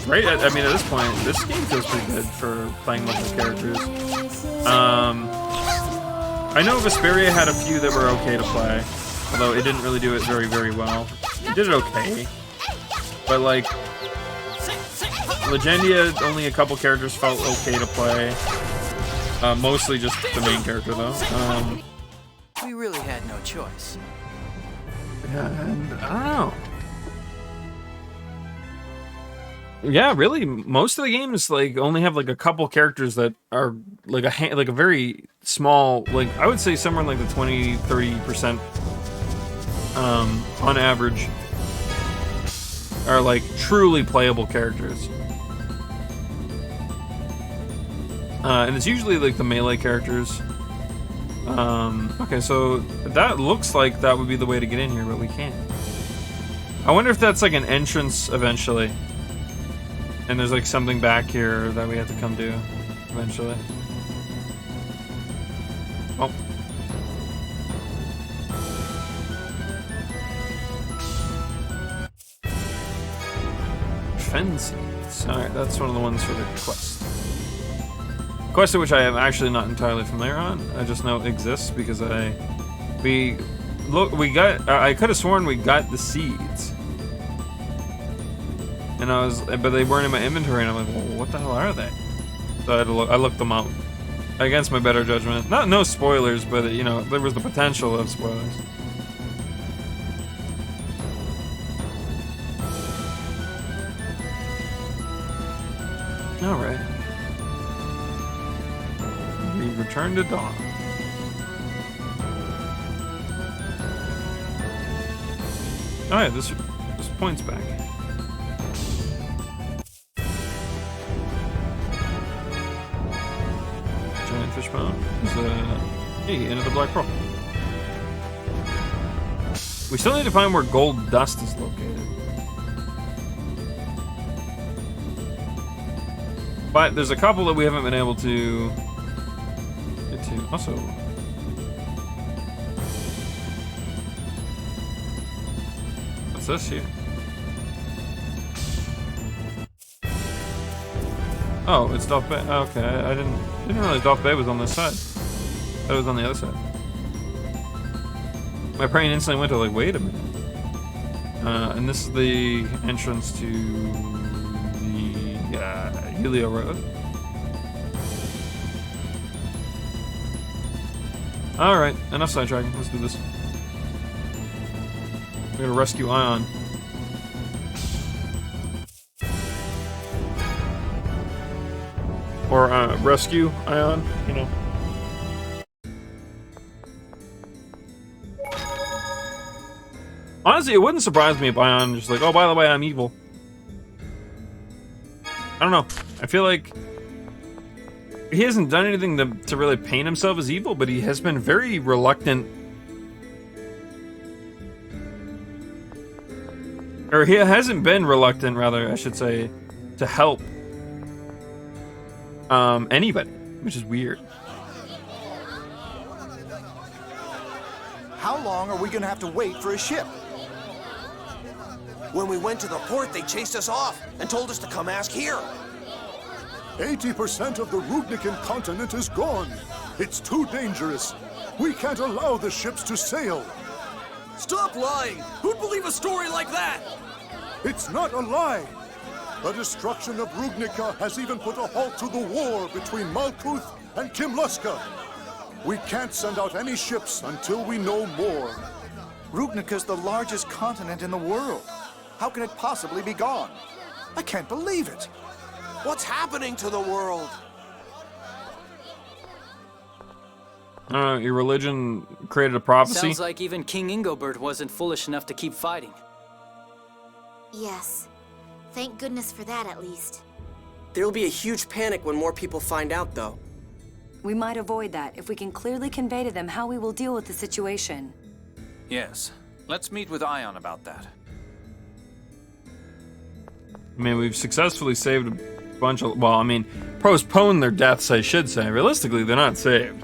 right? I mean, at this point, this game feels pretty good for playing multiple characters. I know Vesperia had a few that were okay to play, although it didn't really do it very, very well. It did it okay, but like, Legendia, only a couple characters felt okay to play. Mostly just the main character, though. We really had no choice. Yeah, and I don't know. Yeah, really, most of the games like only have like a couple characters that are like a very small, like I would say somewhere like the 20-30% on average are like truly playable characters. And it's usually like the melee characters. Okay, so that looks like that would be the way to get in here, but we can't. I wonder if that's like an entrance eventually. And there's like something back here that we have to come to eventually. Oh. Fences. Alright, that's one of the ones for the quest. Quest of which I am actually not entirely familiar on. I just know it exists because I could have sworn we got the seeds. And but they weren't in my inventory, and I'm like, well, what the hell are they? So I looked them up against my better judgment. No spoilers, but you know, there was the potential of spoilers. All right. return to Dawn. Oh yeah, this points back. Giant fishbone. Hey, into the black pearl. We still need to find where gold dust is located. But there's a couple that we haven't been able to get to. Also, what's this here? Oh, it's Dolph Bay. Okay, I didn't realize Dolph Bay was on this side. That was on the other side. My brain instantly went to like, wait a minute. And this is the entrance to the Yulia Road. Alright, enough sidetracking. Let's do this. We're gonna rescue Ion. Or, rescue Ion, you know. Honestly, it wouldn't surprise me if Ion just like, oh, by the way, I'm evil. I don't know. I feel like he hasn't done anything to really paint himself as evil, but he has been very reluctant. Or he hasn't been reluctant, rather, I should say, to help anybody, which is weird. How long are we gonna have to wait for a ship? When we went to the port, they chased us off and told us to come ask here. 80% of the Rugnican continent is gone. It's too dangerous. We can't allow the ships to sail. Stop lying! Who'd believe a story like that? It's not a lie. The destruction of Rugnica has even put a halt to the war between Malkuth and Kimluska. We can't send out any ships until we know more. Rugnica's the largest continent in the world. How can it possibly be gone? I can't believe it. What's happening to the world? Your religion created a prophecy? Sounds like even King Ingobert wasn't foolish enough to keep fighting. Yes. Thank goodness for that, at least. There'll be a huge panic when more people find out, though. We might avoid that if we can clearly convey to them how we will deal with the situation. Yes. Let's meet with Ion about that. I mean, we've successfully saved a bunch of... Well, I mean, postponed their deaths, I should say. Realistically, they're not saved.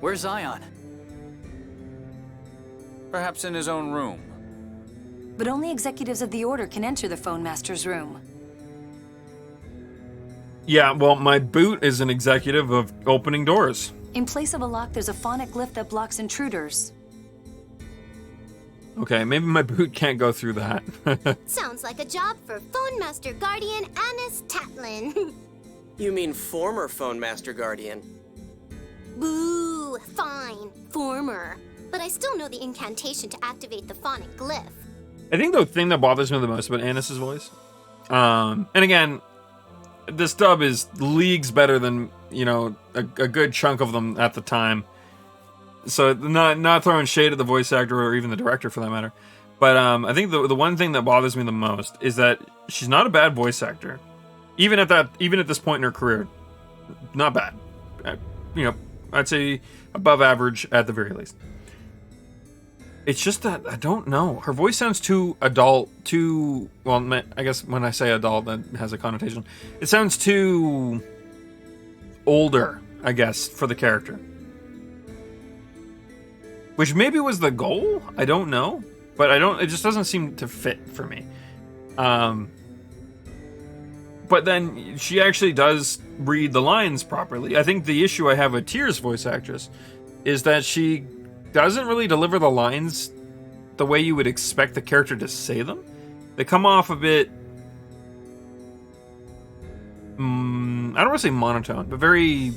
Where's Ion? Perhaps in his own room. But only executives of the Order can enter the Phone Master's room. Yeah, well, my boot is an executive of opening doors. In place of a lock, there's a phonic lift that blocks intruders. Okay, maybe my boot can't go through that. Sounds like a job for Phone Master Guardian Anis Tatlin. You mean former Phone Master Guardian? Boo, fine, former. But I still know the incantation to activate the phonic glyph. I think the thing that bothers me the most about Anis's voice, and again, this dub is leagues better than, you know, a good chunk of them at the time. So not throwing shade at the voice actor or even the director for that matter. But I think the one thing that bothers me the most is that she's not a bad voice actor. Even at this point in her career, not bad. You know, I'd say above average at the very least. It's just that, I don't know. Her voice sounds too adult, too... Well, I guess when I say adult, that has a connotation. It sounds too... older, I guess, for the character. Which maybe was the goal? I don't know. But it just doesn't seem to fit for me. But then, she actually does read the lines properly. I think the issue I have with Tyr's voice actress is that she doesn't really deliver the lines the way you would expect the character to say them. They come off a bit... I don't want to say monotone, but very...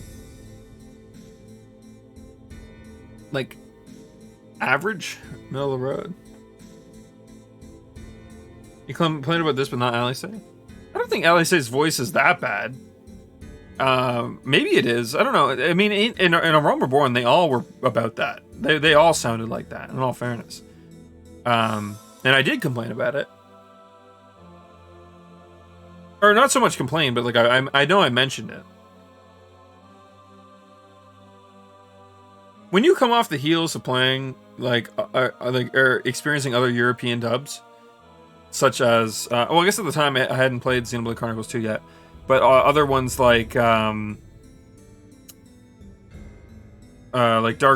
like... average, middle of the road. You complain about this, but not Alice. I don't think Alice's voice is that bad. Maybe it is. I don't know. I mean, in A Realm Reborn, they all were about that. They all sounded like that, in all fairness. And I did complain about it. Or not so much complain, but like I know I mentioned it. When you come off the heels of playing or experiencing other European dubs, such as well, I guess at the time I hadn't played Xenoblade Chronicles 2 yet, but other ones like Dark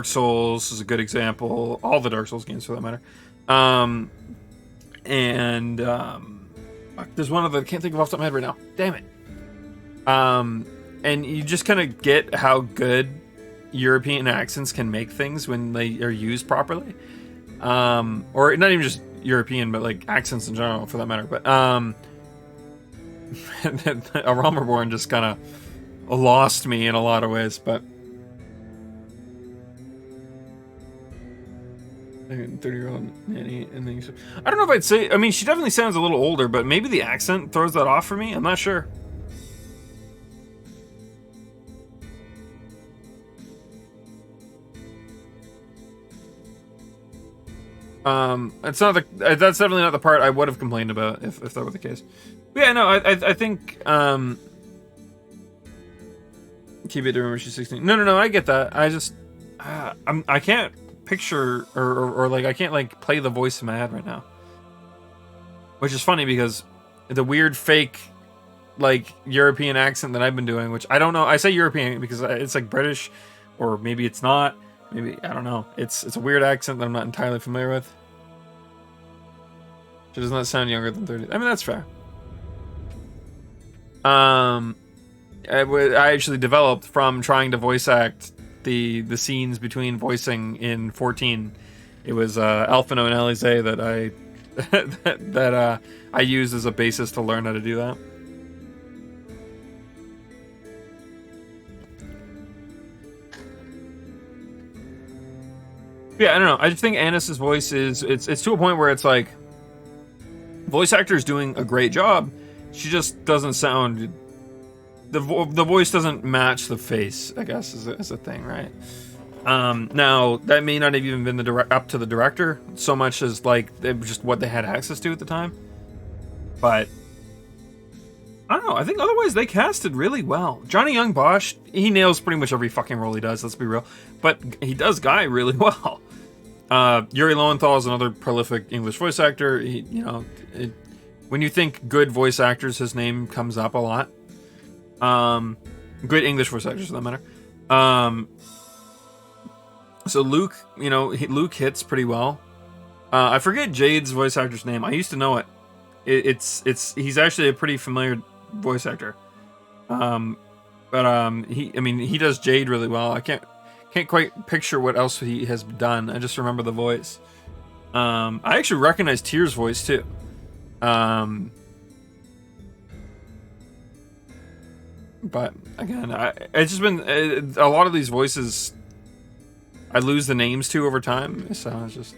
Souls is a good example. All the Dark Souls games, for that matter. There's one other I can't think of off the top of my head right now. Damn it. And you just kind of get how good European accents can make things when they are used properly. Or not even just European, but like accents in general, for that matter. But A Realm Reborn just kind of lost me in a lot of ways. But 30-year-old nanny, and then I don't know if I'd say. I mean, she definitely sounds a little older, but maybe the accent throws that off for me. I'm not sure. It's not the. That's definitely not the part I would have complained about if that were the case. But yeah, no, I think keep it to remember she's 16. No, I get that. I just I can't picture or like I can't like play the voice in my head right now, which is funny because the weird fake like European accent that I've been doing, which I don't know. I say European because it's like British, or maybe it's not. Maybe, I don't know. It's a weird accent that I'm not entirely familiar with. She does not sound younger than 30. I mean, that's fair. I actually developed from trying to voice act the scenes between voicing in 14. It was Alphino and Alize that I used as a basis to learn how to do that. Yeah, I don't know. I just think Anis's voice is it's to a point where it's like voice actor is doing a great job. She just doesn't sound the voice doesn't match the face, I guess is a thing, right? Now that may not have even been up to the director so much as like just what they had access to at the time. But I don't know. I think otherwise they casted really well. Johnny Young Bosch, he nails pretty much every fucking role he does. Let's be real, but he does Guy really well. Yuri Lowenthal is another prolific English voice actor. When you think good voice actors, his name comes up a lot. Good English voice actors, for that matter. So Luke, Luke hits pretty well. I forget Jade's voice actor's name. I used to know it. He's actually a pretty familiar voice actor. He does Jade really well. I can't quite picture what else he has done. I just remember the voice. I actually recognize Tyr's voice too. But again, it's just been a lot of these voices I lose the names to over time, so it's just.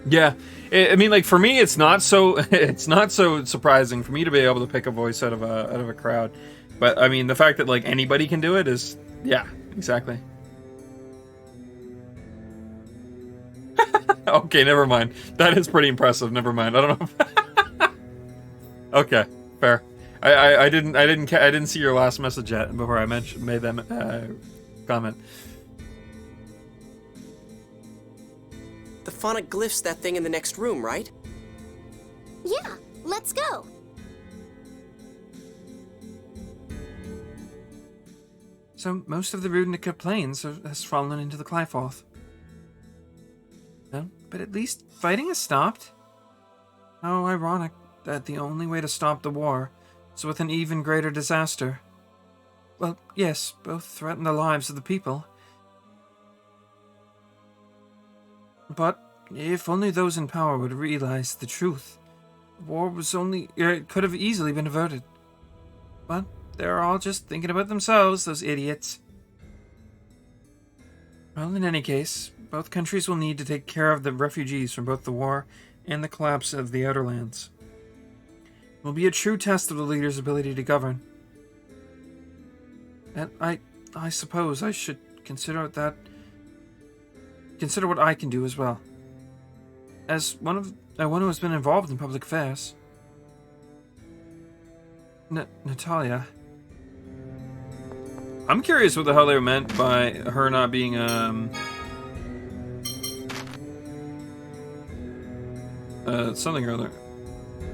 Yeah, I mean, like for me, it's not so surprising for me to be able to pick a voice out of a crowd, but I mean the fact that like anybody can do it is, yeah, exactly. Okay, never mind. That is pretty impressive. Never mind. I don't know. Okay, fair. I didn't see your last message yet before I made that comment. The phonic glyph's that thing in the next room, right? Yeah, let's go. So most of the Rudnica Plains has fallen into the Clyforth. Well, but at least fighting has stopped. How ironic that the only way to stop the war is with an even greater disaster. Well, yes, both threaten the lives of the people. But if only those in power would realize the truth, the war was it could have easily been averted. But they're all just thinking about themselves, those idiots. Well, in any case, both countries will need to take care of the refugees from both the war and the collapse of the Outer Lands. It will be a true test of the leader's ability to govern. And I suppose I should consider what I can do as well. As one who has been involved in public affairs. Natalia. I'm curious what the hell they meant by her not being, something or other.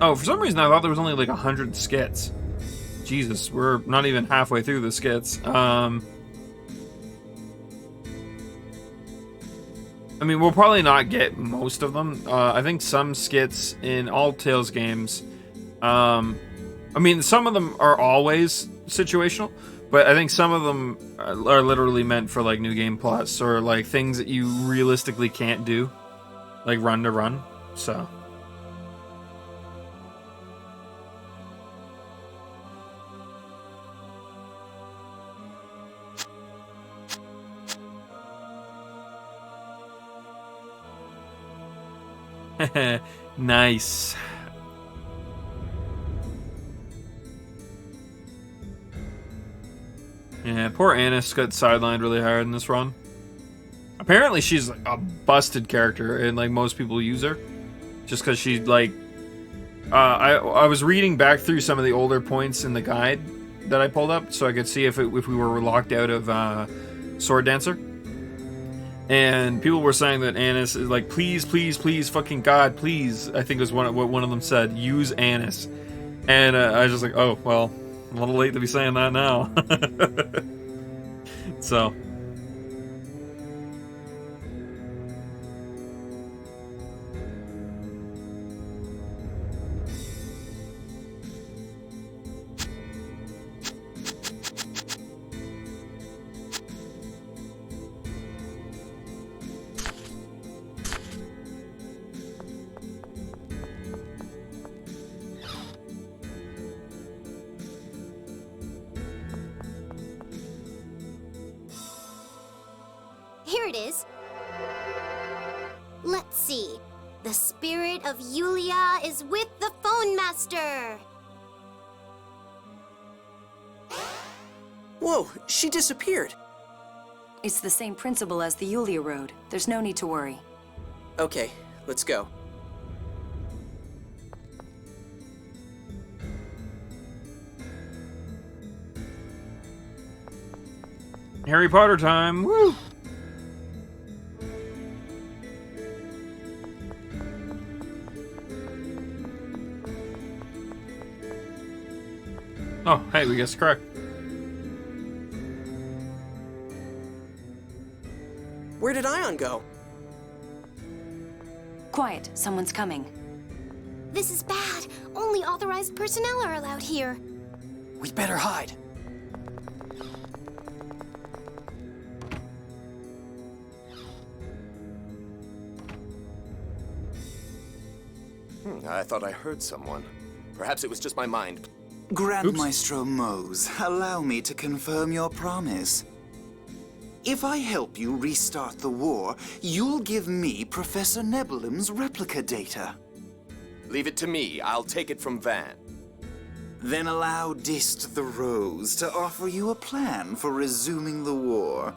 Oh, for some reason I thought there was only like 100 skits. Jesus, we're not even halfway through the skits. I mean, we'll probably not get most of them. I think some skits in all Tales games, I mean, some of them are always situational, but I think some of them are literally meant for like New Game Plus or like things that you realistically can't do, like run to run. So. Nice. Yeah, poor Annis got sidelined really hard in this run. Apparently she's like a busted character and like most people use her. Just because she like... I was reading back through some of the older points in the guide that I pulled up so I could see if we were locked out of Sword Dancer. And people were saying that Annis is like, please, please, please, fucking God, please. I think it was what one of them said, use Annis. And I was just like, oh, well, a little late to be saying that now. So. Here it is. Let's see. The spirit of Yulia is with the Phone Master. Whoa, she disappeared. It's the same principle as the Yulia Road. There's no need to worry. Okay, let's go. Harry Potter time. Woo! Oh, hey, we guessed correct. Where did Ion go? Quiet, someone's coming. This is bad. Only authorized personnel are allowed here. We better hide. I thought I heard someone. Perhaps it was just my mind. Grand Maestro Mose, allow me to confirm your promise. If I help you restart the war, you'll give me Professor Nebulim's replica data. Leave it to me. I'll take it from Van. Then allow Dist the Rose to offer you a plan for resuming the war.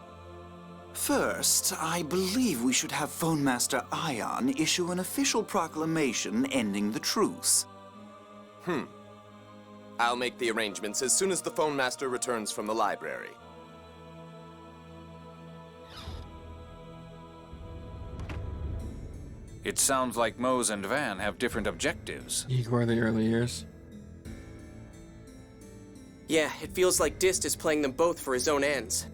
First, I believe we should have Phone Master Ion issue an official proclamation ending the truce. I'll make the arrangements as soon as the Phone Master returns from the library. It sounds like Mose and Van have different objectives. Igor the early years. Yeah, it feels like Dist is playing them both for his own ends.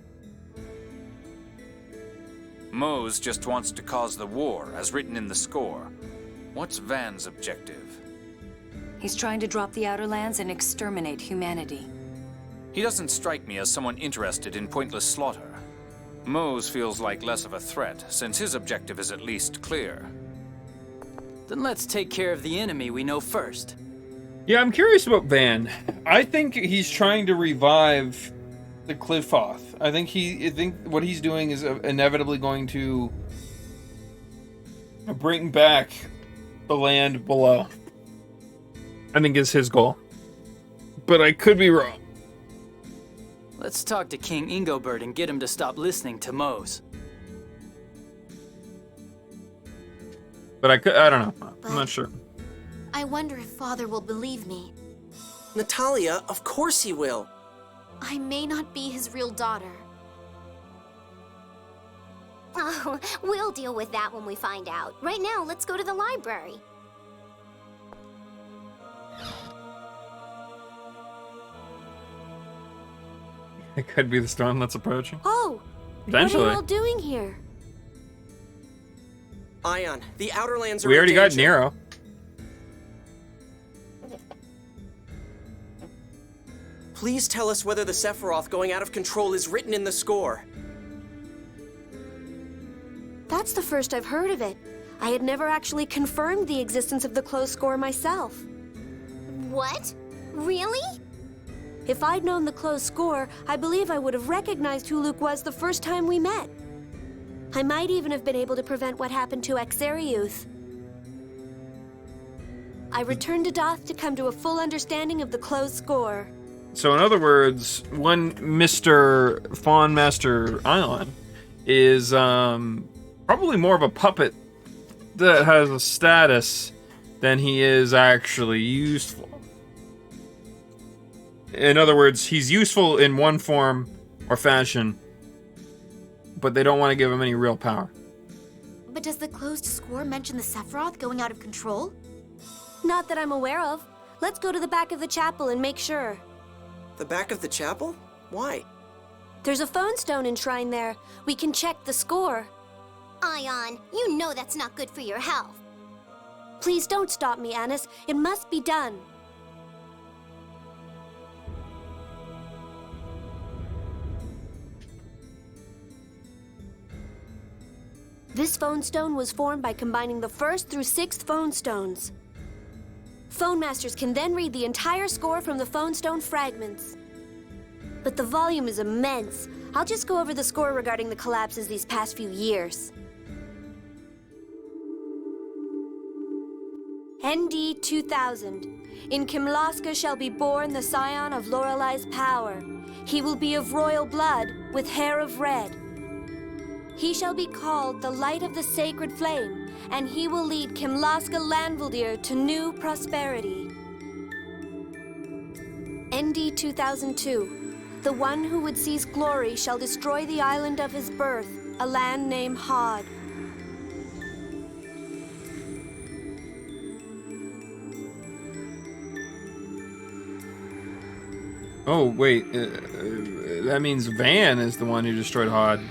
Mose just wants to cause the war, as written in the score. What's Van's objective? He's trying to drop the Outer Lands and exterminate humanity. He doesn't strike me as someone interested in pointless slaughter. Mose feels like less of a threat, since his objective is at least clear. Then let's take care of the enemy we know first. Yeah, I'm curious about Van. I think he's trying to revive the Qliphoth. I think what he's doing is inevitably going to bring back the land below. I think is his goal. But I could be wrong. Let's talk to King Ingobert and get him to stop listening to Mose. But I don't know. I'm not sure. I wonder if Father will believe me. Natalia, of course he will. I may not be his real daughter. Oh, we'll deal with that when we find out. Right now, let's go to the library. It could be the storm that's approaching. Oh! Potentially. What are you all doing here? Ion, the Outerlands are We in already got danger. Nero. Please tell us whether the Sephiroth going out of control is written in the score. That's the first I've heard of it. I had never actually confirmed the existence of the closed score myself. What? Really? If I'd known the closed score, I believe I would have recognized who Luke was the first time we met. I might even have been able to prevent what happened to Exariuth. I returned to Doth to come to a full understanding of the closed score. So in other words, one Mr. Fawn Master Ion is probably more of a puppet that has a status than he is actually useful. In other words, he's useful in one form or fashion, but they don't want to give him any real power. But does the closed score mention the Sephiroth going out of control? Not that I'm aware of. Let's go to the back of the chapel and make sure. The back of the chapel? Why? There's a phone stone enshrined there. We can check the score. Ion, you know that's not good for your health. Please don't stop me, Anis. It must be done. This phone stone was formed by combining the 1st through 6th phone stones. Phone masters can then read the entire score from the phone stone fragments. But the volume is immense. I'll just go over the score regarding the collapses these past few years. ND 2000. In Kimlaska shall be born the scion of Lorelei's power. He will be of royal blood, with hair of red. He shall be called the Light of the Sacred Flame, and he will lead Kimlaska Landvaldir to new prosperity. ND 2002. The one who would seize glory shall destroy the island of his birth, a land named Hod. Oh, wait. That means Van is the one who destroyed Hod.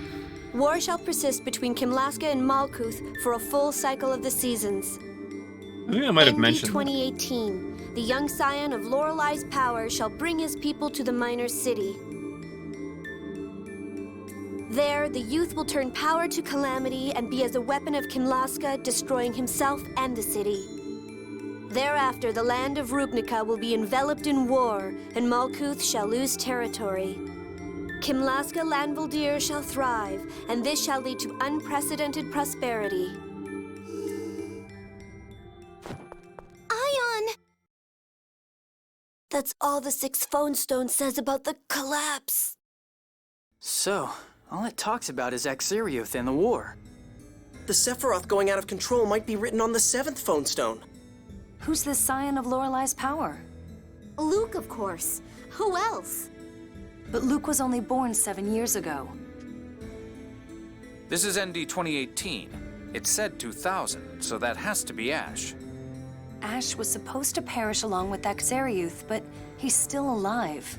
War shall persist between Kimlaska and Malkuth for a full cycle of the seasons. I think I might have ND mentioned 2018. The young scion of Lorelei's power shall bring his people to the Miner's City. There, the youth will turn power to calamity and be as a weapon of Kimlaska, destroying himself and the city. Thereafter, the land of Rugnica will be enveloped in war, and Malkuth shall lose territory. Kimlaska Landvaldir shall thrive, and this shall lead to unprecedented prosperity. Ion! That's all the 6th phone stone says about the collapse. So, all it talks about is Exariuth and the war. The Sephiroth going out of control might be written on the 7th phone stone. Who's the scion of Lorelei's power? Luke, of course. Who else? But Luke was only born 7 years ago. This is ND 2018. It said 2000, so that has to be Ash. Ash was supposed to perish along with Exariuth, but he's still alive.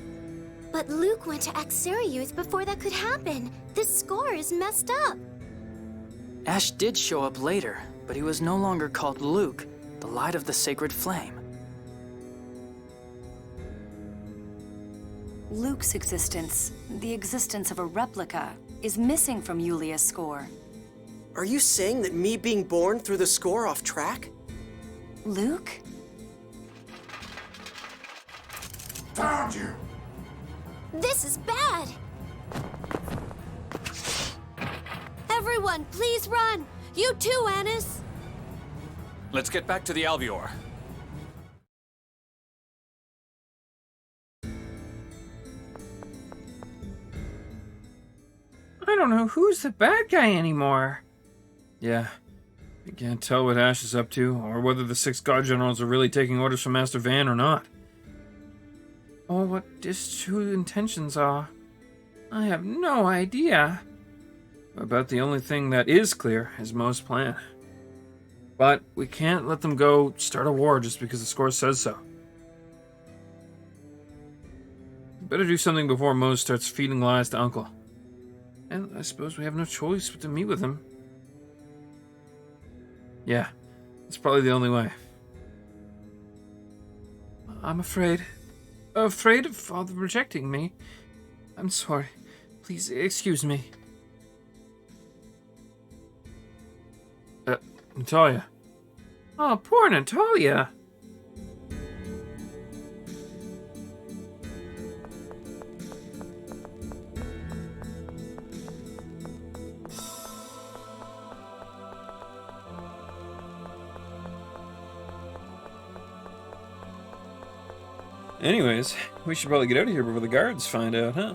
But Luke went to Exariuth before that could happen. This score is messed up. Ash did show up later, but he was no longer called Luke, the Light of the Sacred Flame. Luke's existence, the existence of a replica, is missing from Yulia's score. Are you saying that me being born threw the score off track? Luke? found you! This is bad. Everyone, please run! You too, Annis! Let's get back to the Alveor. I don't know who's the bad guy anymore. Yeah, I can't tell what Ash is up to, or whether the 6 God Generals are really taking orders from Master Van or not. Or what his true intentions are. I have no idea. About the only thing that is clear is Mo's plan. But we can't let them go start a war just because the score says so. Better do something before Mo starts feeding lies to Uncle. And I suppose we have no choice but to meet with him. Yeah, it's probably the only way. I'm afraid of Father rejecting me. I'm sorry. Please excuse me. Natalia. Oh, poor Natalia. Anyways, we should probably get out of here before the guards find out, huh?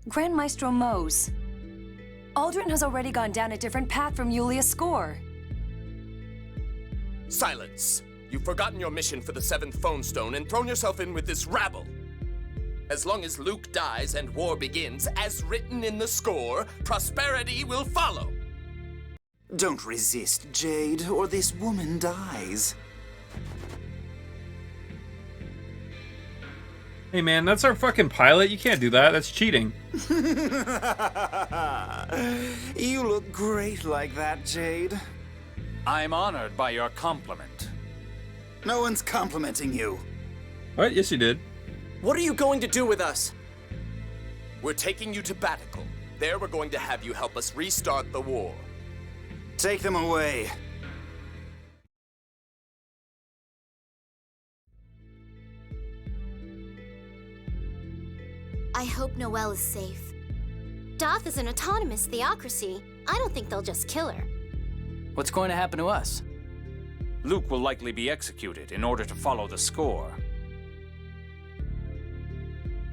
Grand Maestro Mose. Aldrin has already gone down a different path from Yulia's score. Silence! You've forgotten your mission for the 7th phone stone and thrown yourself in with this rabble. As long as Luke dies and war begins, as written in the score, prosperity will follow. Don't resist, Jade, or this woman dies. Hey man, that's our fucking pilot. You can't do that. That's cheating. You look great like that, Jade. I'm honored by your compliment. No one's complimenting you. What? Yes, you did. What are you going to do with us? We're taking you to Batical. There we're going to have you help us restart the war. Take them away. I hope Noelle is safe. Doth is an autonomous theocracy. I don't think they'll just kill her. What's going to happen to us? Luke will likely be executed in order to follow the score.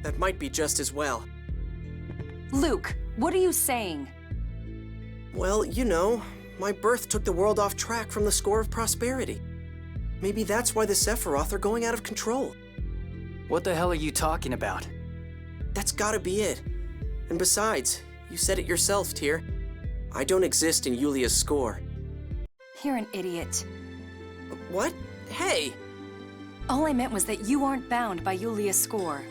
That might be just as well. Luke, what are you saying? Well, you know, my birth took the world off track from the score of prosperity. Maybe that's why the Sephiroth are going out of control. What the hell are you talking about? That's gotta be it. And besides, you said it yourself, Tyr. I don't exist in Yulia's score. You're an idiot. What? Hey! All I meant was that you aren't bound by Yulia's score.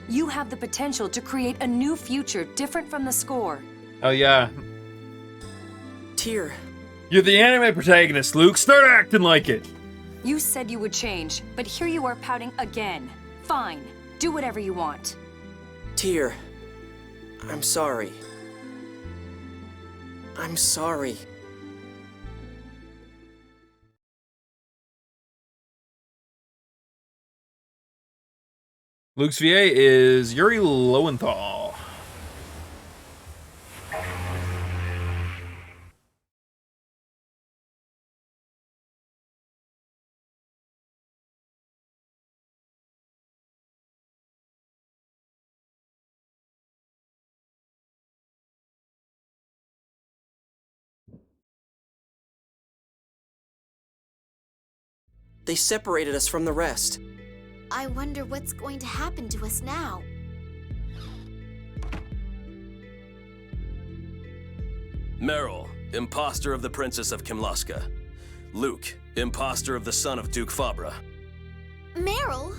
You have the potential to create a new future different from the score. Oh yeah. Tyr. You're the anime protagonist, Luke. Start acting like it. You said you would change, but here you are pouting again. Fine. Do whatever you want. Tyr. I'm sorry. I'm sorry. Luke's VA is Yuri Lowenthal. They separated us from the rest. I wonder what's going to happen to us now. Meryl, imposter of the Princess of Kimlaska. Luke, imposter of the son of Duke Fabra. Meryl?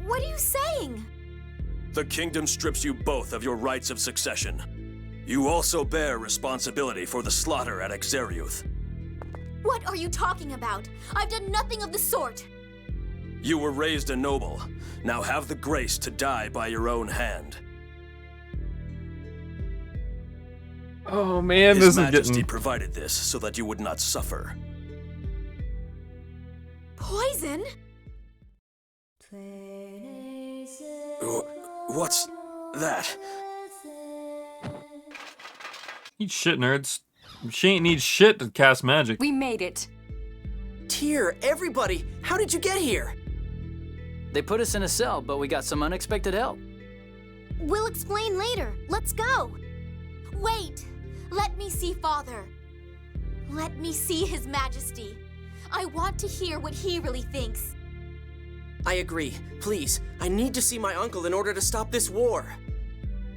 What are you saying? The kingdom strips you both of your rights of succession. You also bear responsibility for the slaughter at Exariuth. What are you talking about? I've done nothing of the sort. You were raised a noble. Now have the grace to die by your own hand. Oh man, His this is Majesty getting... provided this so that you would not suffer. Poison? What's that? Eat shit, nerds. She ain't need shit to cast magic. We made it. Tyr, everybody, how did you get here? They put us in a cell, but we got some unexpected help. We'll explain later. Let's go. Wait. Let me see Father. Let me see His Majesty. I want to hear what he really thinks. I agree. Please, I need to see my uncle in order to stop this war.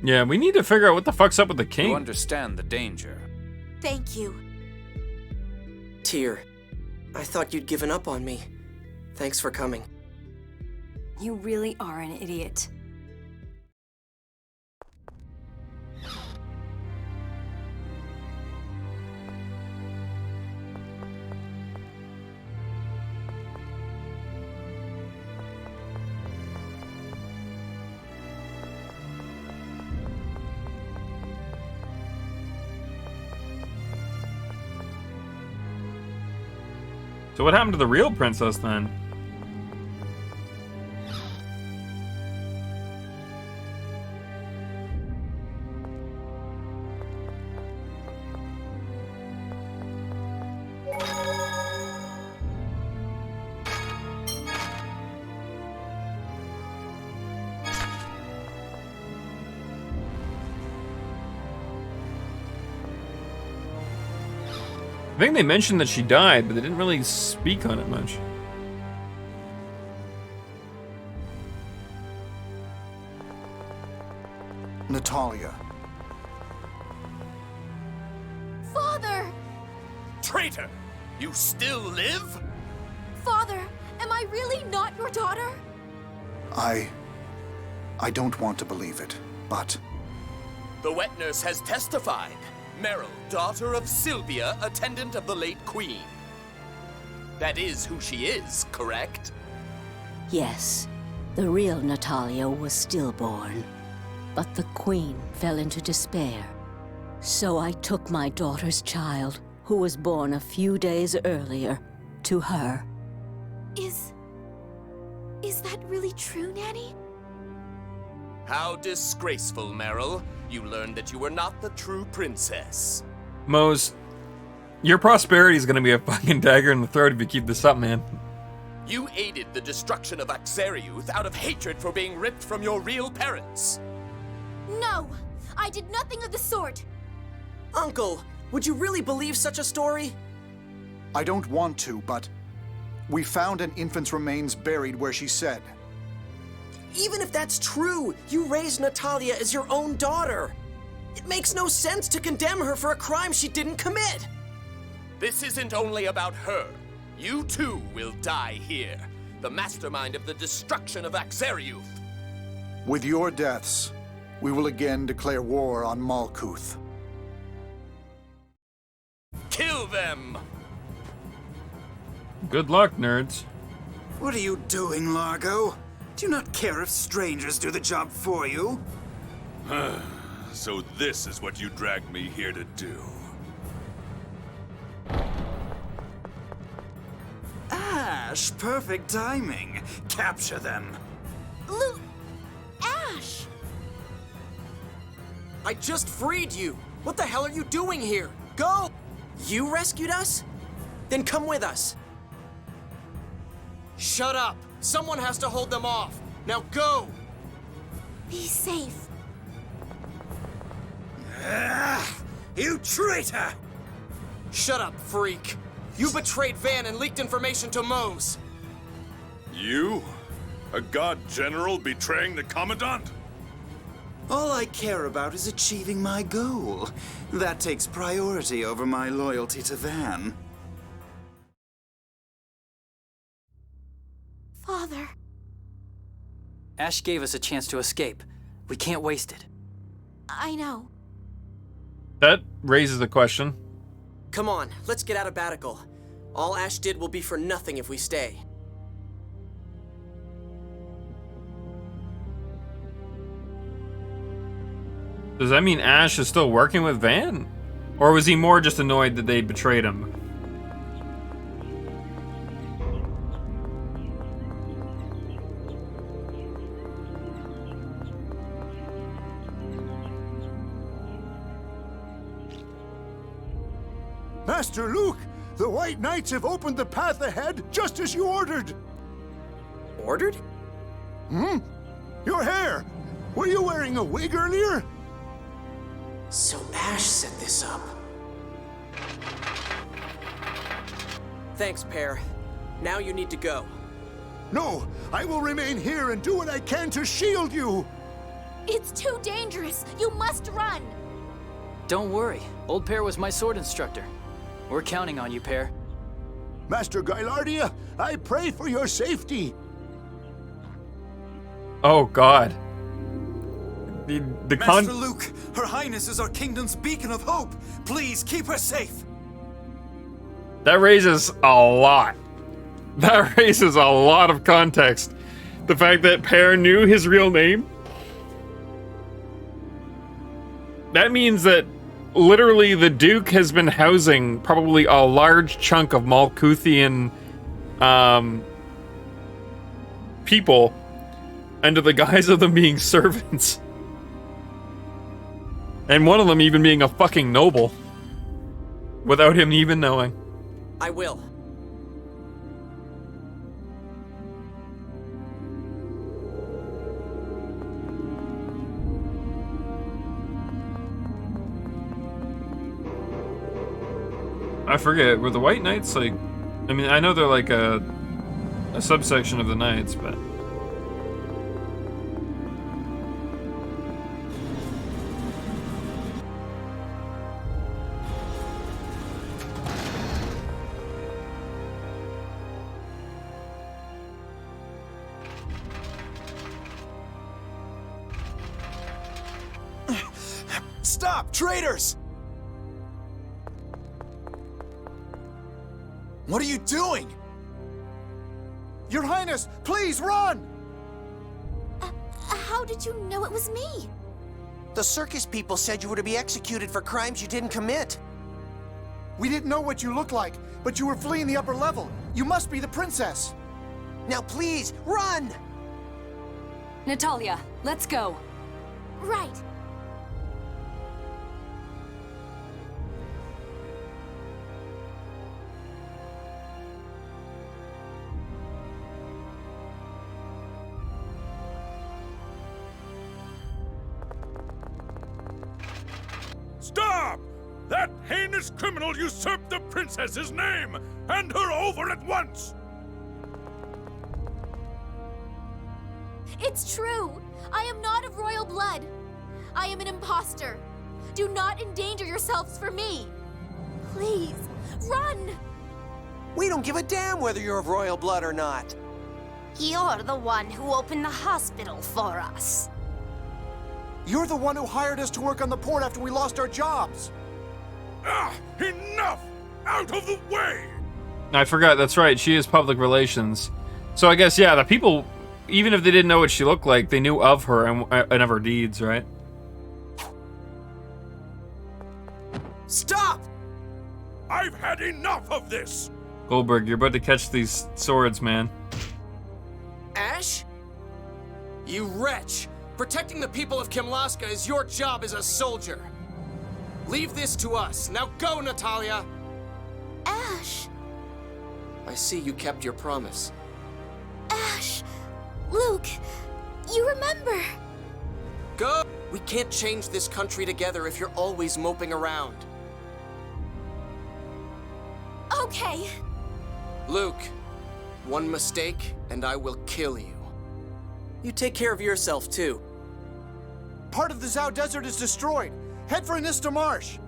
Yeah, we need to figure out what the fuck's up with the king. You understand the danger. Thank you. Tyr, I thought you'd given up on me. Thanks for coming. You really are an idiot. So what happened to the real princess then? I think they mentioned that she died, but they didn't really speak on it much. Natalia. Father! Traitor! You still live? Father, am I really not your daughter? I don't want to believe it, but... The wet nurse has testified. Meryl, daughter of Sylvia, attendant of the late Queen. That is who she is, correct? Yes, the real Natalia was stillborn, but the Queen fell into despair. So I took my daughter's child, who was born a few days earlier, to her. Is that really true, Nanny? How disgraceful, Meryl. You learned that you were not the true princess. Mose, your prosperity is gonna be a fucking dagger in the throat if you keep this up, man. You aided the destruction of Axariuth out of hatred for being ripped from your real parents. No! I did nothing of the sort! Uncle, would you really believe such a story? I don't want to, but... We found an infant's remains buried where she said. Even if that's true, you raised Natalia as your own daughter. It makes no sense to condemn her for a crime she didn't commit. This isn't only about her. You too will die here. The mastermind of the destruction of Axariuth. With your deaths, we will again declare war on Malkuth. Kill them! Good luck, nerds. What are you doing, Largo? Do you not care if strangers do the job for you? So this is what you dragged me here to do. Ash, perfect timing. Capture them. Luke! Ash! I just freed you. What the hell are you doing here? Go! You rescued us? Then come with us. Shut up! Someone has to hold them off. Now go! Be safe. You traitor! Shut up, freak. You betrayed Van and leaked information to Mose. You? A god general betraying the commandant? All I care about is achieving my goal. That takes priority over my loyalty to Van. Father. Ash gave us a chance to escape. We can't waste it. I know. That raises a question. Come on, let's get out of Batical. All Ash did will be for nothing if we stay. Does that mean Ash is still working with Van? Or was he more just annoyed that they betrayed him? Master Luke, the White Knights have opened the path ahead just as you ordered. Ordered? Hmm? Your hair. Were you wearing a wig earlier? So Ash set this up. Thanks, Pear. Now you need to go. No, I will remain here and do what I can to shield you. It's too dangerous. You must run. Don't worry. Old Pear was my sword instructor. We're counting on you, Pear. Master Gylardia, I pray for your safety. Oh, God. Master Luke, Her Highness is our kingdom's beacon of hope. Please keep her safe. That raises a lot. That raises a lot of context. The fact that Pear knew his real name. That means that literally the Duke has been housing probably a large chunk of Malkuthian people under the guise of them being servants. And one of them even being a fucking noble. Without him even knowing. I will. I forget, were the White Knights like... I mean, I know they're like a subsection of the Knights, but... Stop, traitors! What are you doing? Your Highness, please run! How did you know it was me? The circus people said you were to be executed for crimes you didn't commit. We didn't know what you looked like, but you were fleeing the upper level. You must be the princess. Now please, run! Natalia, let's go. Right. Stop! That heinous criminal usurped the princess's name! Hand her over at once! It's true. I am not of royal blood. I am an imposter. Do not endanger yourselves for me. Please, run! We don't give a damn whether you're of royal blood or not. You're the one who opened the hospital for us. You're the one who hired us to work on the port after we lost our jobs. Ah, enough! Out of the way! I forgot, that's right, she is public relations. So I guess, yeah, the people, even if they didn't know what she looked like, they knew of her and of her deeds, right? Stop! I've had enough of this! Goldberg, you're about to catch these swords, man. Ash? You wretch! Protecting the people of Kimlaska is your job as a soldier. Leave this to us. Now go, Natalia! Ash! I see you kept your promise. Ash! Luke, you remember? Go! We can't change this country together if you're always moping around. Okay. Luke, one mistake and I will kill you. You take care of yourself, too. Part of the Zhao Desert is destroyed. Head for Anista Marsh.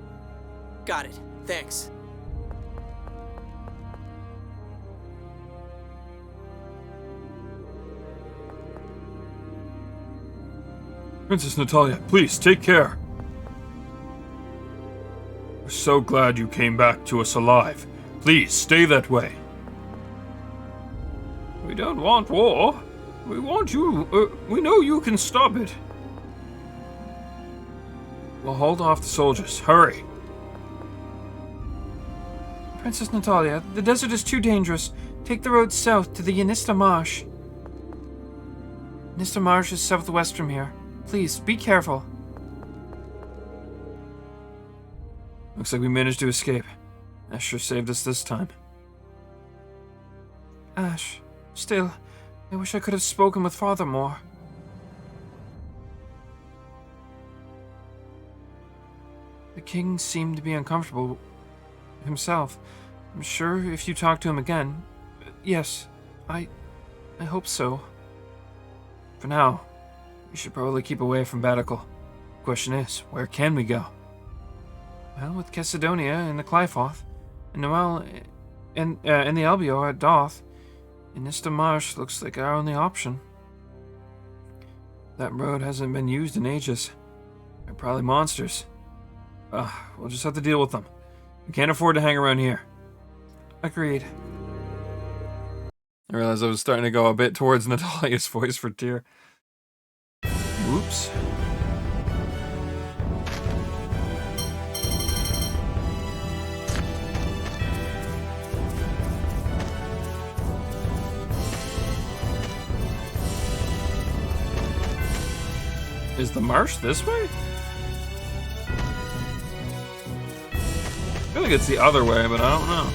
Got it. Thanks. Princess Natalia, please, take care. We're so glad you came back to us alive. Please, stay that way. We don't want war. We want you. We know you can stop it. We'll hold off the soldiers. Hurry! Princess Natalia, the desert is too dangerous. Take the road south to the Yanista Marsh. Yanista Marsh is southwest from here. Please, be careful. Looks like we managed to escape. Ash sure saved us this time. Ash, still, I wish I could have spoken with Father more. The king seemed to be uncomfortable himself. I'm sure if you talk to him again... Yes, I hope so. For now, we should probably keep away from Batical. The question is, where can we go? Well, with Chesedonia and the Clyfoth, and Noel and the Albior at Doth, Yanista Marsh looks like our only option. That road hasn't been used in ages. They're probably monsters. We'll just have to deal with them. We can't afford to hang around here. Agreed. I realized I was starting to go a bit towards Natalia's voice for Tyr. Whoops. Is the marsh this way? I feel like it's the other way, but I don't know.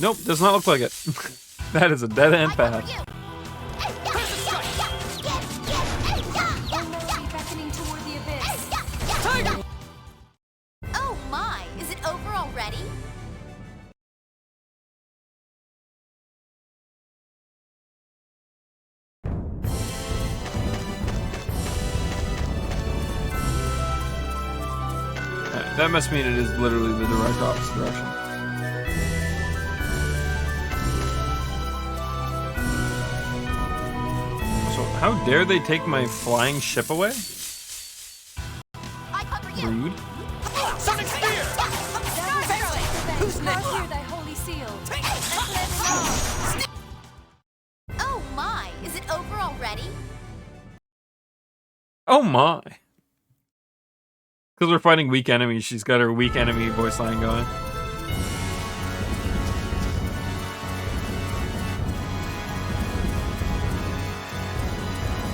Nope, does not look like it. That is a dead-end path. Oh my, is it over already? That must mean it is literally the direct opposite direction. So, how dare they take my flying ship away? Rude. Sonic Spear! Who's next? Here, thy holy seal. Oh my, is it over already? Oh my. Because we're fighting weak enemies, she's got her weak enemy voice line going.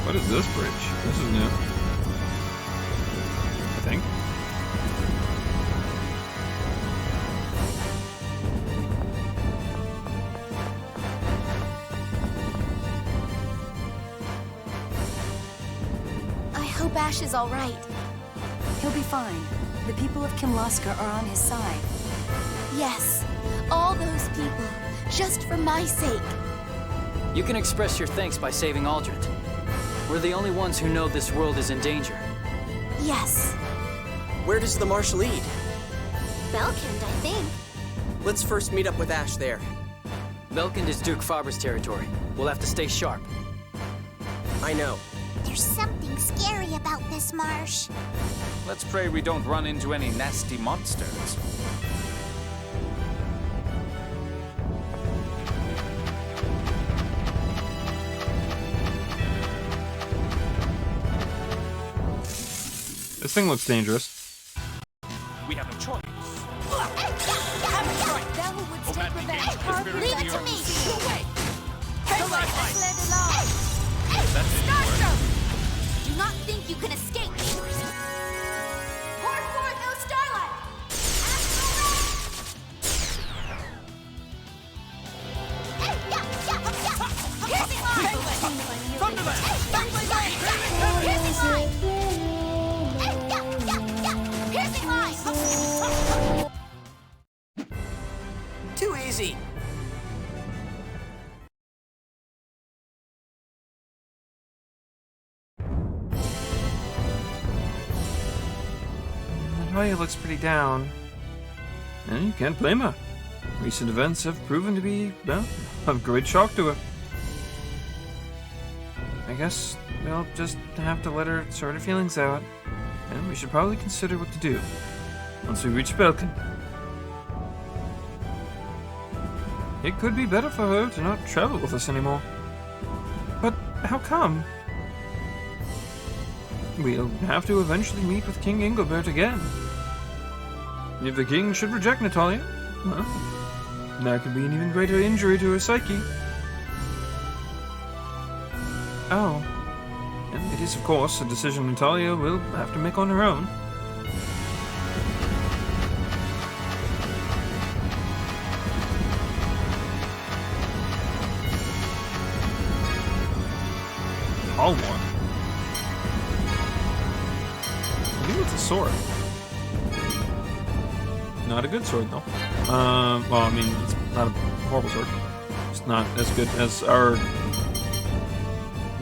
What is this bridge? This is new. I think. I hope Ash is all right. He'll be fine. The people of Kimlaska are on his side. Yes, all those people, just for my sake. You can express your thanks by saving Aldrich. We're the only ones who know this world is in danger. Yes. Where does the marsh lead? Belkind, I think. Let's first meet up with Ash there. Belkind is Duke Faber's territory. We'll have to stay sharp. I know. There's something scary about this marsh. Let's pray we don't run into any nasty monsters. This thing looks dangerous. We have no choice. Leave it to me. Do not think you can escape me. Pour forth, O starlight! Piercing line! Thunderland! Piercing line! Piercing line! Too easy. Natalia looks pretty down. And you can't blame her. Recent events have proven to be, well, of great shock to her. I guess we'll just have to let her sort her feelings out. And we should probably consider what to do once we reach Belkin. It could be better for her to not travel with us anymore. But how come? We'll have to eventually meet with King Engelbert again. If the king should reject Natalia, well, that could be an even greater injury to her psyche. Oh. And it is, of course, a decision Natalia will have to make on her own. All one. I think it's a sword. Not a good sword, though. Well, I mean, it's not a horrible sword. It's not as good as our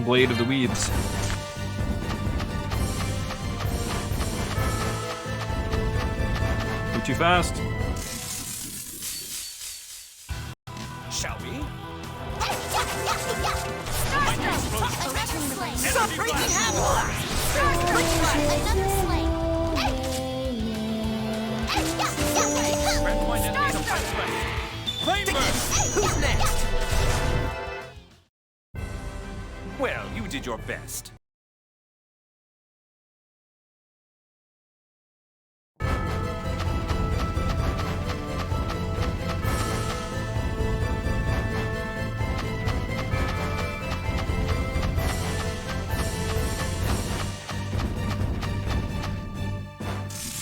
Blade of the Weeds. You're too fast. Shall we? Stop breaking habits! Another slate! Red point enemies of French left. Flame burst! Who's next? Well, you did your best.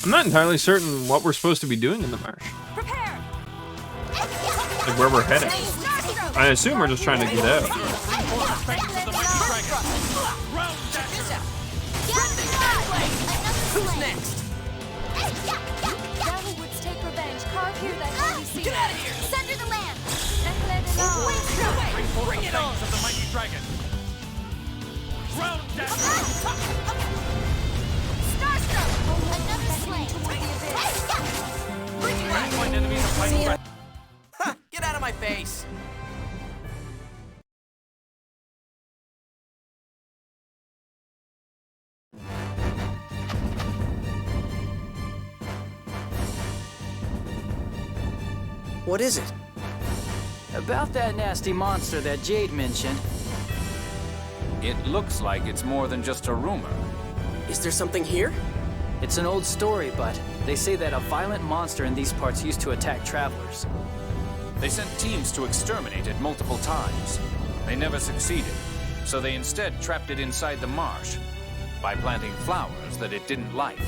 I'm not entirely certain what we're supposed to be doing in the marsh. Prepare. Like where we're headed. I assume we're just trying to get out. Who's next? Thou who wouldst take revenge, carve here thy holy seal. Get out of here! Sunder the land! Bring it on! Of the mighty dragon. Ground Another slate! Red point enemies of French left. Ha! Get out of my face! What is it? About that nasty monster that Jade mentioned. It looks like it's more than just a rumor. Is there something here? It's an old story, but they say that a violent monster in these parts used to attack travelers. They sent teams to exterminate it multiple times. They never succeeded, so they instead trapped it inside the marsh by planting flowers that it didn't like.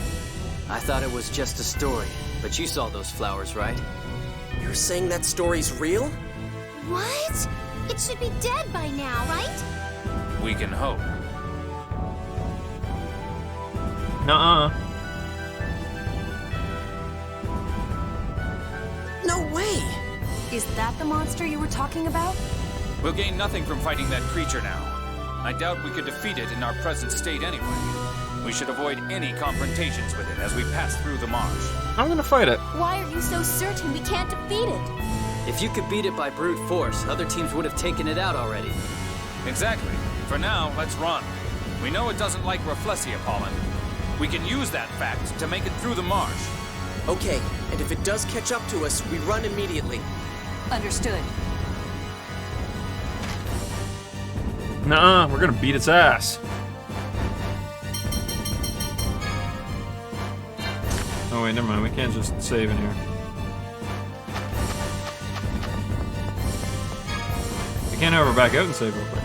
I thought it was just a story, but you saw those flowers, right? You're saying that story's real? What? It should be dead by now, right? We can hope. Nuh-uh. No way! Is that the monster you were talking about? We'll gain nothing from fighting that creature now. I doubt we could defeat it in our present state anyway. We should avoid any confrontations with it as we pass through the marsh. I'm gonna fight it. Why are you so certain we can't defeat it? If you could beat it by brute force, other teams would have taken it out already. Exactly. For now, let's run. We know it doesn't like Rafflesia pollen. We can use that fact to make it through the marsh. Okay, and if it does catch up to us, we run immediately. Understood. Nuh-uh, we're gonna beat its ass. Oh wait, never mind, we can't just save in here. We can't ever back out and save real quick.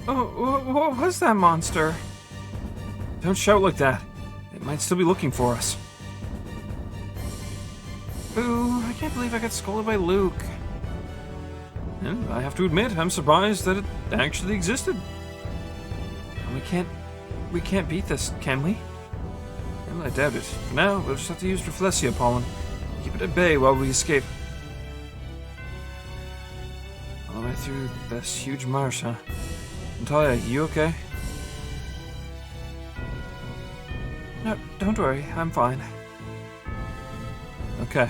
What was that monster? Don't shout like that. It might still be looking for us. Boo, I can't believe I got scolded by Luke. And I have to admit, I'm surprised that it actually existed. And we can't beat this, can we? Well, I doubt it. For now, we'll just have to use Rafflesia pollen. Keep it at bay while we escape. through this huge marsh, huh? Natalia, you okay? No, don't worry, I'm fine. Okay.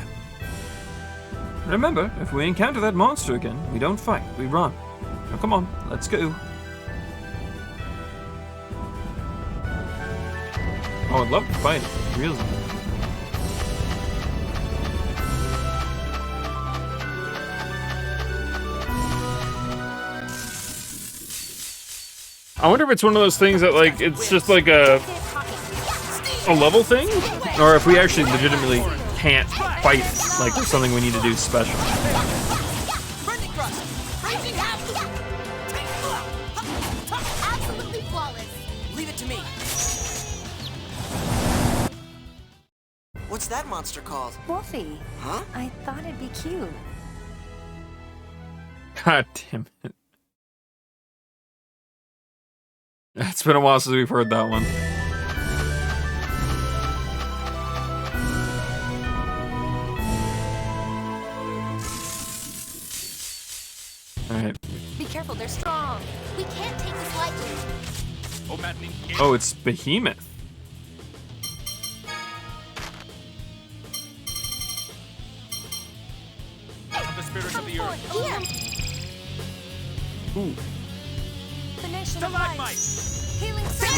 Remember, if we encounter that monster again, we don't fight, we run. Now come on, let's go. Oh, I'd love to fight it, really. I wonder if it's one of those things that, like, it's just like a level thing? Or if we actually legitimately can't fight it. Like, there's something we need to do special. Absolutely flawless. Leave it to me. What's that monster called? Wolfie. Huh? I thought it'd be cute. God damn it. It's been a while since we've heard that one. Alright. Be careful, they're strong. We can't take this lightly. Oh, it's Behemoth. The spirit of the earth. Here. Ooh. The nation of Stalagmite. light. Healing circle.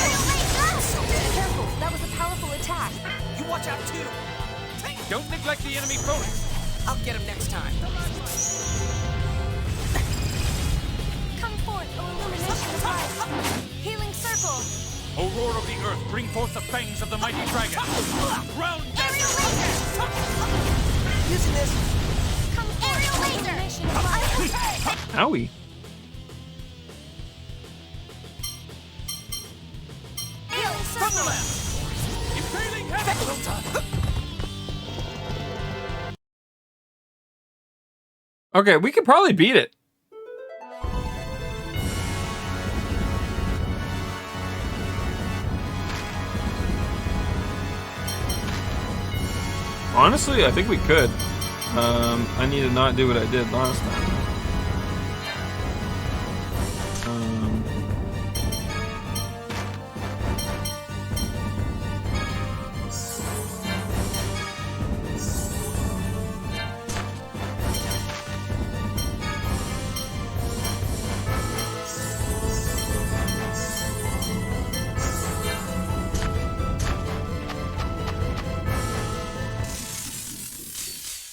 Careful, that was a powerful attack. You watch out too. Don't neglect the enemy phoenix. I'll get him next time. Come forth, O illumination of light. Healing circle. O roar of the earth, bring forth the fangs of the mighty dragon. Ground Aerial laser. Using this. Come forth, aerial laser. Illumination of light. Owie. Healing circle. Impaling heaven. Well done. Okay, we could probably beat it. Honestly, I think we could. I need to not do what I did last time.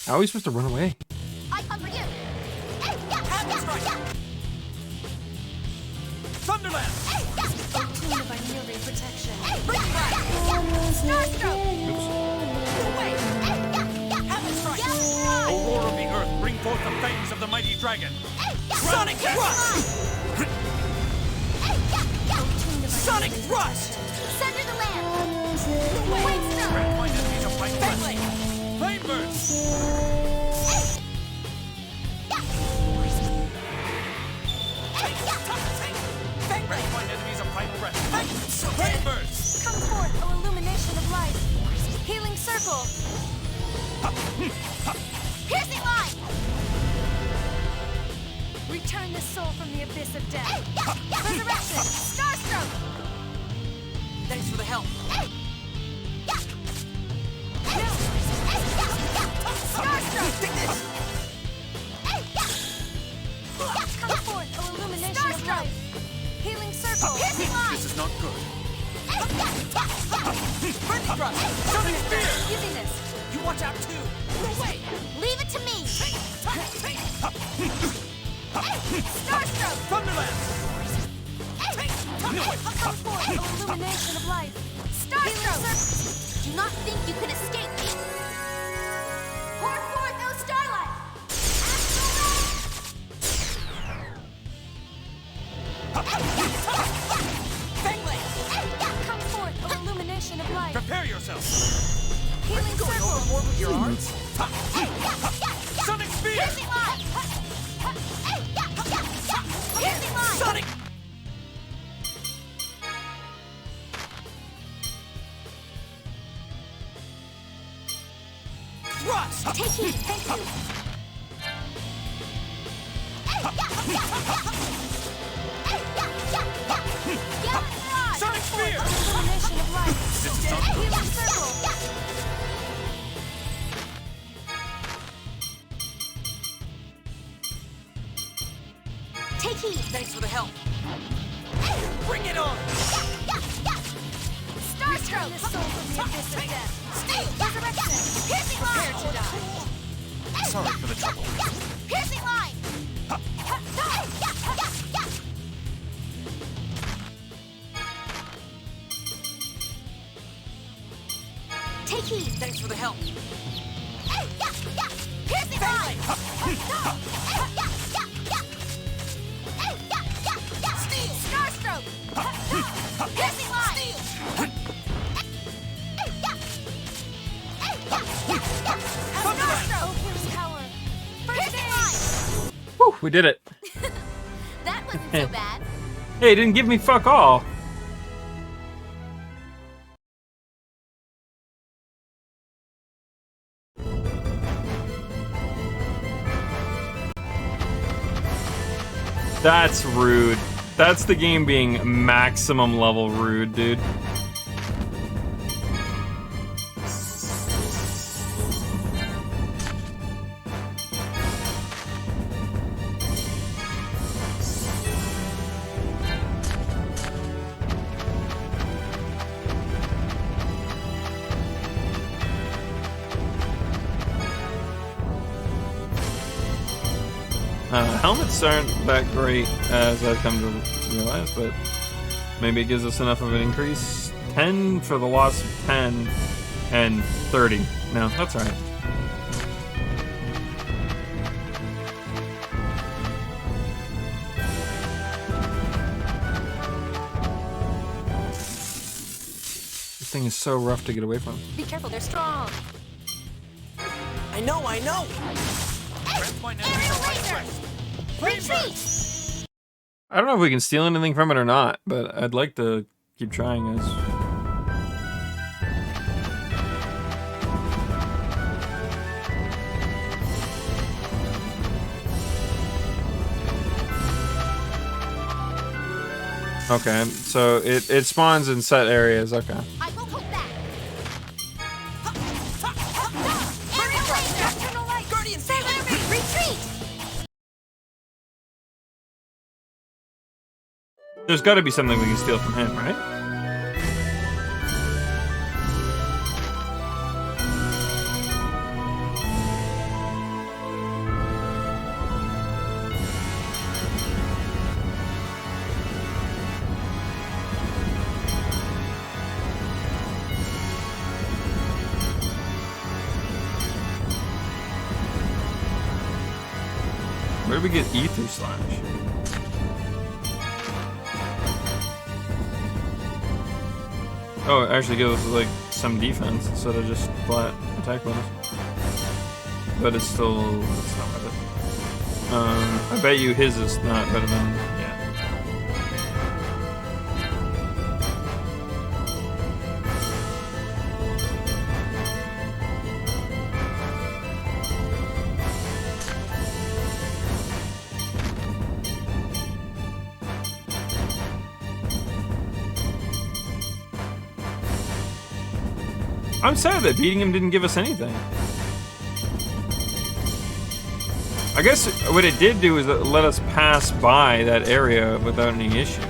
How are we supposed to run away? I come for you. Thunderland. Tune of unyielding protection. O roar of the earth, bring forth the fangs of the mighty dragon. Sonic thrust. Sonic thrust. Center the land. Wait, sir. Find enemies of flame burst. Flame burst. Find enemies of flame breath. Flame burst. Come forth, O illumination of light. Healing circle. Piercing line. Return the soul from the abyss of death. Resurrection. Starstroke. Thanks for the help. Starstroke. Take this. Come forth, O illumination of light. Healing circle. Piercing line. This is not good. Burning thrust. Sonic spear. Using this. You watch out too. No way. Leave it to me. Starstroke. Thunderland. Come forth, O illumination of light. Starstroke. Do not think you can escape me. Pour forth, O starlight. Come forth, O illumination of light. Prepare yourself. Healing Going circle. overboard with your arms. Sonic spear. Piercing line. Piercing line. Sonic. Thrust. Take heed. Thank you. Sonic Spear! Elimination of life. This is not Healing circle. Take heed. Thanks for the help. Bring it on! Starstroke. The soul from the abyss of death. Steel. Resurrection. Piercing line. Prepare to die. Sorry for the trouble. Piercing line. Take heed. Thanks for the help. Piercing line. Steel. Starstroke. Piercing line. Starstroke. Opium's power. Piercing line. Whew, we did it. That wasn't so bad. Hey, it didn't give me fuck all. That's rude. That's the game being maximum level rude, dude. Helmets aren't that great as I've come to realize, but maybe it gives us enough of an increase. 10 for the loss of 10 and 30. No, that's alright. This thing is so rough to get away from. Be careful, they're strong. I know! Retreat! I don't know if we can steal anything from it or not, but I'd like to keep trying, guys. Okay, so it spawns in set areas, okay. I will hold back. Aerial laser! Nocturnal light! Guardian, stay with me! Retreat! There's got to be something we can steal from him, right? Where do we get Ether Slash? Oh, it actually gives us like some defense instead of just flat attack bonus. But it's still not worth it. I bet you his is not better than yeah. I'm sad that beating him didn't give us anything. I guess what it did do is let us pass by that area without any issue.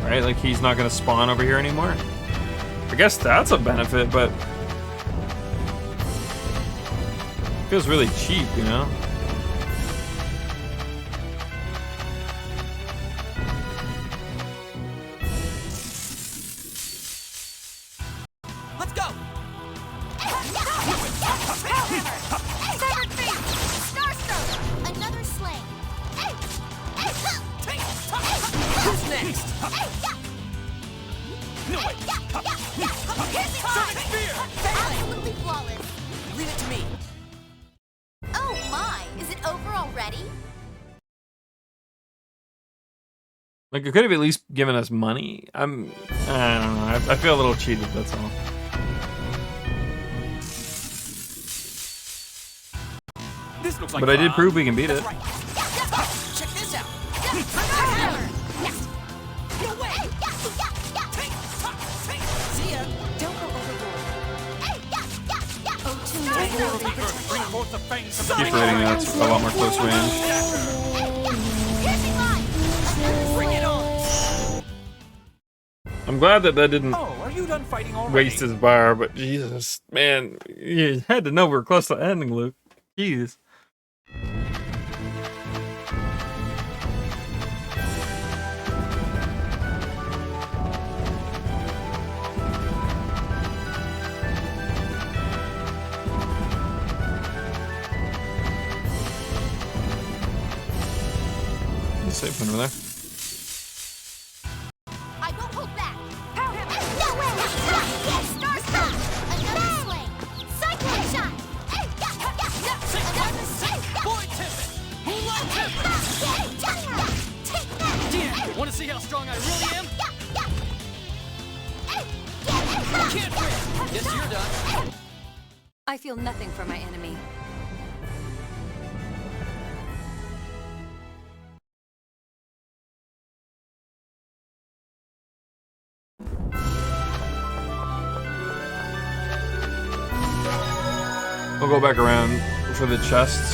Right? Like he's not going to spawn over here anymore. I guess that's a benefit, but it feels really cheap, you know? Let's go! Severed feet! Starstroke! Another sling! Who's next? No way! Sonic Spear! Absolutely flawless! Leave it to me. Oh my! Is it over already? Like it could have at least given us money. I don't know. I feel a little cheated, that's all. This looks like But I did fun. prove we can beat it. That's right. Check this See ya. Don't go overboard. Bring forth the fangs of Keep rating that's a lot more close range. Bring it on. I'm glad that didn't Oh, are you done fighting already? waste his bar, but Jesus, man, you had to know we were close to ending, Luke. Jeez. Save one over there. I won't hold back. Power hammer. No way. Yes, star stop. Another swing. Cyclone shot. Boy tippet. Moonlight tippet. Take that. Damn, want to see how strong I really am? Can't win. Guess you're done. I feel nothing for my enemy. We'll go back around for the chests.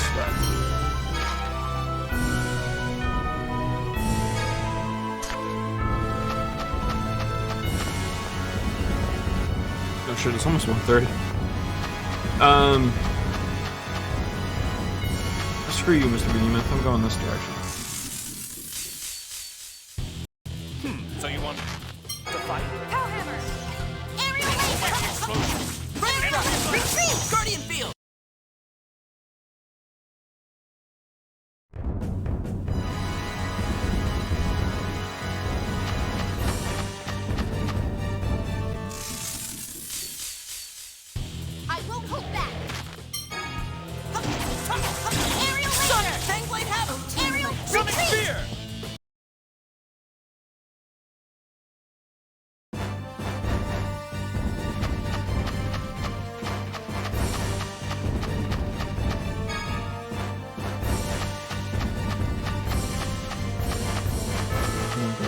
Oh shit, it's almost 1:30. Screw you, Mr. Behemoth. I'm going this direction. So you want to fight? Power hammer. Aerial laser. Retreat! Guardian field! I won't hold back. Aerial laser! Fangblade hammer! Aerial Sonic spear!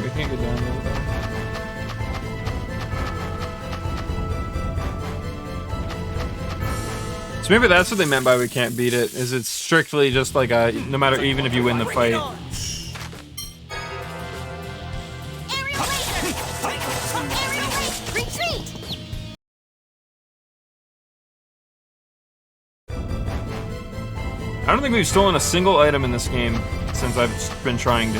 We can't get down there though. So maybe that's what they meant by we can't beat it, is it's strictly just like a, no matter, even if you win the fight. Aerial laser. Aerial laser. Retreat. I don't think we've stolen a single item in this game since I've been trying to.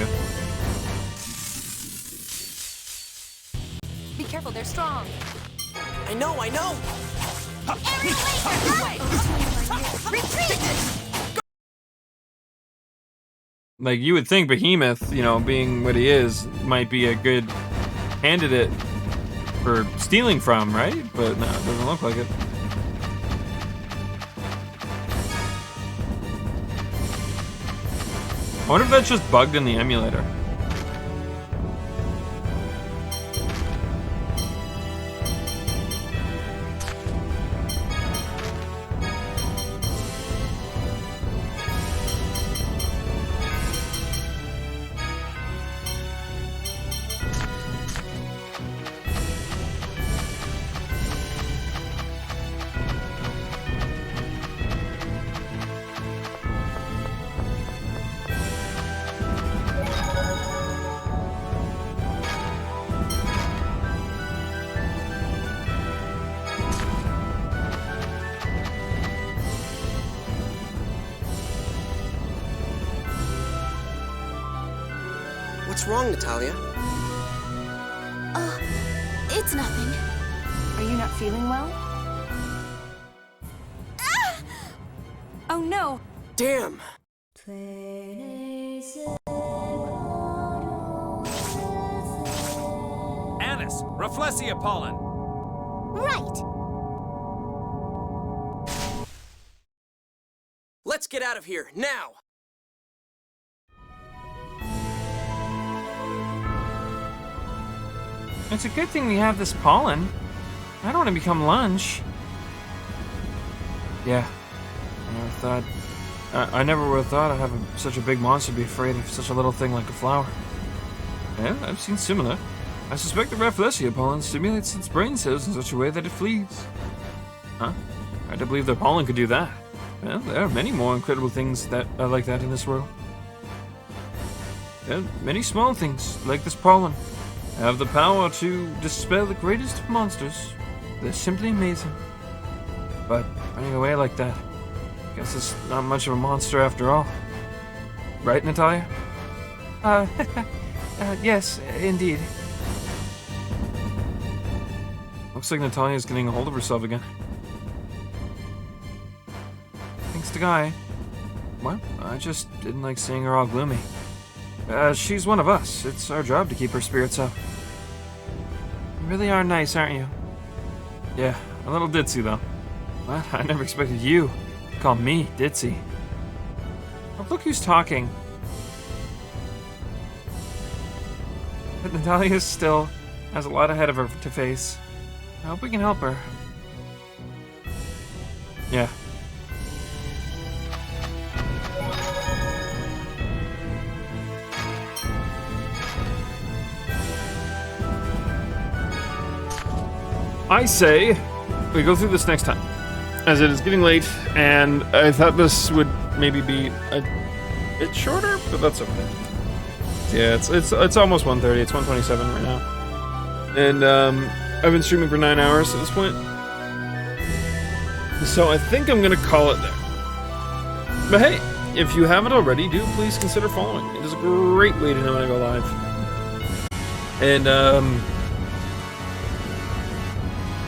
Be careful, they're strong. I know. Aerial laser. Retreat. Like, you would think Behemoth, you know, being what he is, might be a good candidate for stealing from, right? But no, it doesn't look like it. I wonder if that's just bugged in the emulator. What's wrong, Natalia? It's nothing. Are you not feeling well? Oh no! Damn! Anise, Rafflesia pollen. Right. Let's get out of here, now! It's a good thing we have this pollen. I don't want to become lunch. Yeah, I never would have thought I'd have such a big monster be afraid of such a little thing like a flower. Yeah, I've seen similar. I suspect the Rafflesia pollen stimulates its brain cells in such a way that it flees. Huh? Hard to believe that pollen could do that. Well, there are many more incredible things that are like that in this world. There are many small things, like this pollen, have the power to dispel the greatest of monsters. They're simply amazing. But running away like that, I guess it's not much of a monster after all. Right, Natalia? Yes, indeed. Looks like Natalia's getting a hold of herself again. Thanks to Guy. Well, I just didn't like seeing her all gloomy. She's one of us. It's our job to keep her spirits up. You really are nice, aren't you? Yeah, a little ditzy though. Well, I never expected you to call me ditzy. Oh, look who's talking. But Natalia still has a lot ahead of her to face. I hope we can help her. Yeah. I say we go through this next time, as it is getting late, and I thought this would maybe be a bit shorter, but that's okay. Yeah, it's almost 1:30. It's 1:27 right now, and I've been streaming for 9 hours at this point, so I think I'm gonna call it there. But hey, if you haven't already, do please consider following. It is a great way to know when I go live, and